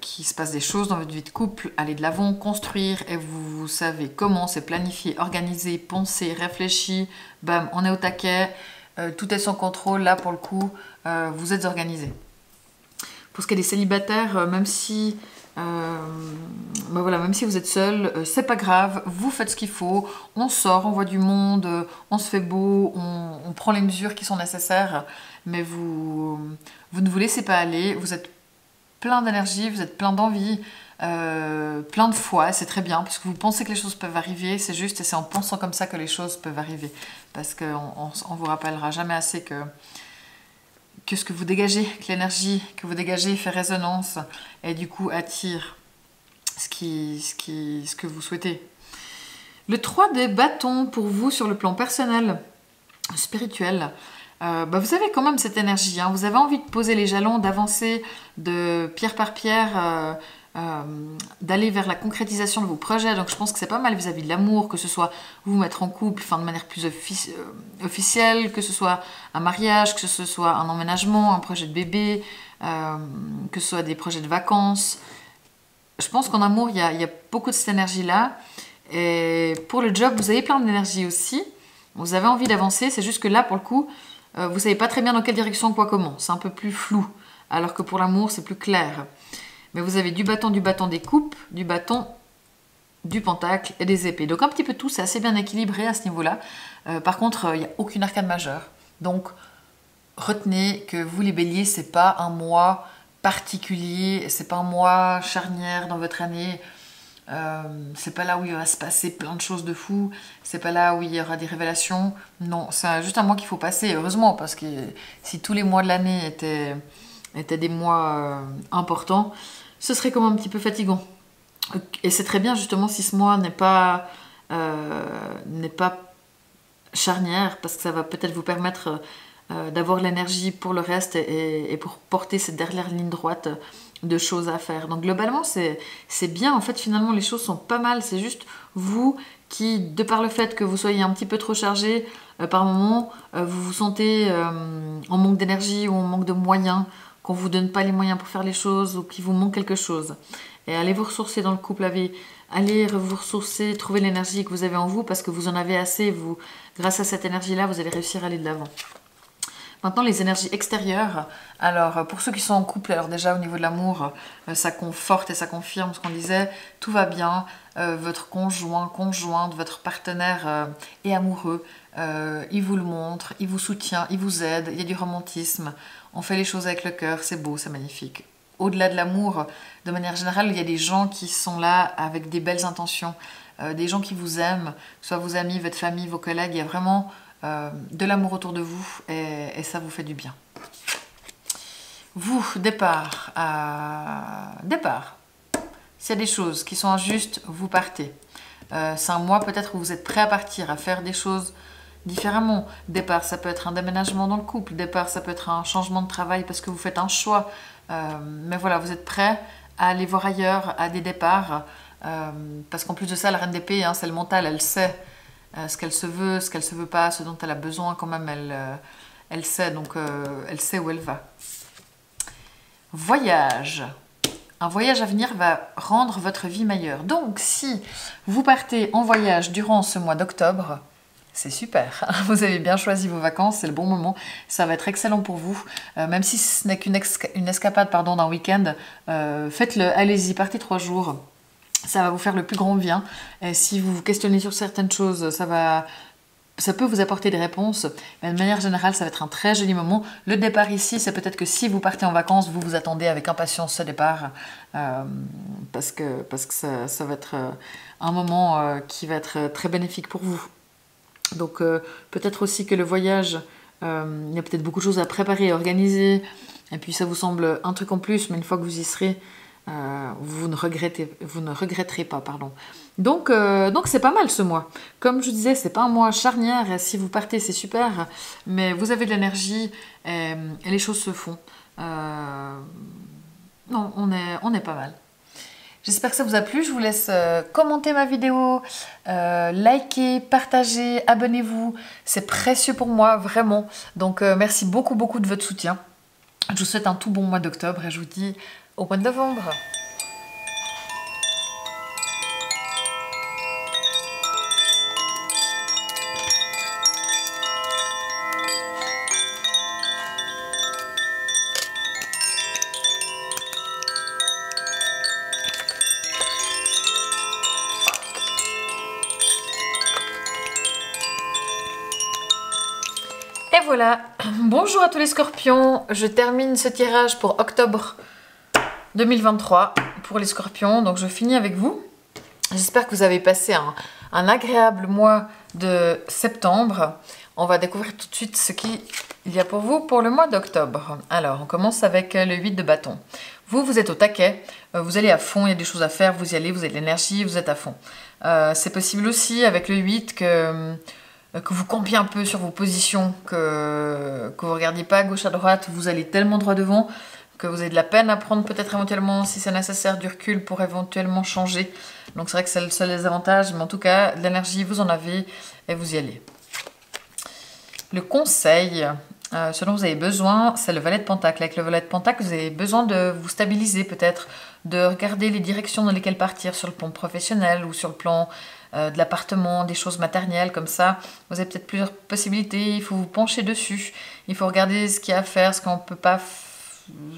qu'il se passe des choses dans votre vie de couple, aller de l'avant, construire, et vous savez comment, c'est planifié, organisé, pensé, réfléchi. Bam, on est au taquet, tout est sans contrôle. Là, pour le coup, vous êtes organisé. Pour ce qui est des célibataires, même si vous êtes seul, c'est pas grave, vous faites ce qu'il faut, on sort, on voit du monde, on se fait beau, on prend les mesures qui sont nécessaires, mais vous ne vous laissez pas aller, vous êtes plein d'énergie, vous êtes plein d'envie, plein de foi, c'est très bien, parce que vous pensez que les choses peuvent arriver, c'est juste, et c'est en pensant comme ça que les choses peuvent arriver, parce qu'on vous rappellera jamais assez que ce que vous dégagez, que l'énergie que vous dégagez fait résonance et du coup attire ce que vous souhaitez. Le 3 des bâtons pour vous sur le plan personnel, spirituel, vous avez quand même cette énergie, hein. Vous avez envie de poser les jalons, d'avancer de pierre par pierre d'aller vers la concrétisation de vos projets. Donc je pense que c'est pas mal vis-à-vis de l'amour, que ce soit vous mettre en couple, enfin de manière plus officielle, que ce soit un mariage, que ce soit un emménagement, un projet de bébé, que ce soit des projets de vacances. Je pense qu'en amour, il y a beaucoup de cette énergie-là. Et pour le job, vous avez plein d'énergie aussi. Vous avez envie d'avancer, c'est juste que là, pour le coup, vous savez pas très bien dans quelle direction, quoi, comment. C'est un peu plus flou. Alors que pour l'amour, c'est plus clair. Mais vous avez du bâton des coupes, du bâton, du pentacle et des épées. Donc un petit peu tout, c'est assez bien équilibré à ce niveau-là. Par contre, il n'y a aucune arcane majeure. Donc retenez que vous les béliers, c'est pas un mois particulier, c'est pas un mois charnière dans votre année. C'est pas là où il va se passer plein de choses de fou, c'est pas là où il y aura des révélations. Non, c'est juste un mois qu'il faut passer, heureusement, parce que si tous les mois de l'année étaient des mois importants, ce serait comme un petit peu fatigant. Et c'est très bien justement si ce mois n'est pas charnière, parce que ça va peut-être vous permettre d'avoir l'énergie pour le reste et pour porter cette dernière ligne droite de choses à faire. Donc globalement c'est bien, en fait finalement les choses sont pas mal, c'est juste vous qui, de par le fait que vous soyez un petit peu trop chargé par moment, vous vous sentez en manque d'énergie ou en manque de moyens, qu'on vous donne pas les moyens pour faire les choses ou qu'il vous manque quelque chose. Et allez vous ressourcer dans le couple, allez vous ressourcer, trouver l'énergie que vous avez en vous parce que vous en avez assez, vous, grâce à cette énergie-là, vous allez réussir à aller de l'avant. Maintenant, les énergies extérieures. Alors, pour ceux qui sont en couple, alors déjà au niveau de l'amour, ça conforte et ça confirme ce qu'on disait. Tout va bien. Votre conjoint, conjointe, votre partenaire est amoureux. Il vous le montre, il vous soutient, il vous aide. Il y a du romantisme. On fait les choses avec le cœur. C'est beau, c'est magnifique. Au-delà de l'amour, de manière générale, il y a des gens qui sont là avec des belles intentions. Des gens qui vous aiment, soit vos amis, votre famille, vos collègues. Il y a vraiment de l'amour autour de vous et ça vous fait du bien. Vous, départ. S'il y a des choses qui sont injustes, vous partez. C'est un mois peut-être où vous êtes prêt à partir, à faire des choses différemment. Départ, ça peut être un déménagement dans le couple. Départ, ça peut être un changement de travail parce que vous faites un choix. Mais voilà, vous êtes prêt à aller voir ailleurs, à des départs. Parce qu'en plus de ça, la reine d'épée, hein, c'est le mental, elle sait ce qu'elle se veut pas, ce dont elle a besoin quand même, elle sait, donc elle sait où elle va. Voyage. Un voyage à venir va rendre votre vie meilleure. Donc si vous partez en voyage durant ce mois d'octobre, c'est super. Vous avez bien choisi vos vacances, c'est le bon moment. Ça va être excellent pour vous. Même si ce n'est qu'une escapade d'un week-end, faites-le, allez-y, partez 3 jours. Ça va vous faire le plus grand bien. Et si vous vous questionnez sur certaines choses, ça peut vous apporter des réponses. Mais de manière générale, ça va être un très joli moment. Le départ ici, c'est peut-être que si vous partez en vacances, vous vous attendez avec impatience ce départ. Parce que ça va être un moment qui va être très bénéfique pour vous. Donc peut-être aussi que le voyage, il y a peut-être beaucoup de choses à préparer, à organiser. Et puis ça vous semble un truc en plus, mais une fois que vous y serez, vous ne regretterez pas, pardon. Donc c'est pas mal ce mois. Comme je vous disais, c'est pas un mois charnière. Si vous partez, c'est super, mais vous avez de l'énergie et les choses se font. Non, on est pas mal. J'espère que ça vous a plu. Je vous laisse commenter ma vidéo, liker, partager, abonnez-vous. C'est précieux pour moi, vraiment. Donc merci beaucoup de votre soutien. Je vous souhaite un tout bon mois d'octobre et je vous dis au mois de novembre. Et voilà, bonjour à tous les scorpions, je termine ce tirage pour octobre 2023 pour les scorpions, donc je finis avec vous. J'espère que vous avez passé un agréable mois de septembre. On va découvrir tout de suite ce qu'il y a pour vous pour le mois d'octobre. Alors, on commence avec le 8 de bâton. Vous êtes au taquet, vous allez à fond, il y a des choses à faire, vous y allez, vous avez de l'énergie, vous êtes à fond. C'est possible aussi avec le 8 que vous campiez un peu sur vos positions, que vous ne regardiez pas à gauche à droite, vous allez tellement droit devant que vous avez de la peine à prendre peut-être éventuellement, si c'est nécessaire, du recul pour éventuellement changer. Donc c'est vrai que c'est le seul des avantages, mais en tout cas, de l'énergie, vous en avez et vous y allez. Le conseil, ce dont vous avez besoin, c'est le valet de pentacle. Avec le valet de pentacle, vous avez besoin de vous stabiliser peut-être, de regarder les directions dans lesquelles partir sur le plan professionnel ou sur le plan de l'appartement, des choses matérielles comme ça. Vous avez peut-être plusieurs possibilités, il faut vous pencher dessus. Il faut regarder ce qu'il y a à faire, ce qu'on peut pas,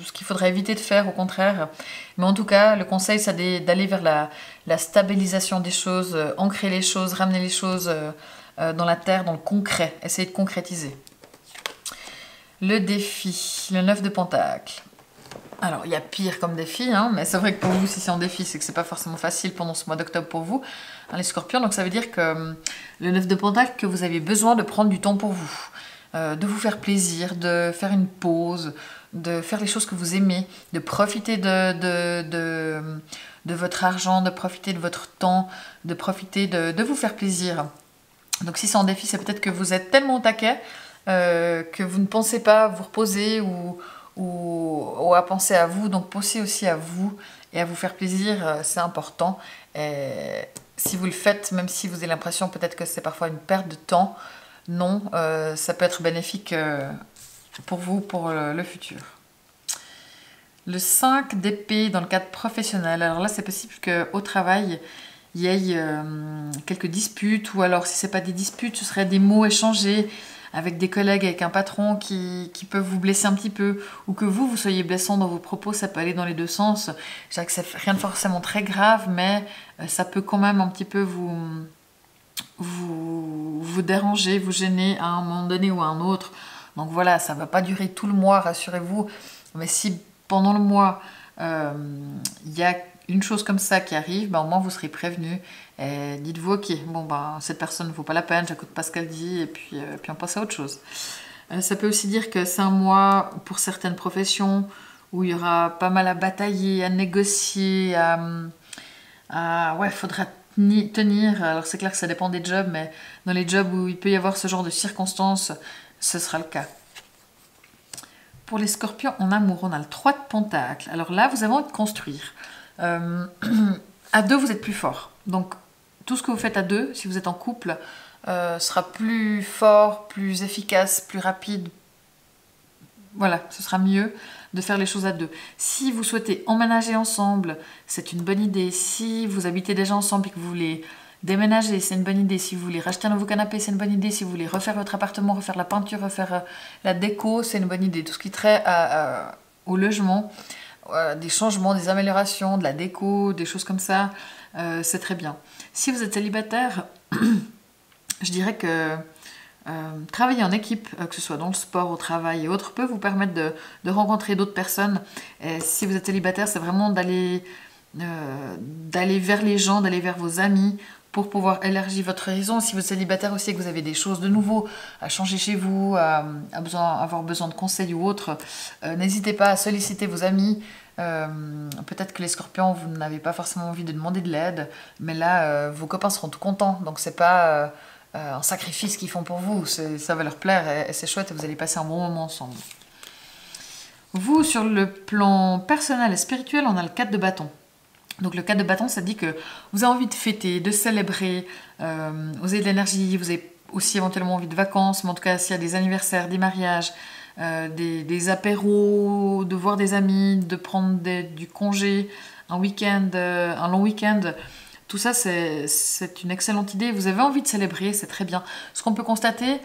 ce qu'il faudrait éviter de faire au contraire. Mais en tout cas, le conseil, c'est d'aller vers la stabilisation des choses, ancrer les choses, ramener les choses dans la terre, dans le concret. Essayer de concrétiser. Le défi, le 9 de pentacle. Alors, il y a pire comme défi, hein, mais c'est vrai que pour vous, si c'est en défi, c'est que c'est pas forcément facile pendant ce mois d'octobre pour vous, hein, les scorpions. Donc ça veut dire que le 9 de pentacle, que vous avez besoin de prendre du temps pour vous, de vous faire plaisir, de faire une pause, de faire les choses que vous aimez, de profiter de votre argent, de profiter de votre temps, de profiter de vous faire plaisir. Donc si c'est en défi, c'est peut-être que vous êtes tellement au taquet que vous ne pensez pas à vous reposer ou à penser à vous. Donc pensez aussi à vous et à vous faire plaisir, c'est important. Et si vous le faites, même si vous avez l'impression peut-être que c'est parfois une perte de temps, non, ça peut être bénéfique pour vous, pour le futur. Le 5 d'épée dans le cadre professionnel. Alors là, c'est possible qu'au travail, il y ait quelques disputes, ou alors si ce n'est pas des disputes, ce serait des mots échangés avec des collègues, avec un patron qui peuvent vous blesser un petit peu, ou que vous soyez blessant dans vos propos, ça peut aller dans les deux sens. Je dirais que c'est rien de forcément très grave, mais ça peut quand même un petit peu vous déranger, vous gêner à un moment donné ou à un autre. Donc voilà, ça ne va pas durer tout le mois, rassurez-vous, mais si pendant le mois, il y a une chose comme ça qui arrive, ben, au moins vous serez prévenu. Et dites-vous, ok, bon, ben, cette personne ne vaut pas la peine, j'écoute pas ce qu'elle dit, et puis on passe à autre chose. Ça peut aussi dire que c'est un mois pour certaines professions où il y aura pas mal à batailler, à négocier, ouais, il faudra tenir. Alors c'est clair que ça dépend des jobs, mais dans les jobs où il peut y avoir ce genre de circonstances, ce sera le cas. Pour les scorpions en amour, on a le 3 de pentacle. Alors là, vous avez envie de construire. À deux, vous êtes plus fort. Donc, tout ce que vous faites à deux, si vous êtes en couple, sera plus fort, plus efficace, plus rapide. Voilà, ce sera mieux de faire les choses à deux. Si vous souhaitez emménager ensemble, c'est une bonne idée. Si vous habitez déjà ensemble et que vous voulez déménager, c'est une bonne idée. Si vous voulez racheter un nouveau canapé, c'est une bonne idée. Si vous voulez refaire votre appartement, refaire la peinture, refaire la déco, c'est une bonne idée. Tout ce qui trait au logement, des changements, des améliorations, de la déco, des choses comme ça, c'est très bien. Si vous êtes célibataire, je dirais que travailler en équipe, que ce soit dans le sport, au travail et autres, peut vous permettre de rencontrer d'autres personnes. Et si vous êtes célibataire, c'est vraiment d'aller vers les gens, d'aller vers vos amis pour pouvoir élargir votre horizon. Si vous êtes célibataire aussi et que vous avez des choses de nouveau à changer chez vous, avoir besoin de conseils ou autre, n'hésitez pas à solliciter vos amis. Peut-être que les scorpions, vous n'avez pas forcément envie de demander de l'aide, mais là, vos copains seront tout contents. Donc c'est pas un sacrifice qu'ils font pour vous, ça va leur plaire et c'est chouette et vous allez passer un bon moment ensemble. Vous, sur le plan personnel et spirituel, on a le 4 de bâton. Donc le 4 de bâton, ça dit que vous avez envie de fêter, de célébrer, vous avez de l'énergie, vous avez aussi éventuellement envie de vacances, mais en tout cas s'il y a des anniversaires, des mariages, des apéros, de voir des amis, de prendre du congé, un week-end, un long week-end, tout ça c'est une excellente idée. Vous avez envie de célébrer, c'est très bien. Ce qu'on peut constater,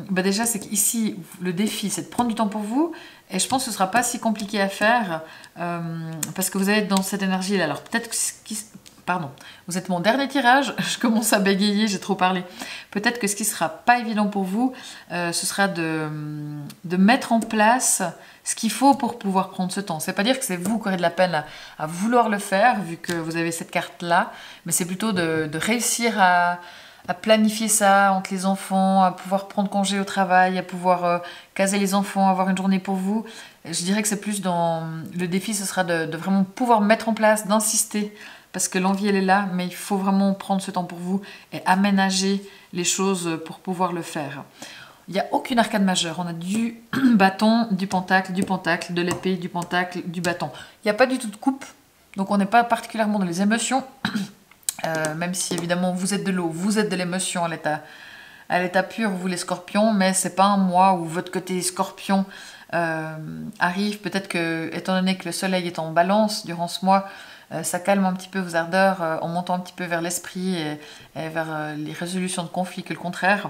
déjà c'est qu'ici le défi c'est de prendre du temps pour vous. Et je pense que ce ne sera pas si compliqué à faire parce que vous allez être dans cette énergie-là. Alors peut-être que pardon, vous êtes mon dernier tirage, je commence à bégayer, j'ai trop parlé. Peut-être que ce qui ne sera pas évident pour vous, ce sera de mettre en place ce qu'il faut pour pouvoir prendre ce temps. C'est pas dire que c'est vous qui aurez de la peine à vouloir le faire, vu que vous avez cette carte-là, mais c'est plutôt de réussir à planifier ça entre les enfants, à pouvoir prendre congé au travail, à pouvoir caser les enfants, avoir une journée pour vous. Et je dirais que c'est plus dans le défi, ce sera de vraiment pouvoir mettre en place, d'insister, parce que l'envie elle est là, mais il faut vraiment prendre ce temps pour vous et aménager les choses pour pouvoir le faire. il n'y a aucune arcane majeure. On a du bâton, du pentacle, de l'épée, du pentacle, du bâton. Il n'y a pas du tout de coupe, donc on n'est pas particulièrement dans les émotions, même si évidemment vous êtes de l'eau, vous êtes de l'émotion à l'état pur, vous les scorpions, mais c'est pas un mois où votre côté scorpion arrive. Peut-être que, étant donné que le soleil est en balance durant ce mois, ça calme un petit peu vos ardeurs en montant un petit peu vers l'esprit et vers les résolutions de conflits que le contraire.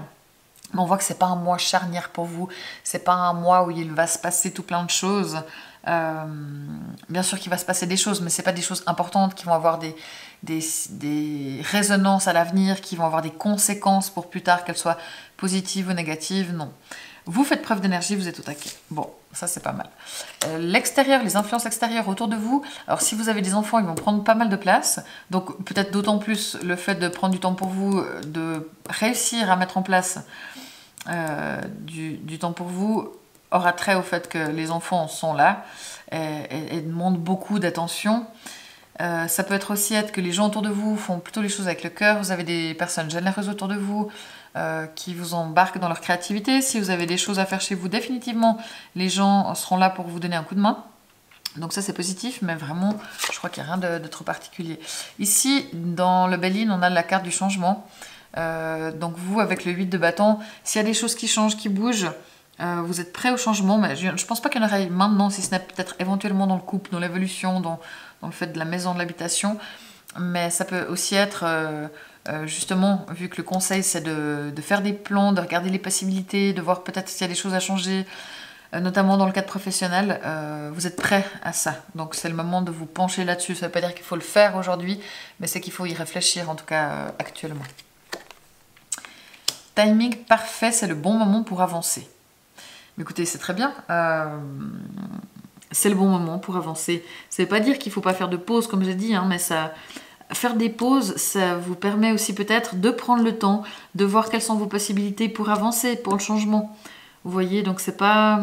Mais on voit que c'est pas un mois charnière pour vous, c'est pas un mois où il va se passer tout plein de choses. Bien sûr qu'il va se passer des choses, mais c'est pas des choses importantes qui vont avoir des résonances à l'avenir, qui vont avoir des conséquences pour plus tard, qu'elles soient positives ou négatives, non. Vous faites preuve d'énergie, vous êtes au taquet. Bon, ça c'est pas mal. L'extérieur, les influences extérieures autour de vous. Alors si vous avez des enfants, ils vont prendre pas mal de place. Donc peut-être d'autant plus le fait de prendre du temps pour vous, de réussir à mettre en place du temps pour vous, aura trait au fait que les enfants sont là et demandent beaucoup d'attention. Ça peut être aussi que les gens autour de vous font plutôt les choses avec le cœur. Vous avez des personnes généreuses autour de vous qui vous embarquent dans leur créativité. Si vous avez des choses à faire chez vous, définitivement, les gens seront là pour vous donner un coup de main. Donc ça c'est positif, mais vraiment, je crois qu'il n'y a rien de trop particulier. Ici, dans le Béline, on a la carte du changement. Donc vous, avec le 8 de bâton, s'il y a des choses qui changent, qui bougent, vous êtes prêt au changement, mais je ne pense pas qu'il y en aurait maintenant, si ce n'est peut-être éventuellement dans le couple, dans l'évolution, dans le fait de la maison, de l'habitation. Mais ça peut aussi être, justement, vu que le conseil c'est de faire des plans, de regarder les possibilités, de voir peut-être s'il y a des choses à changer, notamment dans le cadre professionnel, vous êtes prêt à ça. Donc c'est le moment de vous pencher là-dessus. Ça ne veut pas dire qu'il faut le faire aujourd'hui, mais c'est qu'il faut y réfléchir, en tout cas actuellement. Timing parfait, c'est le bon moment pour avancer. Mais écoutez, c'est très bien. C'est le bon moment pour avancer. Ça ne veut pas dire qu'il ne faut pas faire de pause, comme j'ai dit, hein, mais faire des pauses, ça vous permet aussi peut-être de prendre le temps, de voir quelles sont vos possibilités pour avancer, pour le changement. Vous voyez, donc c'est pas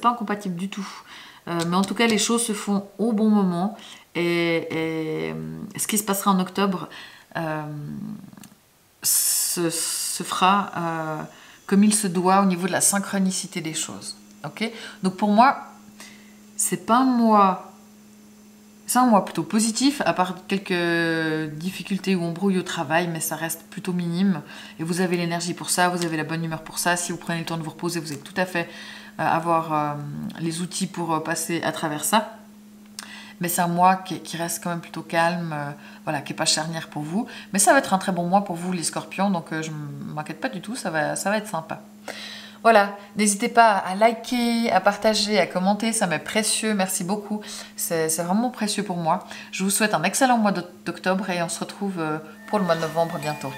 incompatible du tout. Mais en tout cas, les choses se font au bon moment. Et ce qui se passera en octobre se fera comme il se doit au niveau de la synchronicité des choses. Okay, donc pour moi, c'est un mois plutôt positif, à part quelques difficultés ou embrouilles au travail, mais ça reste plutôt minime. Et vous avez l'énergie pour ça, vous avez la bonne humeur pour ça. Si vous prenez le temps de vous reposer, vous allez tout à fait avoir les outils pour passer à travers ça. Mais c'est un mois qui reste quand même plutôt calme, voilà, qui n'est pas charnière pour vous. Mais ça va être un très bon mois pour vous, les scorpions, donc je ne m'inquiète pas du tout, ça va être sympa. Voilà, n'hésitez pas à liker, à partager, à commenter, ça m'est précieux, merci beaucoup. C'est vraiment précieux pour moi. Je vous souhaite un excellent mois d'octobre et on se retrouve pour le mois de novembre bientôt.